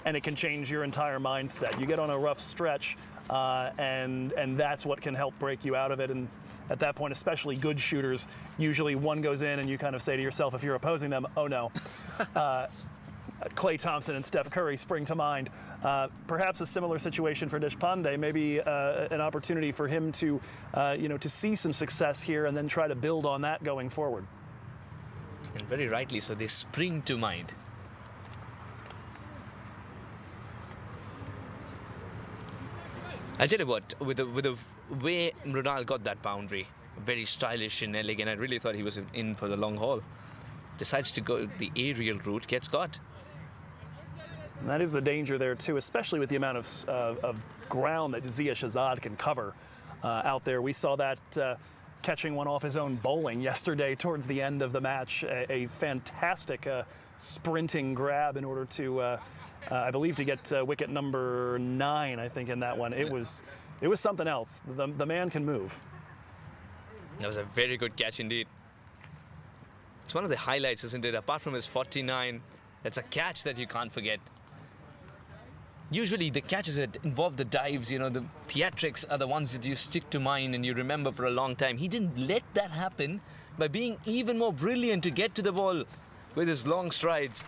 and it can change your entire mindset. You get on a rough stretch, and that's what can help break you out of it. And at that point, especially good shooters, usually one goes in and you kind of say to yourself, if you're opposing them, oh no. Klay Thompson and Steph Curry spring to mind. Perhaps a similar situation for Deshpande, maybe an opportunity for him to, to see some success here and then try to build on that going forward. And very rightly so, they spring to mind. I'll tell you what, with the way Mrunal got that boundary, very stylish and elegant, I really thought he was in for the long haul. Decides to go the aerial route, gets caught. And that is the danger there too, especially with the amount of ground that Zia Shehzad can cover out there. We saw that catching one off his own bowling yesterday towards the end of the match. A fantastic sprinting grab in order to, I believe, to get wicket number 9, I think, in that one. It was something else. The man can move. That was a very good catch indeed. It's one of the highlights, isn't it? Apart from his 49, it's a catch that you can't forget. Usually the catches that involve the dives, the theatrics are the ones that you stick to mind and you remember for a long time. He didn't let that happen by being even more brilliant to get to the ball with his long strides.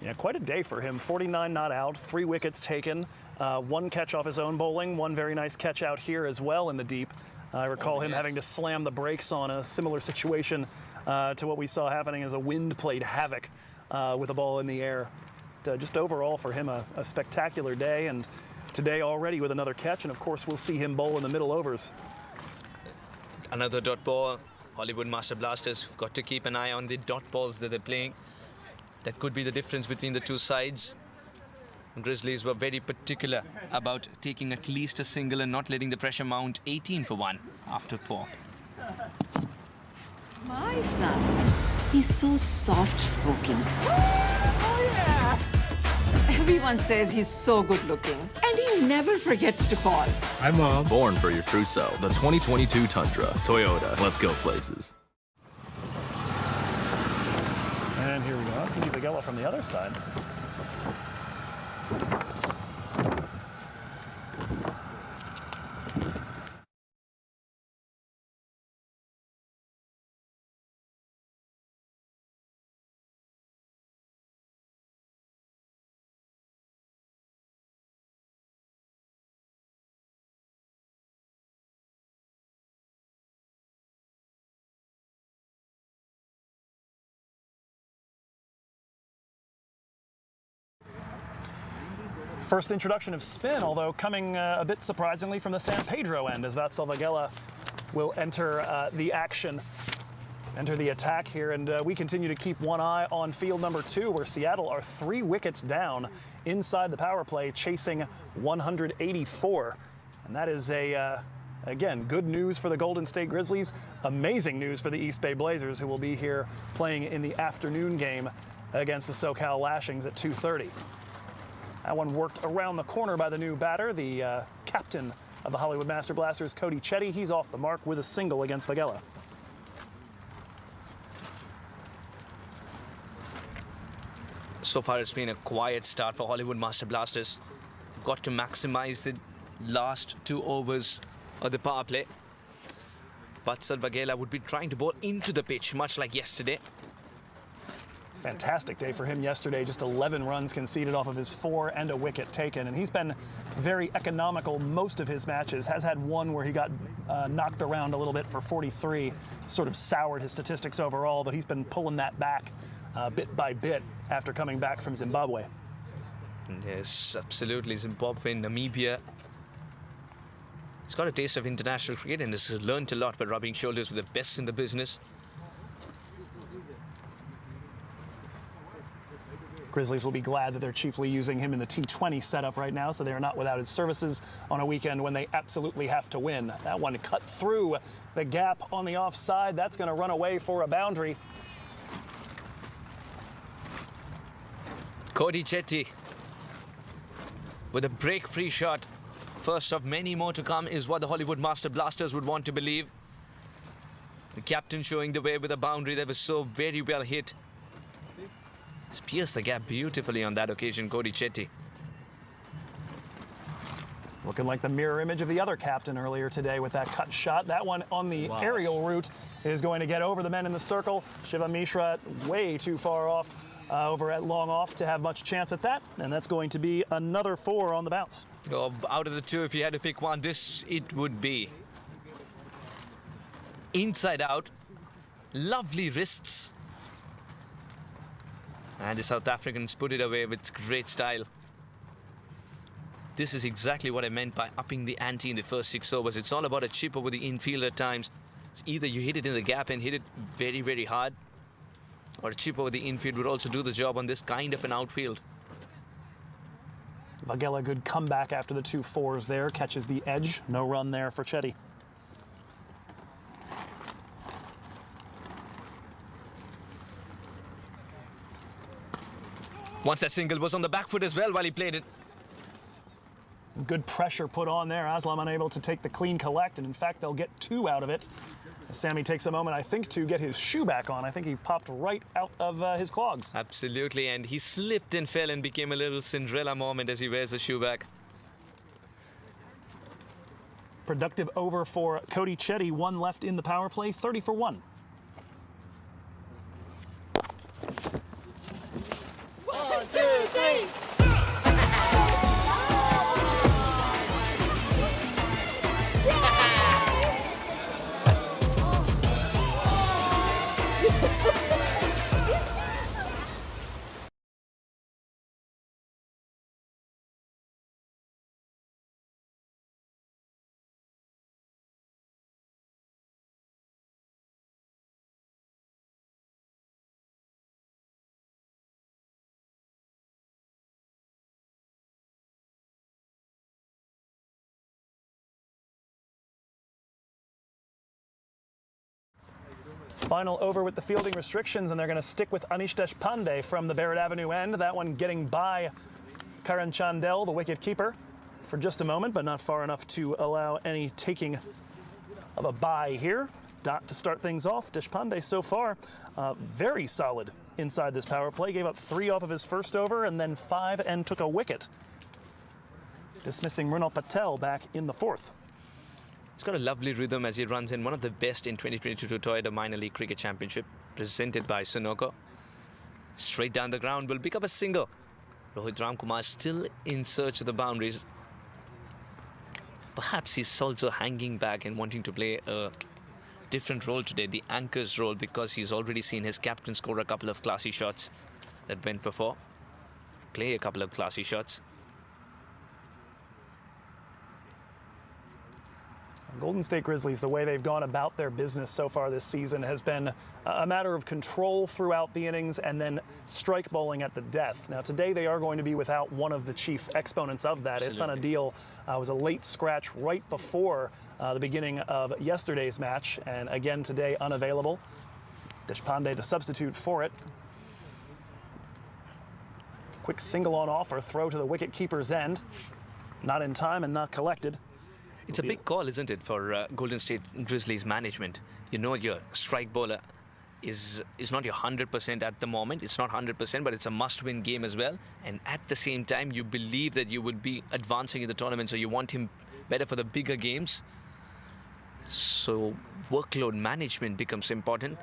Yeah, quite a day for him. 49 not out, 3 wickets taken, 1 catch off his own bowling, 1 very nice catch out here as well in the deep. I recall him having to slam the brakes on a similar situation to what we saw happening as a wind played havoc with the ball in the air. Just overall for him a spectacular day, and today already with another catch, and of course we'll see him bowl in the middle overs. Another dot ball. Hollywood Master Blasters got to keep an eye on the dot balls that they're playing. That could be the difference between the two sides. Grizzlies were very particular about taking at least a single and not letting the pressure mount. 18 for 1 after 4. My son. He's so soft-spoken. Oh, yeah. Everyone says he's so good-looking, and he never forgets to call. Hi, Mom. Born for your true self. The 2022 Tundra. Toyota. Let's go places. And here we go. It's going to be Vagella from the other side. First introduction of spin, although coming a bit surprisingly from the San Pedro end, as Vatsal Vagella will enter the action, enter the attack here. And we continue to keep one eye on field number 2, where Seattle are 3 wickets down inside the power play, chasing 184. And that is again, good news for the Golden State Grizzlies, amazing news for the East Bay Blazers, who will be here playing in the afternoon game against the SoCal Lashings at 2:30. That one worked around the corner by the new batter, the captain of the Hollywood Master Blasters, Cody Chetty. He's off the mark with a single against Vagella. So far, it's been a quiet start for Hollywood Master Blasters. They've got to maximize the last 2 overs of the power play. Vatsal Vagella would be trying to bowl into the pitch, much like yesterday. Fantastic day for him yesterday. Just 11 runs conceded off of his 4 and a wicket taken. And he's been very economical most of his matches. Has had one where he got knocked around a little bit for 43. Sort of soured his statistics overall, but he's been pulling that back bit by bit after coming back from Zimbabwe. Yes, absolutely. Zimbabwe, Namibia. He's got a taste of international cricket and has learned a lot by rubbing shoulders with the best in the business. Grizzlies will be glad that they're chiefly using him in the T20 setup right now, so they are not without his services on a weekend when they absolutely have to win. That one cut through the gap on the offside. That's going to run away for a boundary. Cody Chetty with a break-free shot. First of many more to come is what the Hollywood Master Blasters would want to believe. The captain showing the way with a boundary that was so very well hit. He's pierced the gap beautifully on that occasion, Cody Chetty. Looking like the mirror image of the other captain earlier today with that cut shot. That one on the aerial route is going to get over the men in the circle. Shiva Mishra way too far off over at long off to have much chance at that. And that's going to be another 4 on the bounce. Oh, out of the 2, if you had to pick one, this it would be. Inside out. Lovely wrists. And the South Africans put it away with great style. This is exactly what I meant by upping the ante in the first 6 overs. It's all about a chip over the infield at times. It's either you hit it in the gap and hit it very, very hard, or a chip over the infield would also do the job on this kind of an outfield. Vagella, good comeback after the 2 4s there. Catches the edge. No run there for Chetty. Once that single was on the back foot as well while he played it. Good pressure put on there. Aslam unable to take the clean collect, and in fact, they'll get 2 out of it. Sammy takes a moment, I think, to get his shoe back on. I think he popped right out of his clogs. Absolutely, and he slipped and fell and became a little Cinderella moment as he wears the shoe back. Productive over for Cody Chetty. 1 left in the power play, 30 for 1. 1, 2, 3. Final over with the fielding restrictions, and they're going to stick with Anish Deshpande from the Barrett Avenue end. That one getting by Karan Chandel, the wicket keeper, for just a moment, but not far enough to allow any taking of a bye here. Dot to start things off. Deshpande so far very solid inside this power play. Gave up 3 off of his first over and then 5 and took a wicket, dismissing Mrunal Patel back in the 4th. He's got a lovely rhythm as he runs in, one of the best in 2022 Toyota Minor League Cricket Championship, presented by Sunoco. Straight down the ground, will pick up a single. Rohit Ramkumar still in search of the boundaries. Perhaps he's also hanging back and wanting to play a different role today, the anchor's role, because he's already seen his captain score a couple of classy shots that went for 4. Play a couple of classy shots. Golden State Grizzlies, the way they've gone about their business so far this season has been a matter of control throughout the innings and then strike bowling at the death. Now today they are going to be without one of the chief exponents of that. Ihsan Adil was a late scratch right before the beginning of yesterday's match, and again today unavailable. Deshpande the substitute for it. Quick single on offer, throw to the wicket keeper's end. Not in time and not collected. It's a big call, isn't it, for Golden State Grizzlies management? You know your strike bowler is not your 100% at the moment. It's not 100%, but it's a must-win game as well. And at the same time, you believe that you would be advancing in the tournament, so you want him better for the bigger games. So workload management becomes important.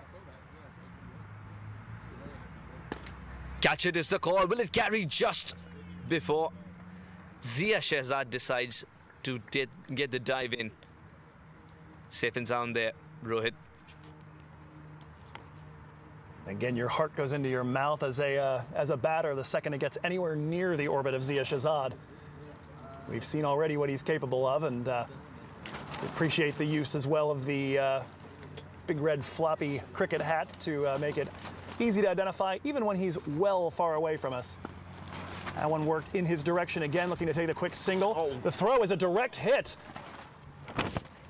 Catch it is the call. Will it carry just before Zia Shehzad decides to get the dive in? Safe and sound there, Rohit. Again, your heart goes into your mouth as a batter the second it gets anywhere near the orbit of Zia Shehzad. We've seen already what he's capable of, and appreciate the use as well of the big red floppy cricket hat to make it easy to identify even when he's well far away from us. That one worked in his direction again, looking to take the quick single. Oh. The throw is a direct hit.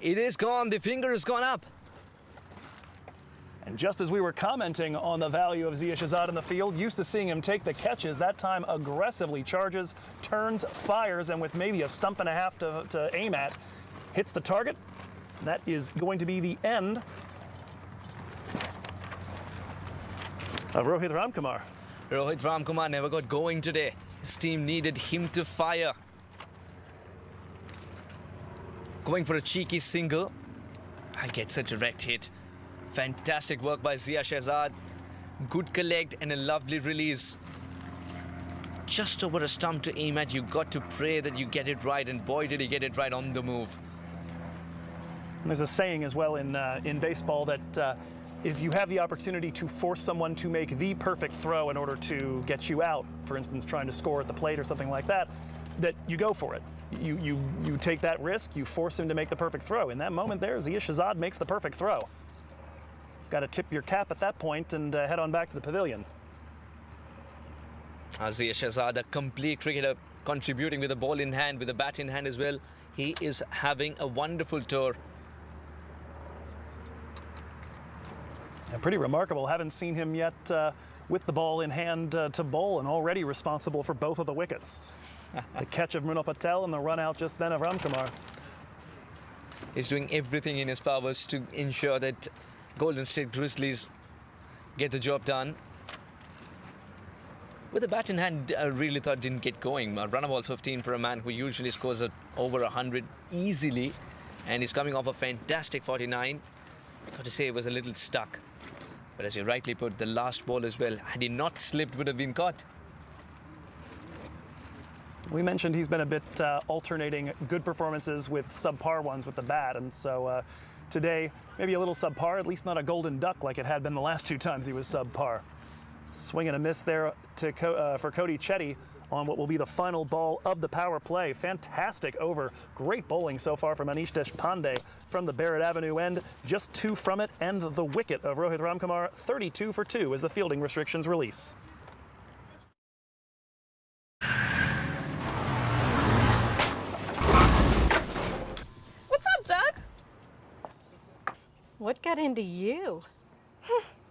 It is gone. The finger has gone up. And just as we were commenting on the value of Zia Shehzad in the field, used to seeing him take the catches, that time aggressively charges, turns, fires, and with maybe a stump and a half to aim at, hits the target. That is going to be the end of Rohit Ramkumar. Rohit Ramkumar never got going today. His team needed him to fire. Going for a cheeky single. And gets a direct hit. Fantastic work by Zia Shehzad. Good collect and a lovely release. Just over a stump to aim at. You got to pray that you get it right, and boy did he get it right on the move. There's a saying as well in baseball that if you have the opportunity to force someone to make the perfect throw in order to get you out, for instance, trying to score at the plate or something like that, that you go for it. You take that risk, you force him to make the perfect throw. In that moment there, Zia Shehzad makes the perfect throw. He's got to tip your cap at that point and head on back to the pavilion. Zia Shehzad, a complete cricketer, contributing with a ball in hand, with a bat in hand as well. He is having a wonderful tour. And pretty remarkable. Haven't seen him yet with the ball in hand to bowl, and already responsible for both of the wickets. The catch of Mrunal Patel and the run out just then of Ramkumar. He's doing everything in his powers to ensure that Golden State Grizzlies get the job done. With the bat in hand, I really thought didn't get going. A run of ball 15 for a man who usually scores over 100 easily, and he's coming off a fantastic 49. Got to say, it was a little stuck. But as you rightly put, the last ball as well, had he not slipped, would have been caught. We mentioned he's been a bit alternating good performances with subpar ones with the bat, and so today maybe a little subpar, at least not a golden duck like it had been the last 2 times he was subpar. Swing and a miss there for Cody Chetty on what will be the final ball of the power play. Fantastic over. Great bowling so far from Anish Deshpande from the Barrett Avenue end. Just 2 from it, and the wicket of Rohit Ramkumar, 32 for 2 as the fielding restrictions release. What's up, Doug? What got into you?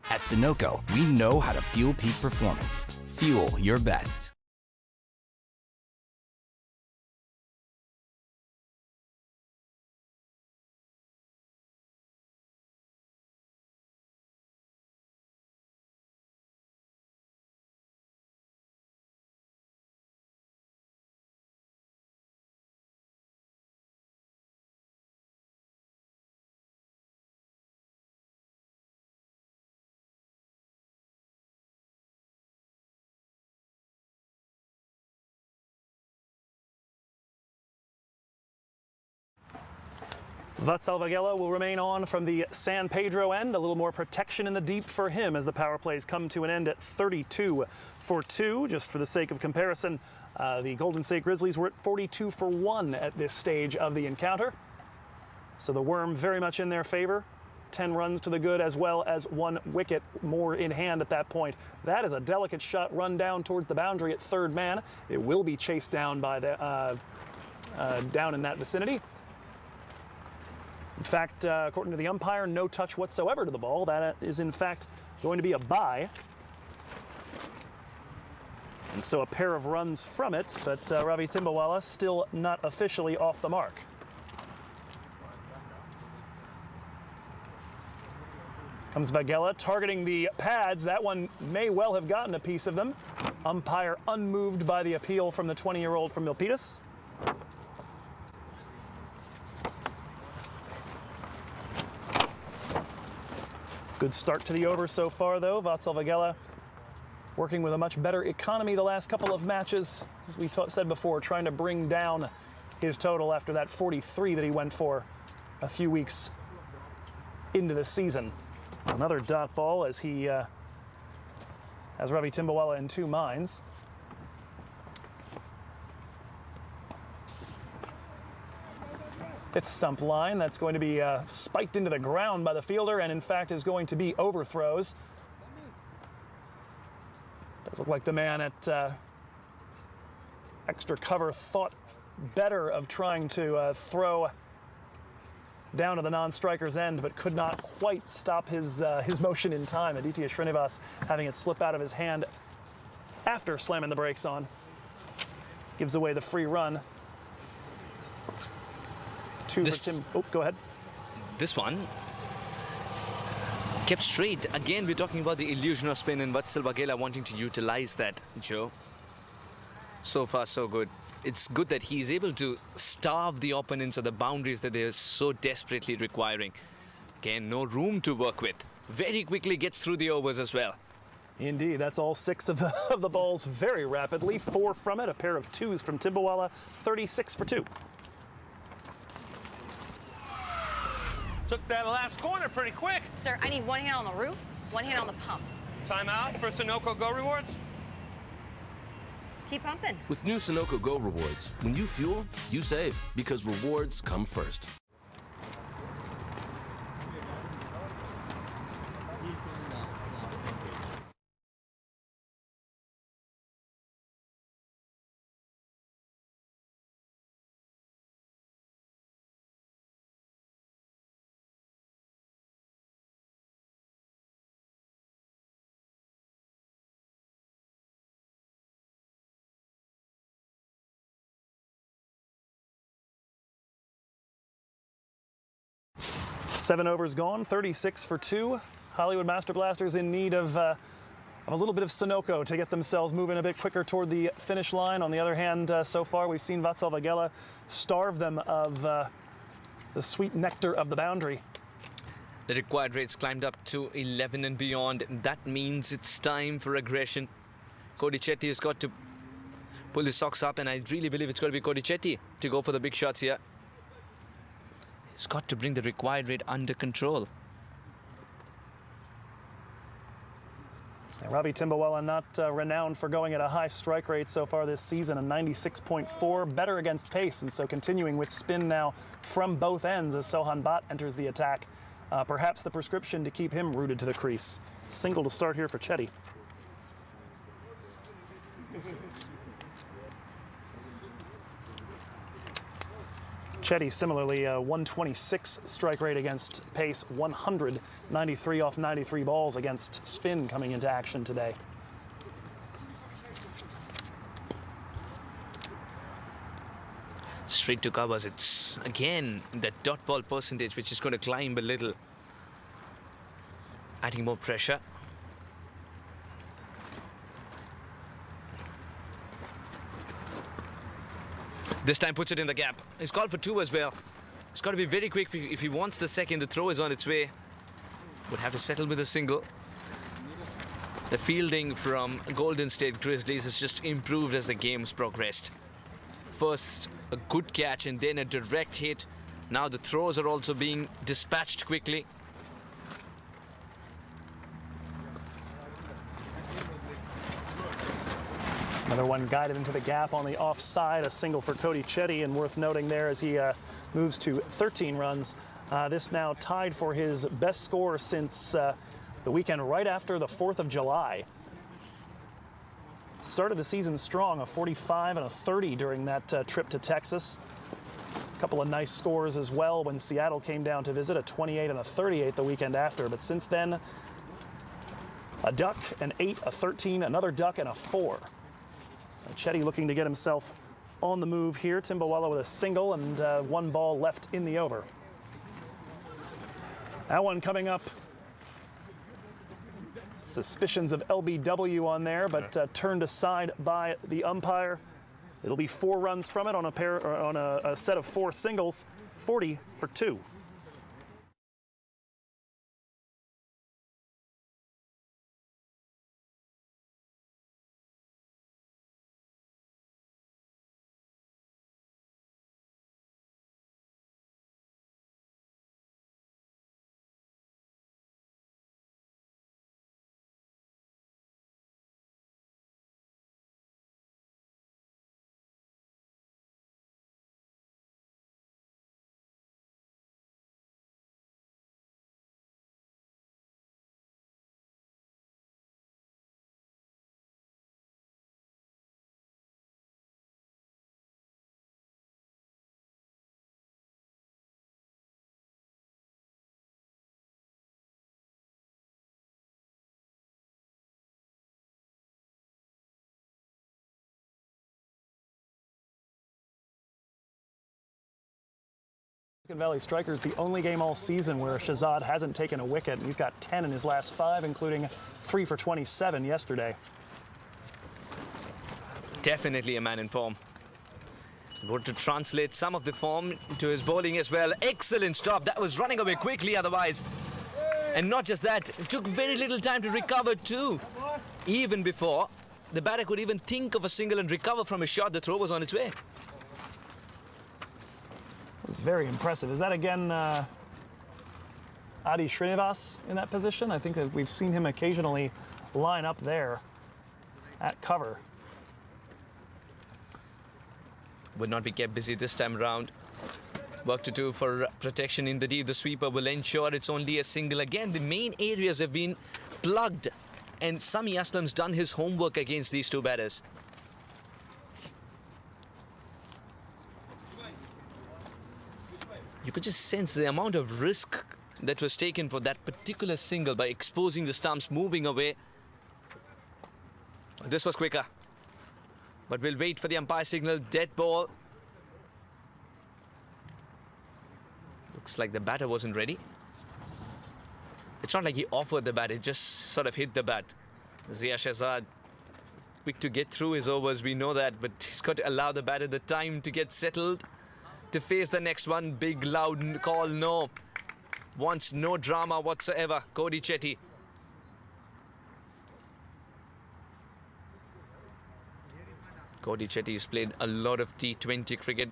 At Sunoco, we know how to fuel peak performance. Fuel your best. Vatsal Vagela will remain on from the San Pedro end. A little more protection in the deep for him as the power plays come to an end at 32 for 2. Just for the sake of comparison, the Golden State Grizzlies were at 42 for 1 at this stage of the encounter. So the worm very much in their favor. 10 runs to the good, as well as 1 wicket more in hand at that point. That is a delicate shot run down towards the boundary at third man. It will be chased down by the down in that vicinity. In fact, according to the umpire, no touch whatsoever to the ball. That is, in fact, going to be a bye. And so a pair of runs from it, but Ravi Timbawala still not officially off the mark. Comes Vagela targeting the pads. That one may well have gotten a piece of them. Umpire unmoved by the appeal from the 20-year-old from Milpitas. Good start to the over so far, though. Vatsal Vagela working with a much better economy the last couple of matches. As we said before, trying to bring down his total after that 43 that he went for a few weeks into the season. Another dot ball as he has Ravi Timbawala in 2 minds. Fifth stump line, that's going to be spiked into the ground by the fielder, and in fact is going to be overthrows. Does look like the man at extra cover thought better of trying to throw down to the non-striker's end, but could not quite stop his motion in time. Aditya Srinivas having it slip out of his hand after slamming the brakes on. Gives away the free run. 2 for Tim. Oh, go ahead. This one kept straight. Again, we're talking about the illusion of spin and Vatsal Vagela wanting to utilize that, Joe. So far, so good. It's good that he's able to starve the opponents of the boundaries that they're so desperately requiring. Again, no room to work with. Very quickly gets through the overs as well. Indeed, that's all 6 of the balls very rapidly. 4 from it, a pair of 2s from Timbawala, 36 for 2. Took that last corner pretty quick. Sir, I need 1 hand on the roof, 1 hand on the pump. Timeout for Sunoco Go Rewards. Keep pumping. With new Sunoco Go Rewards, when you fuel, you save, because rewards come first. Seven overs gone, 36 for 2. Hollywood Master Blasters in need of a little bit of Sunoco to get themselves moving a bit quicker toward the finish line. On the other hand, so far we've seen Vatsal Vagela starve them of the sweet nectar of the boundary. The required rates climbed up to 11 and beyond. That means it's time for aggression. Cody Chetty has got to pull his socks up, and I really believe it's got to be Cody Chetty to go for the big shots here. He's got to bring the required rate under control. Ravi Timbawala not renowned for going at a high strike rate so far this season, a 96.4, better against pace, and so continuing with spin now from both ends as Sohan Bhatt enters the attack. Perhaps the prescription to keep him rooted to the crease. Single to start here for Chetty. Chetty similarly 126 strike rate against pace, 193 off 93 balls against spin coming into action today. Straight to covers. It's again that dot ball percentage which is going to climb a little, adding more pressure. This time puts it in the gap. He's called for 2 as well. He's got to be very quick if he wants the second. The throw is on its way. Would have to settle with a single. The fielding from Golden State Grizzlies has just improved as the game's progressed. First, a good catch and then a direct hit. Now the throws are also being dispatched quickly. Another one guided into the gap on the offside, a single for Cody Chetty, and worth noting there as he moves to 13 runs. This now tied for his best score since the weekend right after the 4th of July. Started the season strong, a 45 and a 30 during that trip to Texas. A couple of nice scores as well when Seattle came down to visit, a 28 and a 38 the weekend after. But since then, a duck, an 8, a 13, another duck, and a 4. So Chetty looking to get himself on the move here. Timbawala with a single and 1 ball left in the over. That one coming up. Suspicions of LBW on there, but turned aside by the umpire. It'll be 4 runs from it on a set of 4 singles, 40 for 2. Silicon Valley Strikers, the only game all season where Shahzad hasn't taken a wicket. He's got 10 in his last 5, including 3 for 27 yesterday. Definitely a man in form. Going to translate some of the form to his bowling as well. Excellent stop. That was running away quickly otherwise. And not just that, it took very little time to recover too. Even before the batter could even think of a single and recover from a shot, the throw was on its way. It was very impressive. Is that again Adi Srinivas in that position? I think that we've seen him occasionally line up there at cover. Would not be kept busy this time around. Work to do for protection in the deep. The sweeper will ensure it's only a single. Again, the main areas have been plugged, and Sami Aslam's done his homework against these 2 batters. You could just sense the amount of risk that was taken for that particular single by exposing the stumps, moving away. This was quicker. But we'll wait for the umpire signal. Dead ball. Looks like the batter wasn't ready. It's not like he offered the bat, it just sort of hit the bat. Zia Shahzad, quick to get through his overs, we know that, but he's got to allow the batter the time to get settled, to face the next one. Big loud call, no. Wants no drama whatsoever. Cody Chetty. Cody Chetty's played a lot of T20 cricket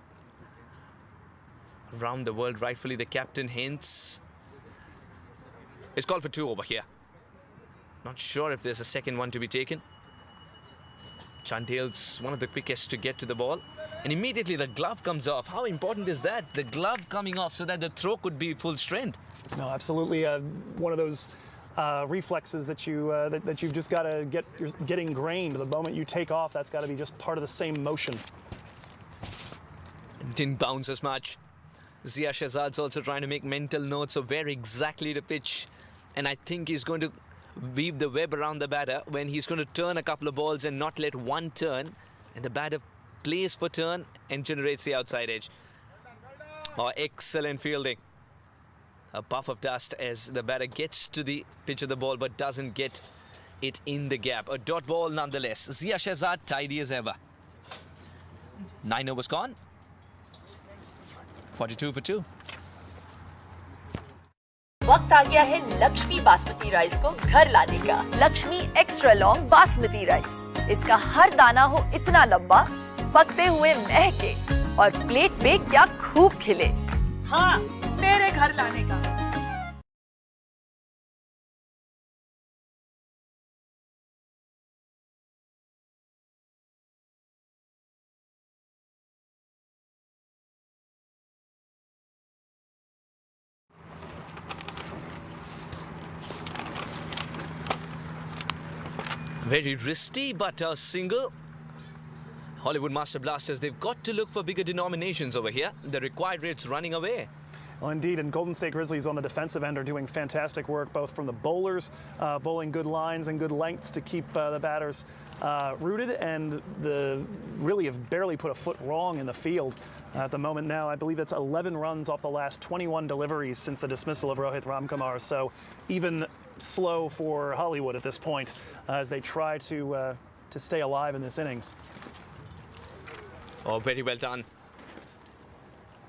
around the world, rightfully the captain, hence it's called for 2 over here. Not sure if there's a second one to be taken. Chandale's one of the quickest to get to the ball, and immediately the glove comes off. How important is that? The glove coming off so that the throw could be full strength. No, absolutely. One of those reflexes that you've just got to get ingrained. The moment you take off, that's got to be just part of the same motion. Didn't bounce as much. Zia Shahzad's also trying to make mental notes of where exactly to pitch. And I think he's going to weave the web around the batter when he's going to turn a couple of balls and not let one turn. And the batter plays for turn and generates the outside edge. Oh, excellent fielding. A puff of dust as the batter gets to the pitch of the ball but doesn't get it in the gap. A dot ball nonetheless. Zia Shahzad tidy as ever. 9 overs gone. 42 for 2. वक्त आ गया है Lakshmi basmati rice को घर लाने का। Lakshmi extra long basmati rice. इसका हर दाना हो इतना लंबा, पकते हुए महके और प्लेट पे क्या खूब खिले। हाँ, मेरे घर लाने का। Very risky, but a single. Hollywood Master Blasters, they've got to look for bigger denominations over here. The required rate's running away. Well, indeed, and Golden State Grizzlies on the defensive end are doing fantastic work, both from the bowlers, bowling good lines and good lengths to keep the batters rooted, and really have barely put a foot wrong in the field at the moment now. I believe it's 11 runs off the last 21 deliveries since the dismissal of Rohit Ramkumar, so even slow for Hollywood at this point as they try to stay alive in this innings. Oh, very well done.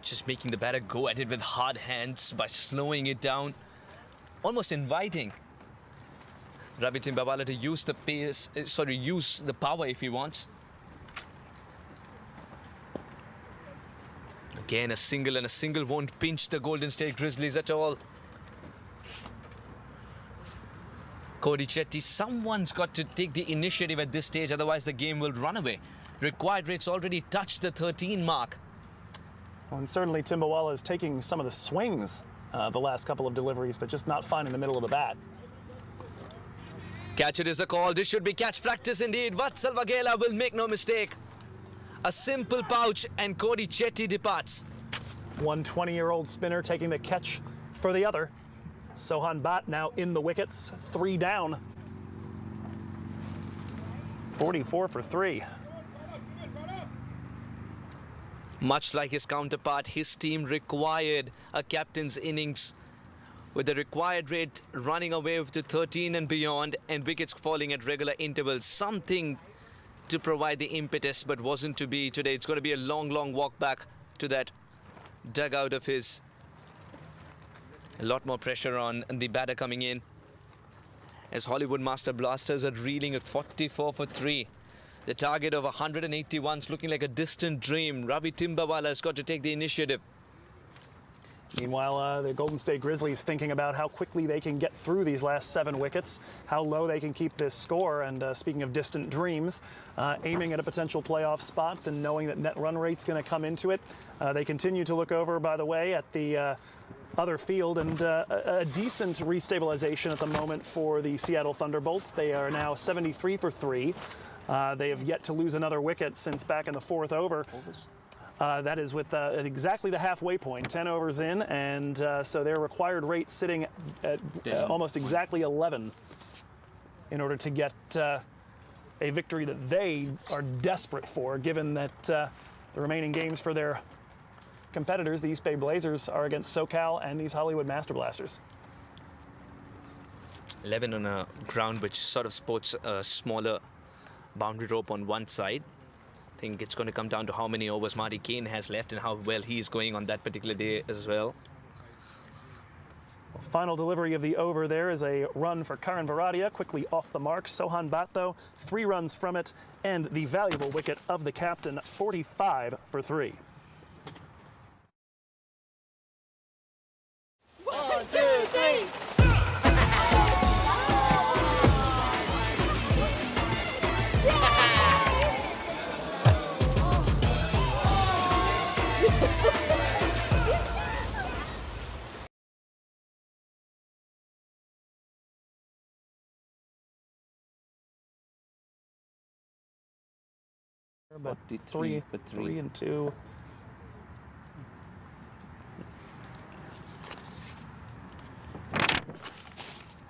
Just making the batter go at it with hard hands by slowing it down. Almost inviting Ravi Timbawala to use the pace, use the power if he wants. Again, a single, and a single won't pinch the Golden State Grizzlies at all. Cody Chetty, someone's got to take the initiative at this stage, otherwise the game will run away. Required rates already touched the 13 mark. Well, and certainly Timbawala is taking some of the swings the last couple of deliveries, but just not finding the middle of the bat. Catch it is the call. This should be catch practice indeed. Vatsal Vaghela will make no mistake. A simple pouch and Cody Chetty departs. One 20-year-old spinner taking the catch for the other. Sohan Bhatt now in the wickets, 3 down. 44 for 3. Much like his counterpart, his team required a captain's innings with the required rate running away with the 13 and beyond, and wickets falling at regular intervals. Something to provide the impetus, but wasn't to be today. It's going to be a long, long walk back to that dugout of his. A lot more pressure on the batter coming in, as Hollywood Master Blasters are reeling at 44 for 3. The target of 181 is looking like a distant dream. Ravi Timbawala has got to take the initiative. Meanwhile, the Golden State Grizzlies thinking about how quickly they can get through these last 7 wickets, how low they can keep this score, and speaking of distant dreams, aiming at a potential playoff spot and knowing that net run rate's going to come into it. They continue to look over, by the way, at the other field, and a decent restabilization at the moment for the Seattle Thunderbolts. They are now 73 for 3. They have yet to lose another wicket since back in the 4th over. That is with exactly the halfway point, 10 overs in, and so their required rate sitting at almost exactly 11 in order to get a victory that they are desperate for, given that the remaining games for their competitors, the East Bay Blazers, are against SoCal and these Hollywood Master Blasters. 11 on a ground which sort of sports a smaller boundary rope on one side. I think it's going to come down to how many overs Marty Kane has left and how well he's going on that particular day as well. Final delivery of the over there is a run for Karan Varadia, quickly off the mark. Sohan Bhatt, though, 3 runs from it, and the valuable wicket of the captain, 45 for 3. 1, 2, 3. But 3 and 2.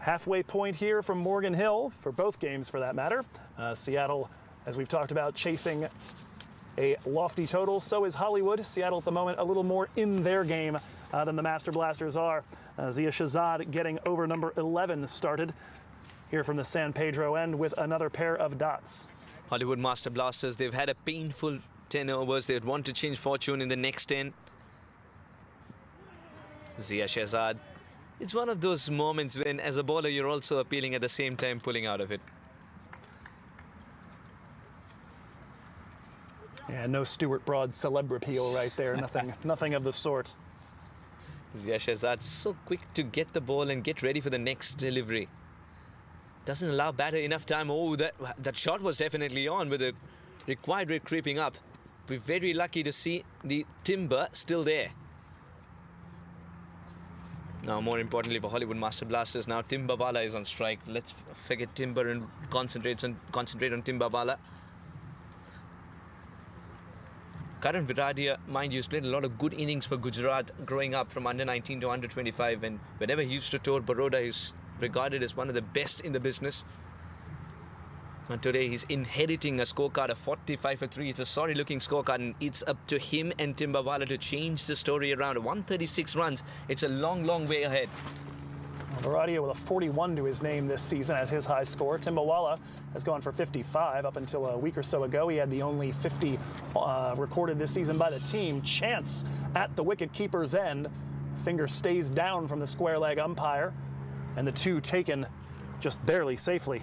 Halfway point here from Morgan Hill for both games, for that matter. Seattle, as we've talked about, chasing a lofty total. So is Hollywood. Seattle at the moment a little more in their game than the Master Blasters are. Zia Shahzad getting over number 11 started here from the San Pedro end with another pair of dots. Hollywood Master Blasters, they've had a painful 10 overs. They'd want to change fortune in the next 10. Zia Shahzad. It's one of those moments when, as a bowler, you're also appealing at the same time, pulling out of it. Yeah, no Stuart Broad celeb-appeal right there. Nothing of the sort. Zia Shahzad so quick to get the ball and get ready for the next delivery. Doesn't allow batter enough time. Oh, that shot was definitely on with the required rate creeping up. We're very lucky to see the timber still there. Now, more importantly for Hollywood Master Blasters, now Timbawala is on strike. Let's forget Timber and concentrate on Timbawala. Karan Viradia, mind you, has played a lot of good innings for Gujarat growing up from under 19 to under 25. And whenever he used to tour Baroda, he's regarded as one of the best in the business. And today he's inheriting a scorecard of 45 for 3. It's a sorry-looking scorecard, and it's up to him and Timbawala to change the story around. 136 runs. It's a long, long way ahead. Viradia with a 41 to his name this season as his high score. Timbawala has gone for 55. Up until a week or so ago, he had the only 50 recorded this season by the team. Chance at the wicket keeper's end. Finger stays down from the square leg umpire, and the two taken just barely safely.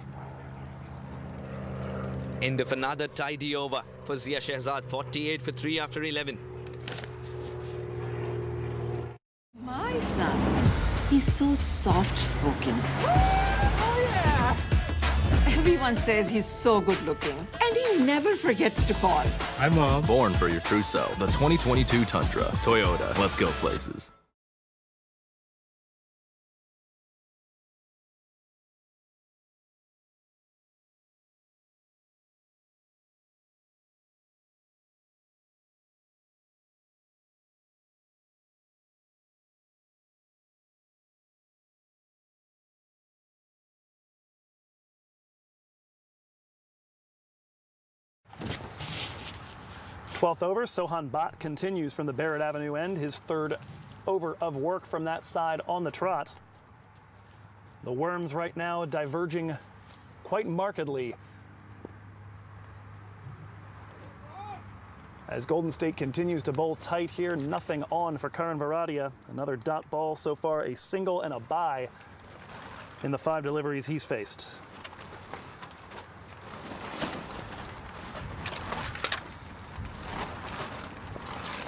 End of another tidy over for Zia Shahzad. 48 for 3 after 11. My son, he's so soft-spoken. Oh, yeah! Everyone says he's so good-looking, and he never forgets to call. Hi, Mom. Born for your true self. The 2022 Tundra. Toyota. Let's go places. Twelfth over, Sohan Bhatt continues from the Barrett Avenue end, his third over of work from that side on the trot. The Worms right now diverging quite markedly as Golden State continues to bowl tight here. Nothing on for Karan Viradia. Another dot ball so far, a single and a bye in the 5 deliveries he's faced.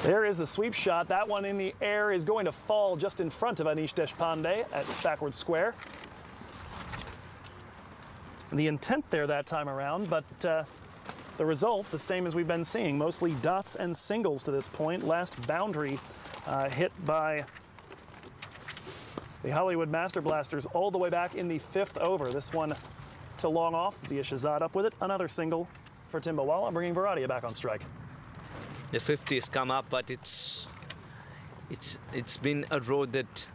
There is the sweep shot. That one in the air is going to fall just in front of Anish Deshpande at backward square. And the intent there that time around, but the result, the same as we've been seeing, mostly dots and singles to this point. Last boundary hit by the Hollywood Master Blasters all the way back in the 5th over. This one to long off. Zia Shahzad up with it. Another single for Timbawala, bringing Viradia back on strike. The 50's come up, but it's been a road that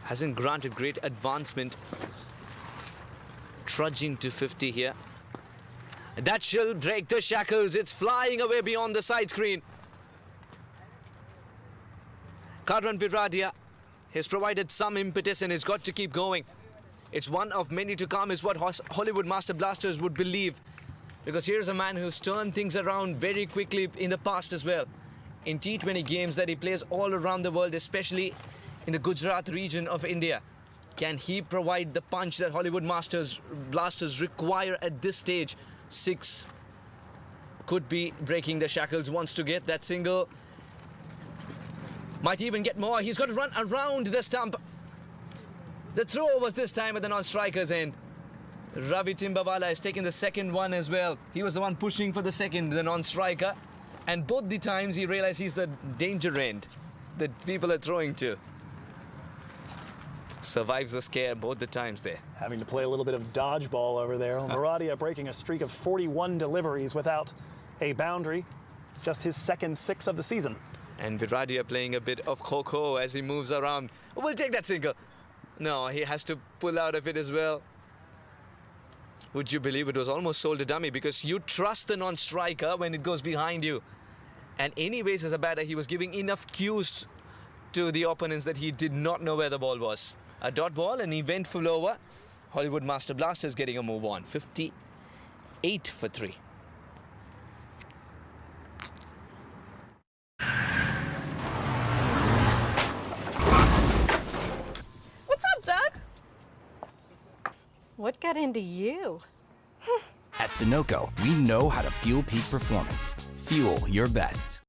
hasn't granted great advancement. Trudging to 50 here. That shall break the shackles. It's flying away beyond the side screen. Karan Viradia has provided some impetus and has got to keep going. It's one of many to come is what Hollywood Master Blasters would believe. Because here's a man who's turned things around very quickly in the past as well. In T20 games that he plays all around the world, especially in the Gujarat region of India. Can he provide the punch that Hollywood Master Blasters require at this stage? 6 could be breaking the shackles. Wants to get that single. Might even get more. He's got to run around the stump. The throw was this time at the non-striker's end. Ravi Timbawala has taken the second one as well. He was the one pushing for the second, the non-striker. And both the times he realized he's the danger end that people are throwing to. Survives the scare both the times there. Having to play a little bit of dodgeball over there. Viradia breaking a streak of 41 deliveries without a boundary. Just his second 6 of the season. And Viradia playing a bit of kho-kho as he moves around. We'll take that single. No, he has to pull out of it as well. Would you believe it was almost sold a dummy, because you trust the non-striker when it goes behind you. And anyways, as a batter, he was giving enough cues to the opponents that he did not know where the ball was. A dot ball, an eventful over. Hollywood Master Blasters getting a move on. 58 for 3. What's up, Doug? What got into you? At Sunoco, we know how to fuel peak performance. Fuel your best.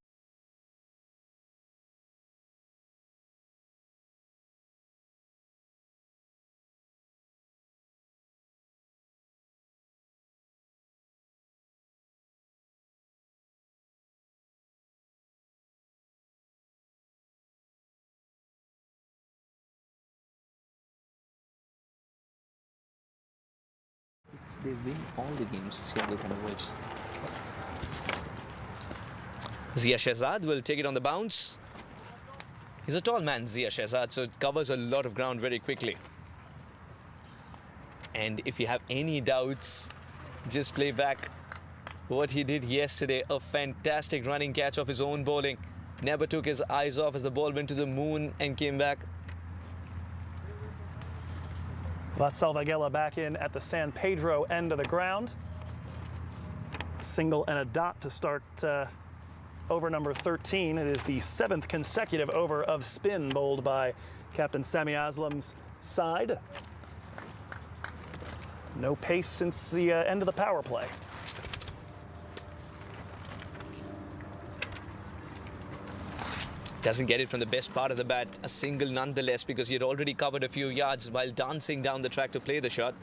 They win all the games, Seattle can avoid. Zia Shehzad will take it on the bounce. He's a tall man, Zia Shehzad, so it covers a lot of ground very quickly. And if you have any doubts, just play back what he did yesterday. A fantastic running catch off his own bowling. Never took his eyes off as the ball went to the moon and came back. Vatsal Vaghela back in at the San Pedro end of the ground. Single and a dot to start over number 13. It is the 7th consecutive over of spin bowled by Captain Sami Aslam's side. No pace since the end of the power play. Doesn't get it from the best part of the bat. A single nonetheless, because he had already covered a few yards while dancing down the track to play the shot.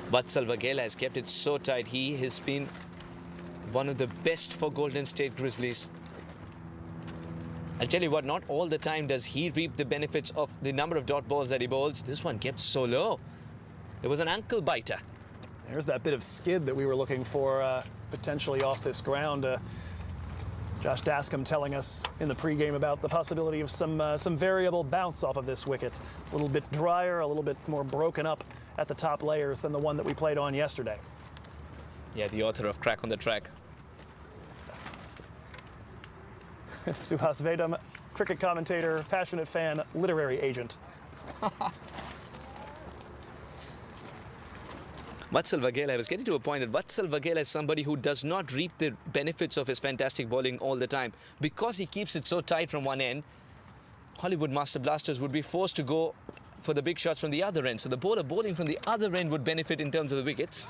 Vatsal Vaghela has kept it so tight. He has been one of the best for Golden State Grizzlies. I'll tell you what, not all the time does he reap the benefits of the number of dot balls that he bowls. This one kept so low. It was an ankle biter. There's that bit of skid that we were looking for potentially off this ground. Josh Dascom telling us in the pregame about the possibility of some variable bounce off of this wicket. A little bit drier, a little bit more broken up at the top layers than the one that we played on yesterday. Yeah, the author of Crack on the Track. Suhas Vedam, cricket commentator, passionate fan, literary agent. Vatsal Vaghela, I was getting to a point that Vatsal Vaghela is somebody who does not reap the benefits of his fantastic bowling all the time. Because he keeps it so tight from one end, Hollywood Master Blasters would be forced to go for the big shots from the other end. So the bowler bowling from the other end would benefit in terms of the wickets.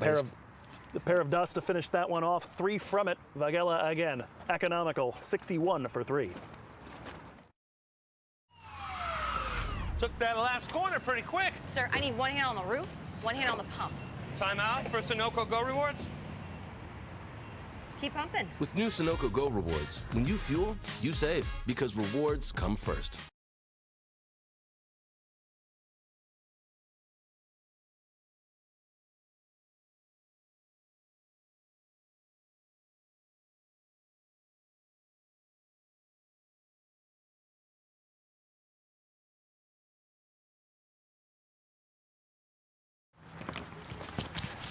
The pair of dots to finish that one off. 3 from it. Vaghela again. Economical. 61 for 3. Took that last corner pretty quick. Sir, I need one hand on the roof, one hand on the pump. Timeout for Sunoco Go Rewards. Keep pumping. With new Sunoco Go Rewards, when you fuel, you save, because rewards come first.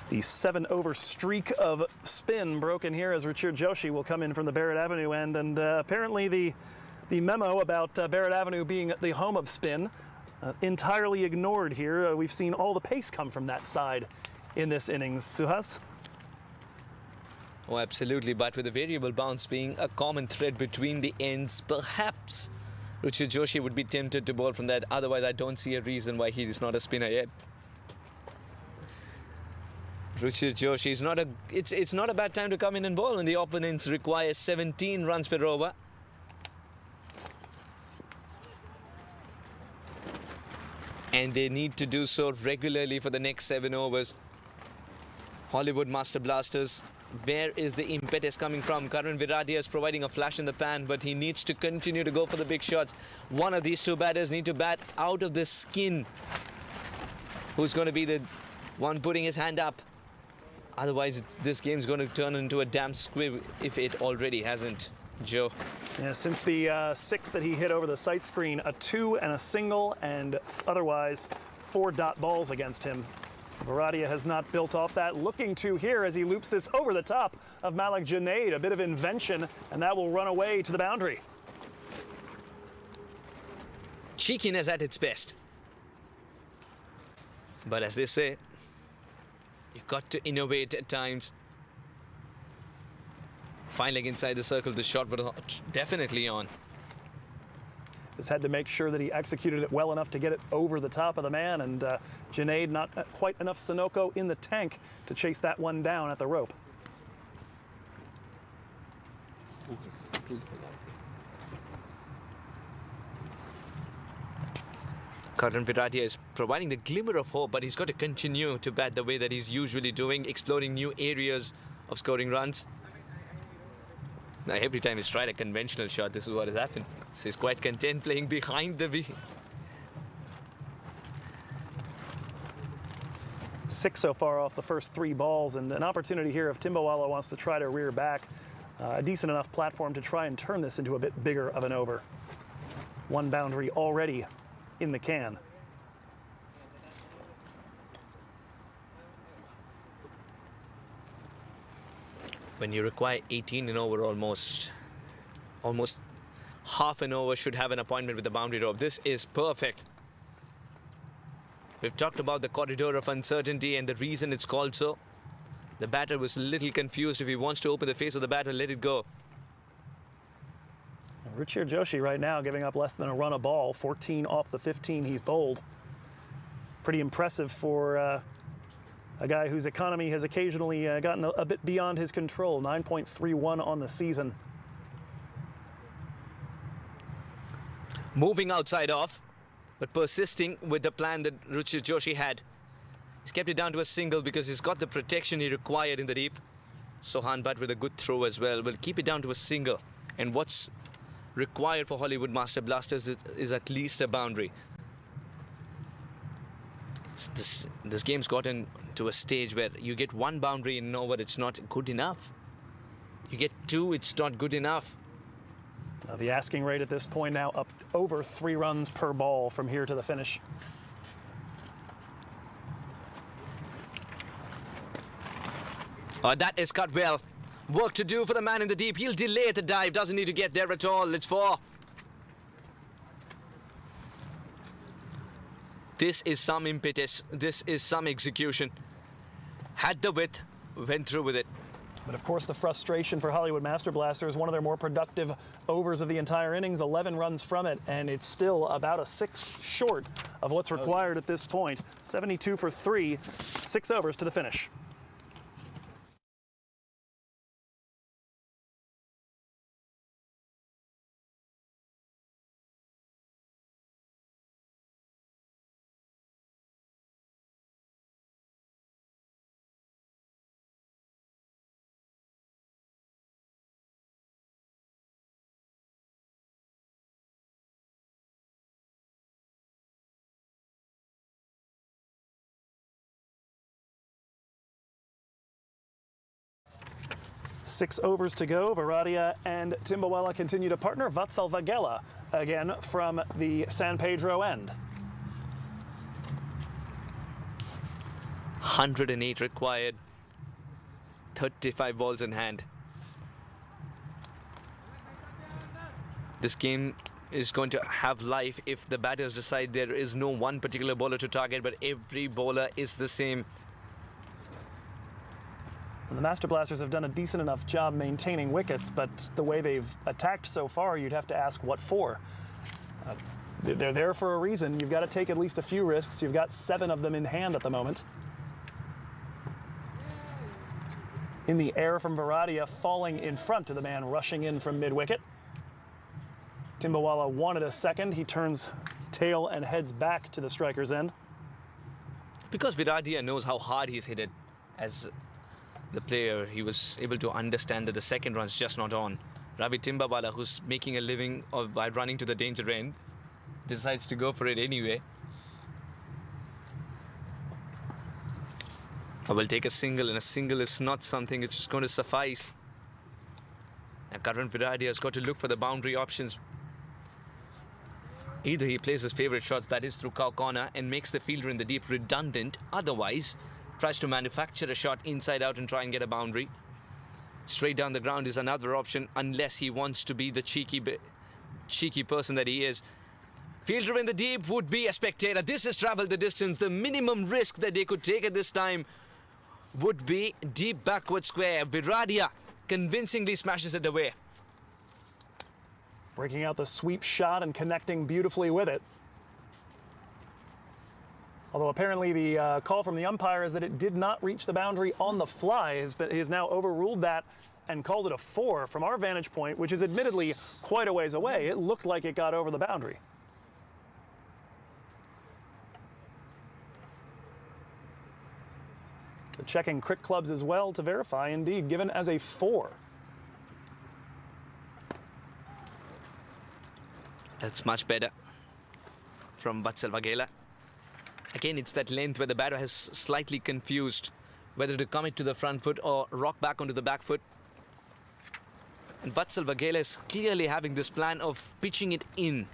The 7-over streak of spin broken here as Ruchir Joshi will come in from the Barrett Avenue end. And apparently the memo about Barrett Avenue being the home of spin entirely ignored here. We've seen all the pace come from that side in this innings. Suhas? Oh, absolutely. But with the variable bounce being a common thread between the ends, perhaps Ruchir Joshi would be tempted to bowl from that. Otherwise, I don't see a reason why he is not a spinner yet. Ruchir Joshi is not it's not a bad time to come in and bowl when the opponents require 17 runs per over. And they need to do so regularly for the next 7 overs. Hollywood Master Blasters, where is the impetus coming from? Karan Viradia is providing a flash in the pan, but he needs to continue to go for the big shots. One of these two batters need to bat out of the skin. Who's going to be the one putting his hand up? Otherwise, this game's going to turn into a damn squib if it already hasn't. Joe. Yeah, since the 6 that he hit over the sight screen, a 2 and a single, and otherwise 4 dot balls against him. So Baradia has not built off that. Looking to here as he loops this over the top of Malik Junaid. A bit of invention, and that will run away to the boundary. Cheekiness at its best. But as they say, you've got to innovate at times. Fine leg inside the circle, the shot was definitely on. Just had to make sure that he executed it well enough to get it over the top of the man, and Junaid not quite enough Sunoco in the tank to chase that one down at the rope. Karan Viradia is providing the glimmer of hope, but he's got to continue to bat the way that he's usually doing, exploring new areas of scoring runs. Now, every time he's tried a conventional shot, this is what has happened. So he's quite content playing behind the V. 6 so far off the first 3 balls, and an opportunity here if Timbawala wants to try to rear back. A decent enough platform to try and turn this into a bit bigger of an over. 1 boundary already in the can. When you require 18 an over, almost half an over should have an appointment with the boundary rope. This is perfect. We've talked about the corridor of uncertainty and the reason it's called so. The batter was a little confused. If he wants to open the face of the batter, let it go. Ruchir Joshi right now giving up less than a run a ball, 14 off the 15 he's bowled. Pretty impressive for a guy whose economy has occasionally gotten a bit beyond his control. 9.31 on the season. Moving outside off, but persisting with the plan that Ruchir Joshi had. He's kept it down to a single because he's got the protection he required in the deep. Sohan Bhatt with a good throw as well will keep it down to a single. And what's required for Hollywood Master Blasters is at least a boundary. This game's gotten to a stage where you get 1 boundary in an over, it's not good enough. You get 2, it's not good enough. The asking rate at this point now up over 3 runs per ball from here to the finish. That is cut well. Work to do for the man in the deep. He'll delay the dive. Doesn't need to get there at all. It's 4. This is some impetus. This is some execution. Had the width, went through with it. But of course, the frustration for Hollywood Master Blasters, one of their more productive overs of the entire innings, 11 runs from it, and it's still about a 6 short of what's required at this point. 72 for 3, 6 overs to the finish. Six overs to go. Varadia and Timbawala continue to partner. Vatsal Vagela again from the San Pedro end. 108 required. 35 balls in hand. This game is going to have life if the batters decide there is no one particular bowler to target, but every bowler is the same. And the Master Blasters have done a decent enough job maintaining wickets, but the way they've attacked so far, you'd have to ask what for. They're there for a reason. You've got to take at least a few risks. You've got 7 of them in hand at the moment. In the air from Varadia, falling in front of the man rushing in from mid-wicket. Timbawala wanted a second. He turns tail and heads back to the striker's end. Because Viradia knows how hard he's hit it as the player, he was able to understand that the second run's just not on. Ravi Timbawala, who's making a living by running to the danger end, decides to go for it anyway. I will take a single, and a single is not something which is going to suffice. And Karan Viradi has got to look for the boundary options. Either he plays his favorite shots, that is through cow corner, and makes the fielder in the deep redundant. Otherwise, tries to manufacture a shot inside out and try and get a boundary. Straight down the ground is another option, unless he wants to be the cheeky person that he is. Fielder in the deep would be a spectator. This has travelled the distance. The minimum risk that they could take at this time would be deep backward square. Viradia convincingly smashes it away. Breaking out the sweep shot and connecting beautifully with it. Although apparently the call from the umpire is that it did not reach the boundary on the fly. He has now overruled that and called it a 4. From our vantage point, which is admittedly quite a ways away, it looked like it got over the boundary. The checking crick clubs as well to verify, indeed, given as a 4. That's much better from Vatsal Vaghela. Again, it's that length where the batter has slightly confused whether to commit to the front foot or rock back onto the back foot. And Vatsal Vaghela is clearly having this plan of pitching it in.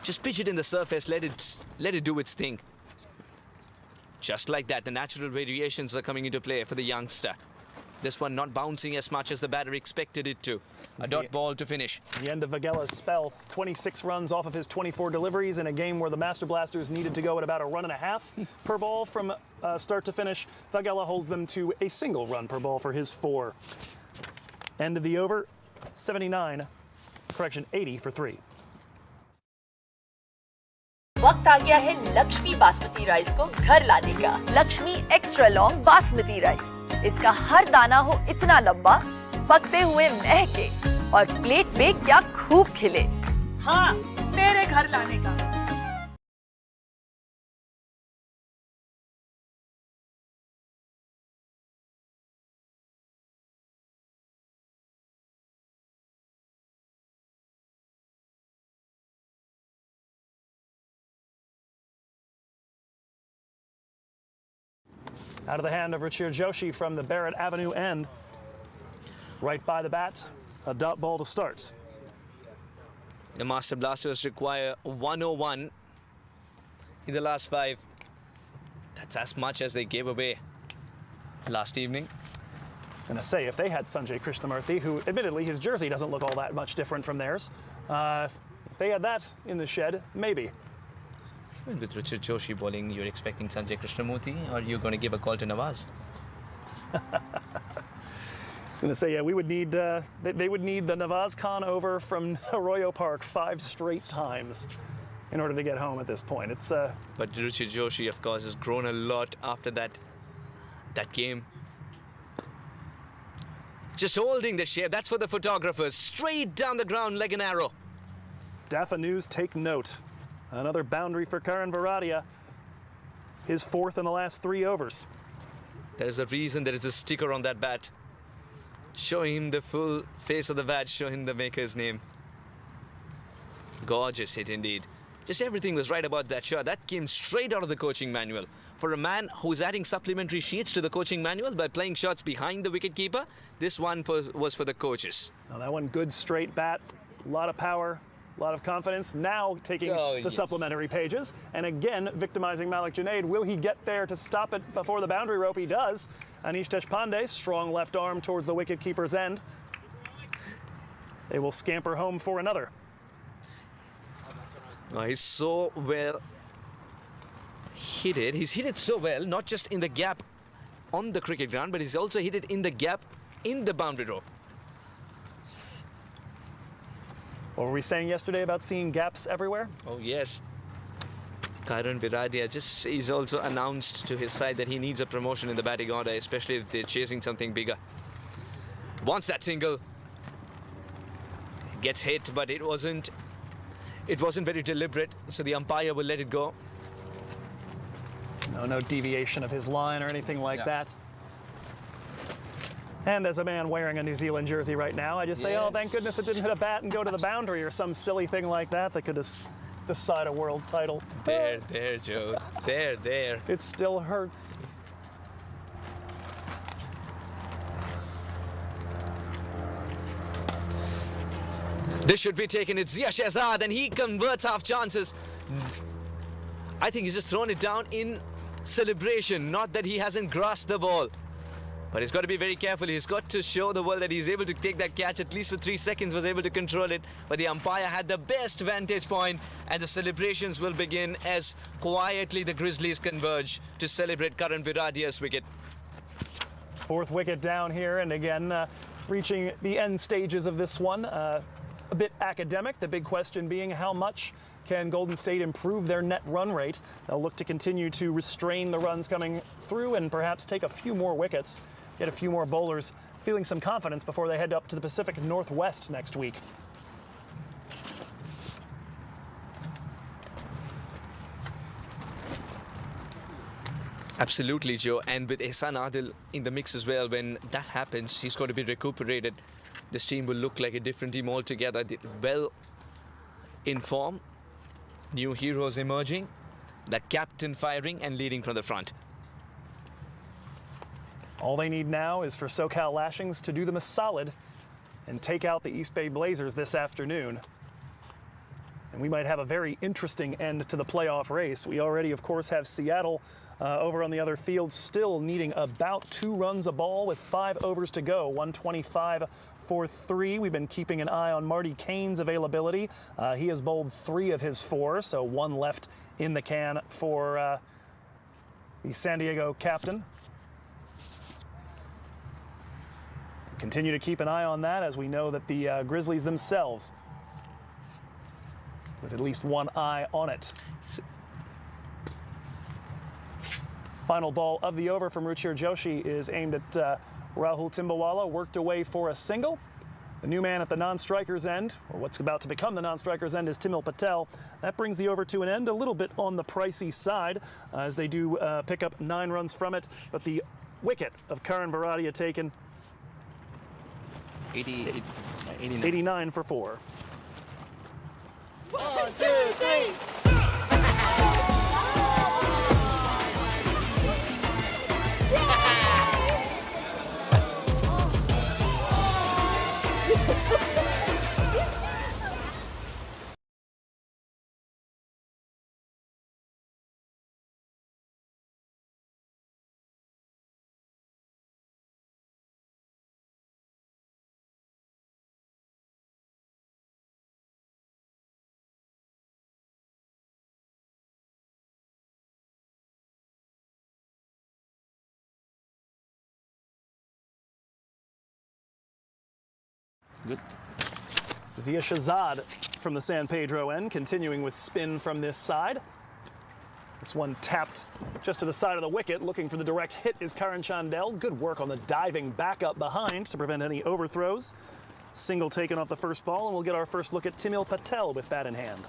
Just pitch it in the surface, let it do its thing. Just like that, the natural variations are coming into play for the youngster. This one not bouncing as much as the batter expected it to. A dot ball to finish. The end of Vaghela's spell, 26 runs off of his 24 deliveries in a game where the Master Blasters needed to go at about a 1.5 runs per ball from start to finish. Vaghela holds them to a single run per ball for his 4. End of the over, 80 for 3. वक्त आ गया है Lakshmi basmati rice को घर लाने का। Lakshmi extra long basmati rice. इसका हर दाना हो इतना लंबा, पकते हुए महके और प्लेट पे क्या खूब खिले। हाँ, तेरे घर लाने का। Out of the hand of Ruchir Joshi from the Barrett Avenue end. Right by the bat, a dot ball to start. The Master Blasters require 101 in the last 5. That's as much as they gave away last evening. I was going to say, if they had Sanjay Krishnamurthy, who admittedly his jersey doesn't look all that much different from theirs, if they had that in the shed, maybe. With Ruchir Joshi bowling, you're expecting Sanjay Krishnamurthy, or you're going to give a call to Nawaz? I was going to say, yeah, we would need, they would need the Nawaz Khan over from Arroyo Park 5 straight times in order to get home at this point. It's But Ruchir Joshi, of course, has grown a lot after that game. Just holding the shape. That's for the photographers. Straight down the ground like an arrow. Dafa News, take note. Another boundary for Karan Varadia. His 4th in the last 3 overs. There is a reason there is a sticker on that bat. Showing him the full face of the bat, showing him the maker's name. Gorgeous hit indeed. Just everything was right about that shot. That came straight out of the coaching manual. For a man who's adding supplementary sheets to the coaching manual by playing shots behind the wicketkeeper, this one was for the coaches. Now that one, good straight bat, a lot of power. A lot of confidence, now taking the supplementary pages, and again victimizing Malik Junaid. Will he get there to stop it before the boundary rope? He does. Anish Deshpande, strong left arm towards the wicketkeeper's end. They will scamper home for another. He's so well hit it. He's hit it so well, not just in the gap on the cricket ground, but he's also hit it in the gap in the boundary rope. What were we saying yesterday about seeing gaps everywhere? Oh, yes. Karan Viradia he's also announced to his side that he needs a promotion in the batting order, especially if they're chasing something bigger. Wants that single. Gets hit, but it wasn't very deliberate, so the umpire will let it go. No deviation of his line or anything like that. And as a man wearing a New Zealand jersey right now, I just say, oh, thank goodness it didn't hit a bat and go to the boundary or some silly thing like that that could decide a world title. There, Joe. There. It still hurts. This should be taken. It's Zia Shehzad, and he converts half chances. I think he's just thrown it down in celebration, not that he hasn't grasped the ball. But he's got to be very careful. He's got to show the world that he's able to take that catch, at least for 3 seconds, was able to control it. But the umpire had the best vantage point, and the celebrations will begin as quietly the Grizzlies converge to celebrate Karan Viradia's wicket. 4th wicket down here, and again, reaching the end stages of this one. A bit academic, the big question being how much can Golden State improve their net run rate? They'll look to continue to restrain the runs coming through and perhaps take a few more wickets, get a few more bowlers feeling some confidence before they head up to the Pacific Northwest next week. Absolutely, Joe, and with Ehsan Adil in the mix as well, when that happens, he's got to be recuperated. This team will look like a different team altogether. Well in form, new heroes emerging, the captain firing and leading from the front. All they need now is for SoCal Lashings to do them a solid and take out the East Bay Blazers this afternoon. And we might have a very interesting end to the playoff race. We already, of course, have Seattle over on the other field, still needing about 2 runs a ball with 5 overs to go, 125 for 3. We've been keeping an eye on Marty Kane's availability. He has bowled 3 of his 4, so 1 left in the can for the San Diego captain. Continue to keep an eye on that, as we know that the Grizzlies themselves with at least 1 eye on it. Final ball of the over from Ruchir Joshi is aimed at Rahul Timbawala, worked away for a single. The new man at the non-striker's end, or what's about to become the non-striker's end, is Timil Patel. That brings the over to an end, a little bit on the pricey side, as they do pick up 9 runs from it. But the wicket of Karan Viradiya taken 89 for 4. 1, 2, 3. Good. Zia Shehzad from the San Pedro end, continuing with spin from this side. This one tapped just to the side of the wicket. Looking for the direct hit is Karan Chandel. Good work on the diving back up behind to prevent any overthrows. Single taken off the first ball, and we'll get our first look at Timil Patel with bat in hand.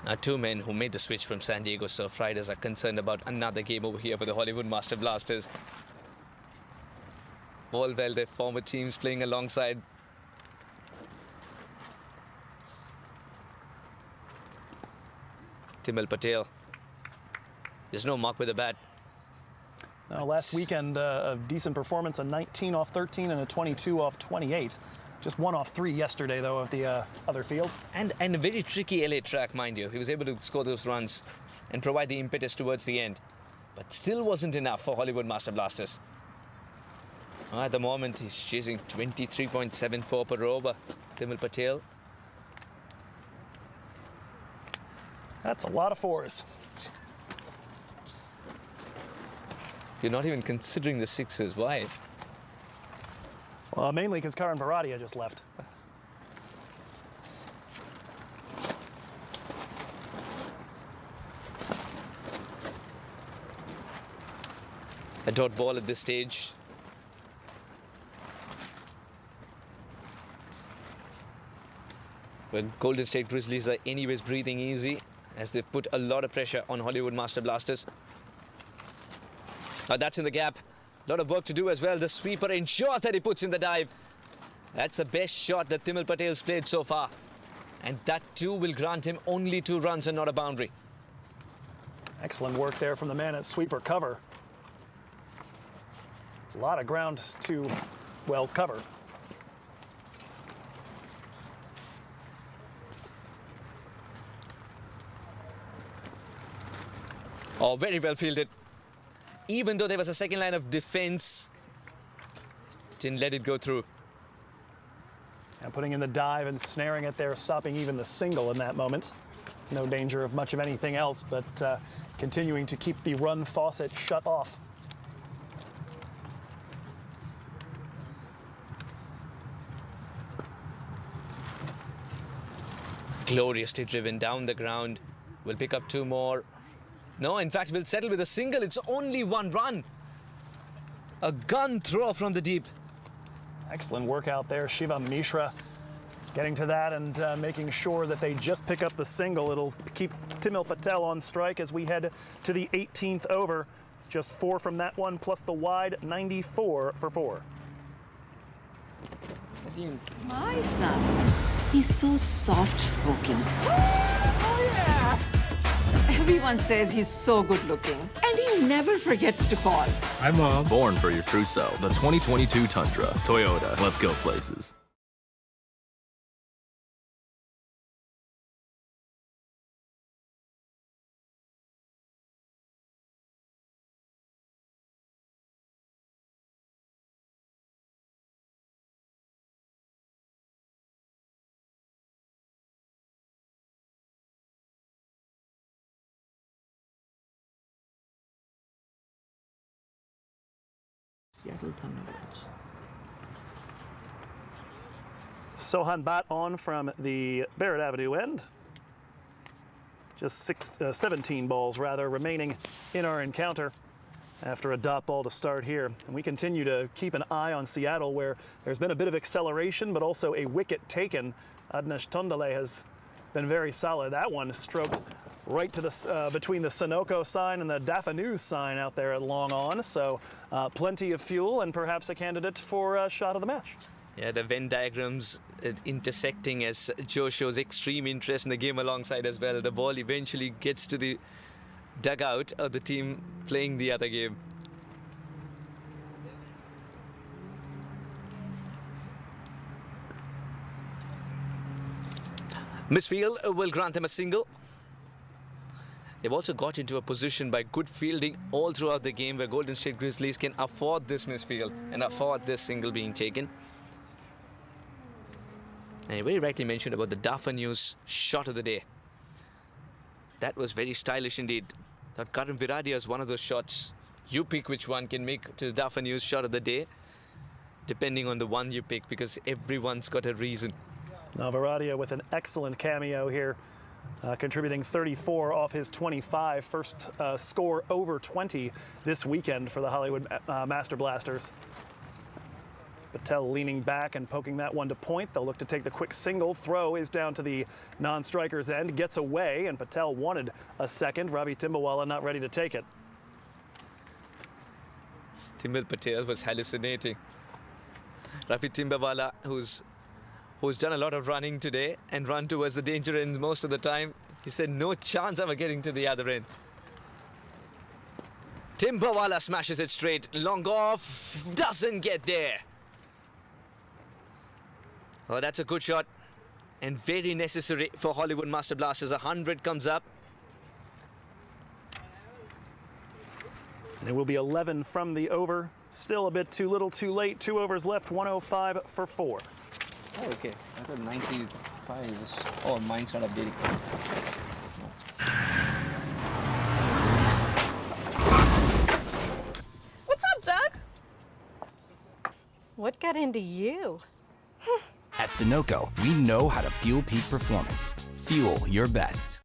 Now, 2 men who made the switch from San Diego Surf Riders are concerned about another game over here for the Hollywood Master Blasters. All well, their former teams playing alongside. Timil Patel. There's no mark with the bat. Now, last weekend, a decent performance, a 19 off 13 and a 22 off 28. Just 1 off 3 yesterday, though, at the other field. And a very tricky LA track, mind you. He was able to score those runs and provide the impetus towards the end. But still wasn't enough for Hollywood Master Blasters. At the moment, he's chasing 23.74 per over. Timil Patel. That's a lot of 4s. You're not even considering the 6s. Why? Well, mainly because Karan Viradiya just left. A dot ball at this stage. Well, Golden State Grizzlies are anyways breathing easy, as they've put a lot of pressure on Hollywood Master Blasters. That's in the gap. A lot of work to do as well. The sweeper ensures that he puts in the dive. That's the best shot that Timil Patel's played so far. And that too will grant him only 2 runs and not a boundary. Excellent work there from the man at sweeper cover. A lot of ground to well cover. Oh, very well fielded. Even though there was a second line of defense, didn't let it go through. And putting in the dive and snaring it there, stopping even the single in that moment. No danger of much of anything else, but continuing to keep the run faucet shut off. Gloriously driven down the ground. We'll pick up 2 more. No, in fact, we'll settle with a single. It's only 1 run. A gun throw from the deep. Excellent work out there. Shiva Mishra getting to that and making sure that they just pick up the single. It'll keep Timil Patel on strike as we head to the 18th over. Just 4 from that one, plus the wide, 94 for 4. My son. He's so soft-spoken. Oh, yeah! Everyone says he's so good-looking, and he never forgets to call. Hi, Mom. Born for your true self. The 2022 Tundra. Toyota. Let's go places. Seattle Thunderbirds. Sohan Bat on from the Barrett Avenue end. Just 17 balls rather remaining in our encounter after a dot ball to start here. And we continue to keep an eye on Seattle, where there's been a bit of acceleration, but also a wicket taken. Adnesh Tondale has been very solid. That one stroked right to the between the Sunoco sign and the Daphnews sign out there at long on. So plenty of fuel and perhaps a candidate for a shot of the match. Yeah, the Venn diagrams intersecting as Joe shows extreme interest in the game alongside as well. The ball eventually gets to the dugout of the team playing the other game. Misfield will grant them a single. They've also got into a position by good fielding all throughout the game where Golden State Grizzlies can afford this misfield and afford this single being taken. And you very rightly mentioned about the Daphnews shot of the day. That was very stylish indeed. Thought Karan Viradia is one of those shots. You pick which one can make to the Daphnews shot of the day, depending on the one you pick, because everyone's got a reason. Now Viradia with an excellent cameo here, contributing 34 off his 25. First score over 20 this weekend for the Hollywood Master Blasters. Patel leaning back and poking that one to point. They'll look to take the quick single. Throw is down to the non-striker's end, gets away, and Patel wanted a second. Ravi Timbawala not ready to take it. Timil Patel was hallucinating. Ravi Timbawala, who's done a lot of running today and run towards the danger end most of the time, he said no chance of getting to the other end. Timbawala smashes it straight, long off, doesn't get there. Oh, that's a good shot and very necessary for Hollywood Master Blasters. 100 comes up. And it will be 11 from the over. Still a bit too little too late. 2 overs left, 105 for 4. Oh, okay. I thought 95 was... Oh, mine's not updating. What's up, Doug? What got into you? At Sunoco, we know how to fuel peak performance. Fuel your best.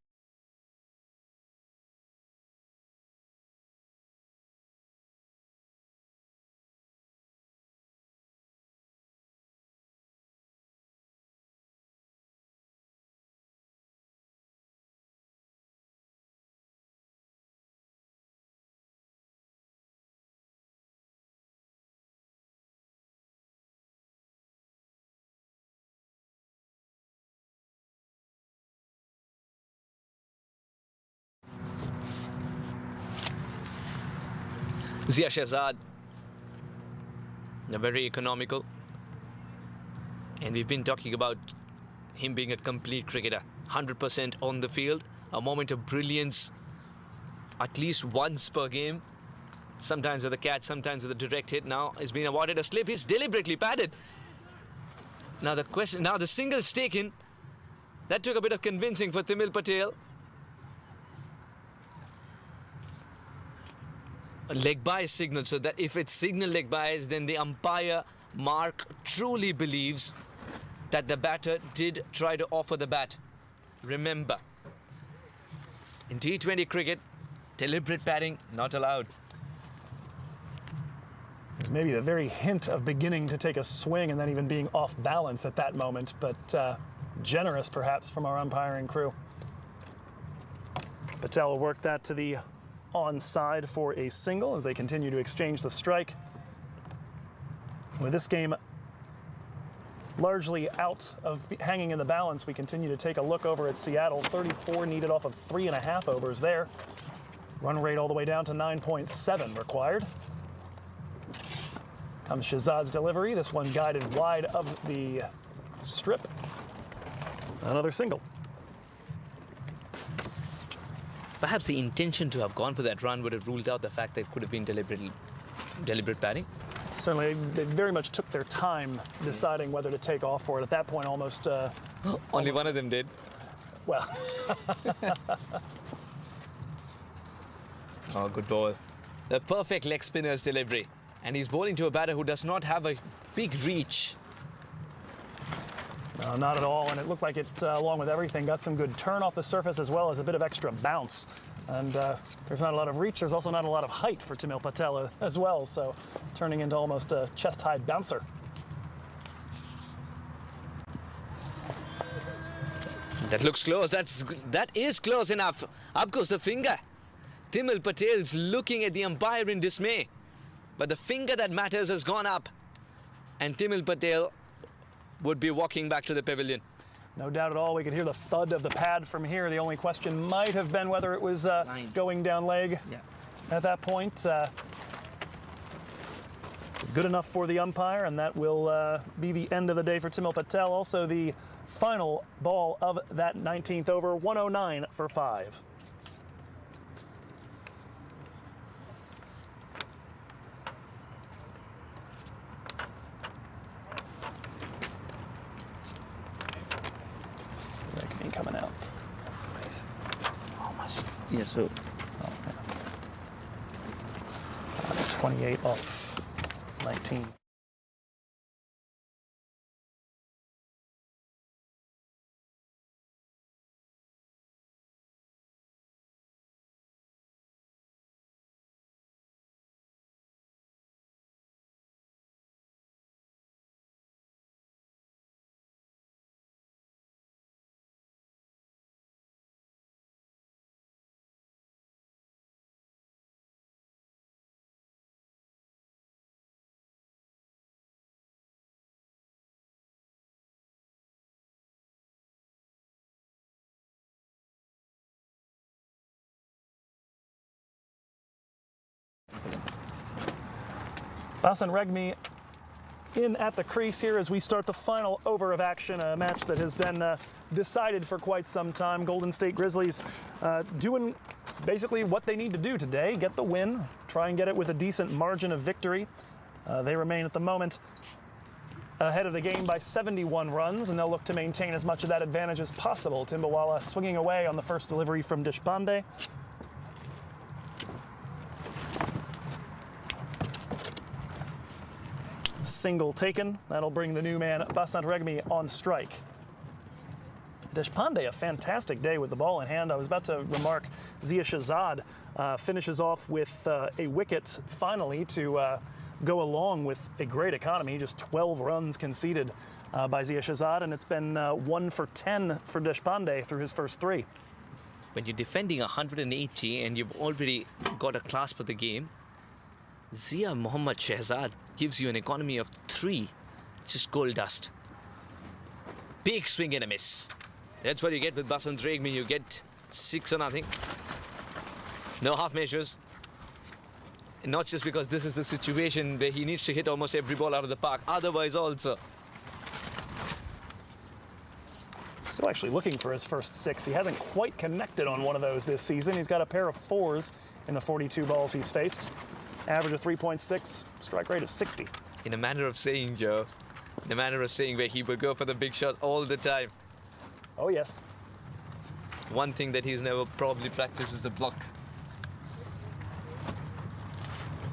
Zia Shehzad They're very economical. And we've been talking about him being a complete cricketer. 100% on the field. A moment of brilliance at least once per game. Sometimes with a catch, sometimes with a direct hit. Now he's been awarded a slip. He's deliberately padded. Now the single's taken. That took a bit of convincing for Timil Patel. A leg by signal, so that if it's signal leg bys, then the umpire Mark truly believes that the batter did try to offer the bat. Remember, in T20 cricket, deliberate padding not allowed. Maybe the very hint of beginning to take a swing and then even being off balance at that moment, but generous perhaps from our umpiring crew. Patel will work that to the onside for a single as they continue to exchange the strike. With this game largely out of hanging in the balance, we continue to take a look over at Seattle. 34 needed off of 3.5 overs there. Run rate all the way down to 9.7 required. Comes Shahzad's delivery. This one guided wide of the strip. Another single. Perhaps the intention to have gone for that run would have ruled out the fact that it could have been deliberate padding. Certainly, they very much took their time deciding whether to take off for it. At that point, almost... Only one of them did. Well... Oh, good ball. The perfect leg spinner's delivery. And he's bowling to a batter who does not have a big reach. No, not at all, and it looked like it, along with everything, got some good turn off the surface as well as a bit of extra bounce. And there's not a lot of reach, there's also not a lot of height for Timil Patel as well, so turning into almost a chest-high bouncer. That looks close, that is close enough. Up goes the finger. Timil Patel's looking at the umpire in dismay. But the finger that matters has gone up. And Timil Patel would be walking back to the pavilion. No doubt at all, we could hear the thud of the pad from here. The only question might have been whether it was going down leg at that point. Good enough for the umpire, and that will be the end of the day for Timil Patel. Also the final ball of that 19th over, 109 for 5. Coming out. How much? Yeah, so 28 off 19. Basan Regmi in at the crease here as we start the final over of action, a match that has been decided for quite some time. Golden State Grizzlies doing basically what they need to do today, get the win, try and get it with a decent margin of victory. They remain at the moment ahead of the game by 71 runs, and they'll look to maintain as much of that advantage as possible. Timbawala swinging away on the first delivery from Deshpande. Single taken. That'll bring the new man, Basant Regmi, on strike. Deshpande, a fantastic day with the ball in hand. I was about to remark Zia Shahzad finishes off with a wicket finally to go along with a great economy. Just 12 runs conceded by Zia Shahzad, and it's been 1 for 10 for Deshpande through his first 3. When you're defending 180 and you've already got a clasp of the game, Zia Mohammad Shahzad gives you an economy of 3, just gold dust. Big swing and a miss. That's what you get with Basant Regmi. You get 6 or nothing. No half measures. Not just because this is the situation where he needs to hit almost every ball out of the park, otherwise also. Still actually looking for his first 6. He hasn't quite connected on one of those this season. He's got a pair of 4s in the 42 balls he's faced. Average of 3.6, strike rate of 60. In a manner of saying, Joe, in a manner of saying where he will go for the big shot all the time. Oh, yes. One thing that he's never probably practiced is the block.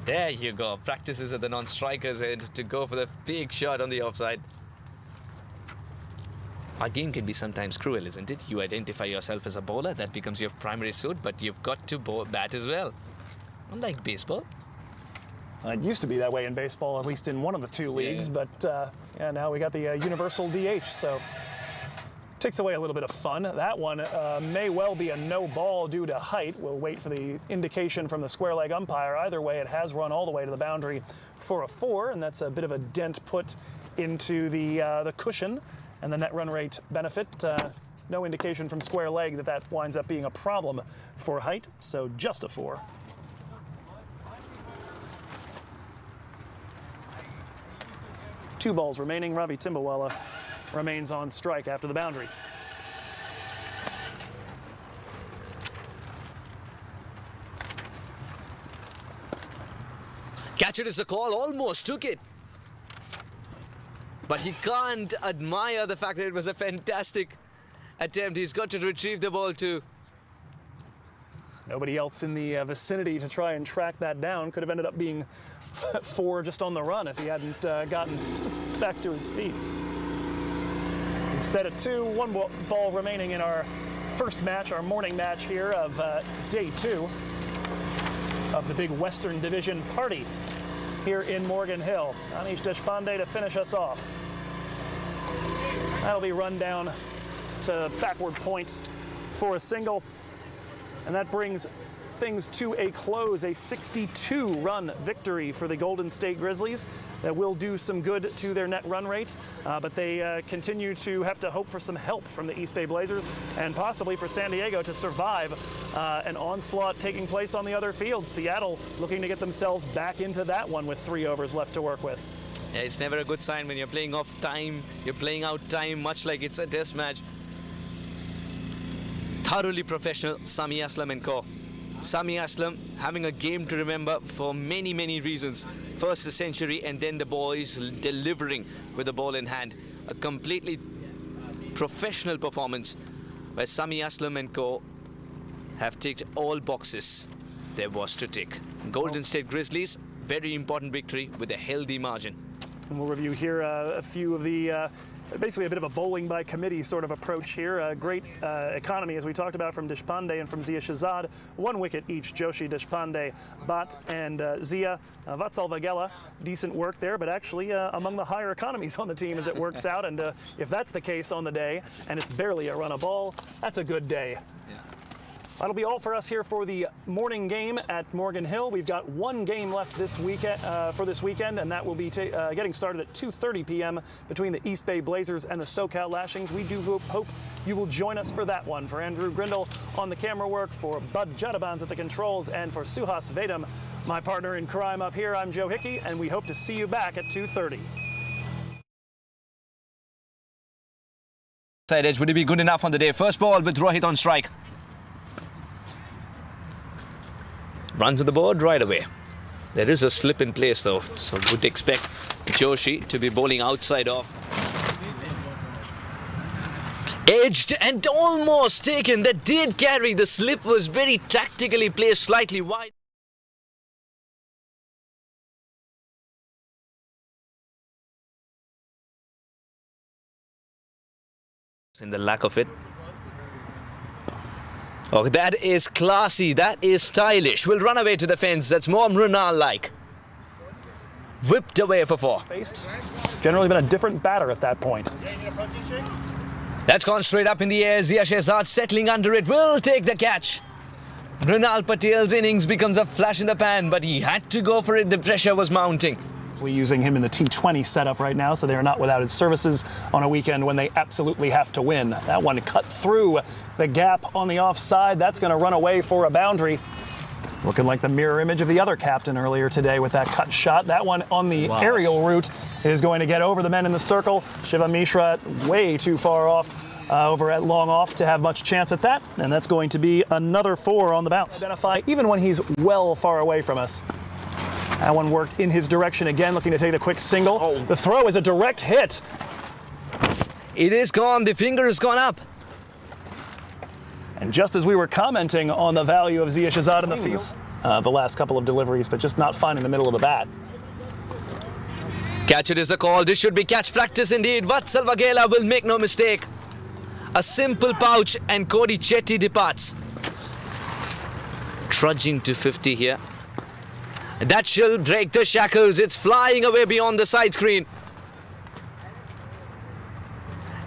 There you go. Practices at the non-striker's end to go for the big shot on the offside. Our game can be sometimes cruel, isn't it? You identify yourself as a bowler, that becomes your primary suit, but you've got to bat as well. Unlike baseball. It used to be that way in baseball, at least in one of the 2 leagues, but yeah, now we got the universal DH, so takes away a little bit of fun. That one may well be a no ball due to height. We'll wait for the indication from the square leg umpire. Either way, it has run all the way to the boundary for a 4, and that's a bit of a dent put into the cushion and the net run rate benefit. No indication from square leg that that winds up being a problem for height, so just a 4. Two balls remaining. Ravi Timbawala remains on strike after the boundary. Catch it is a call, almost took it. But he can't admire the fact that it was a fantastic attempt. He's got to retrieve the ball too. Nobody else in the vicinity to try and track that down. Could have ended up being 4 just on the run if he hadn't gotten back to his feet. Instead of 2, 1 ball remaining in our first match, our morning match here of day 2 of the big Western Division party here in Morgan Hill. Anish Deshpande to finish us off. That'll be run down to backward point for a single, and that brings things to a close. A 62-run victory for the Golden State Grizzlies that will do some good to their net run rate, but they continue to have to hope for some help from the East Bay Blazers and possibly for San Diego to survive an onslaught taking place on the other field. Seattle looking to get themselves back into that one with 3 overs left to work with. Yeah, it's never a good sign when you're playing off time, you're playing out time, much like it's a test match. Thoroughly professional, Sami Aslam and co. Sami Aslam having a game to remember for many, many reasons. First the century and then the boys delivering with the ball in hand. A completely professional performance where Sami Aslam and co have ticked all boxes there was to tick. Golden State Grizzlies, very important victory with a healthy margin. And we'll review here a few of the basically a bit of a bowling by committee sort of approach here. Great economy, as we talked about, from Deshpande and from Zia Shahzad. 1 wicket each, Joshi, Deshpande, Bhatt, and Zia. Vatsal Vagela, decent work there, but actually among the higher economies on the team as it works out. And if that's the case on the day, and it's barely a run a ball, that's a good day. That'll be all for us here for the morning game at Morgan Hill. We've got 1 game left this weekend for this weekend, and that will be getting started at 2:30 p.m. between the East Bay Blazers and the SoCal Lashings. We do hope you will join us for that one. For Andrew Grindle on the camera work, for Bud Jadabans at the controls, and for Suhas Vedam, my partner in crime up here, I'm Joe Hickey, and we hope to see you back at 2:30. Side edge, would it be good enough on the day? First ball with Rohit on strike. Run to the board right away. There is a slip in place though, so would expect Joshi to be bowling outside off. Edged and almost taken. That did carry. The slip was very tactically placed slightly wide. In the lack of it. Oh, that is classy, that is stylish. Will run away to the fence, that's more Mrunal-like. Whipped away for 4. It's generally been a different batter at that point. That's gone straight up in the air. Zia Shahzad settling under it, will take the catch. Mrunal Patel's innings becomes a flash in the pan, but he had to go for it, the pressure was mounting. We're using him in the T20 setup right now, so they are not without his services on a weekend when they absolutely have to win. That one cut through the gap on the offside. That's going to run away for a boundary. Looking like the mirror image of the other captain earlier today with that cut shot. That one on the aerial route is going to get over the men in the circle. Shiva Mishra way too far off over at long off to have much chance at that. And that's going to be another 4 on the bounce. Identify even when he's well far away from us. That one worked in his direction again, looking to take the quick single. The throw is a direct hit. It is gone. The finger has gone up. And just as we were commenting on the value of Zia Shahzad in the fees, the last couple of deliveries, but just not finding the middle of the bat. Catch it is the call. This should be catch practice indeed. Vatsal Vaghela will make no mistake. A simple pouch and Cody Chetty departs. Trudging to 50 here. That shall break the shackles. It's flying away beyond the side screen.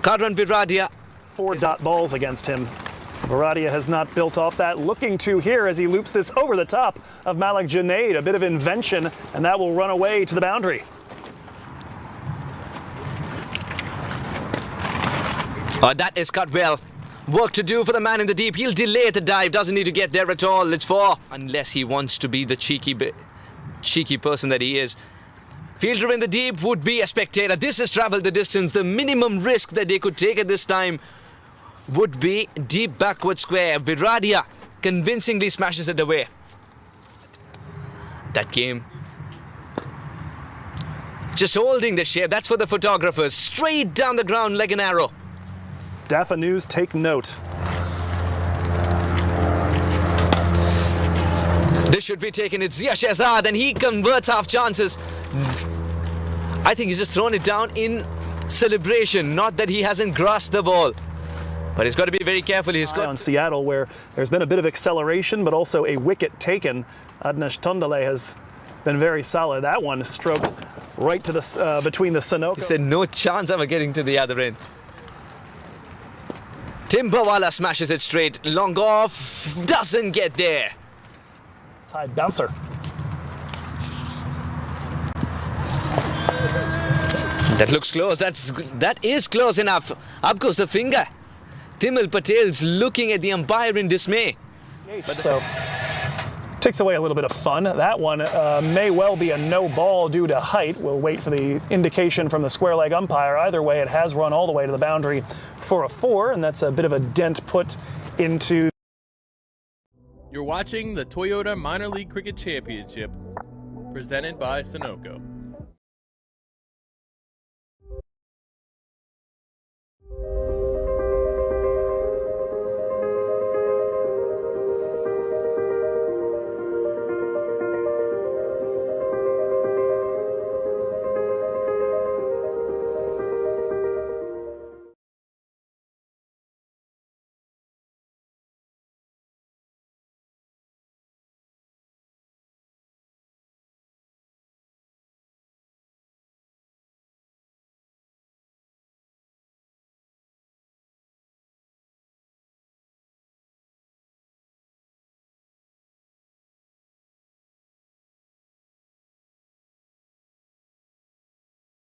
Kadran Viradia. 4 dot balls against him. So Viradia has not built off that. Looking to here as he loops this over the top of Malik Junaid. A bit of invention, and that will run away to the boundary. That is cut well. Work to do for the man in the deep. He'll delay the dive. Doesn't need to get there at all. It's 4. Unless he wants to be the cheeky person that he is. Fielder in the deep would be a spectator. This has traveled the distance. The minimum risk that they could take at this time would be deep backward square. Viradia convincingly smashes it away. That game just holding the shape. That's for the photographers. Straight down the ground like an arrow. DAFA News, take note. This should be taken. It's Zia Shahzad, and he converts half chances. I think he's just thrown it down in celebration, not that he hasn't grasped the ball. But he's got to be very careful. He's got on Seattle, where there's been a bit of acceleration, but also a wicket taken. Adnash Tondale has been very solid. That one stroked right to the between the Sunoco. He said no chance of getting to the other end. Timbawala smashes it straight. Long off. Doesn't get there. Tied bouncer. That looks close. That is close enough. Up goes the finger. Timil Patel's looking at the umpire in dismay. So takes away a little bit of fun. That one may well be a no ball due to height. We'll wait for the indication from the square leg umpire. Either way, it has run all the way to the boundary for a 4, and that's a bit of a dent put into. You're watching the Toyota Minor League Cricket Championship, presented by Sunoco.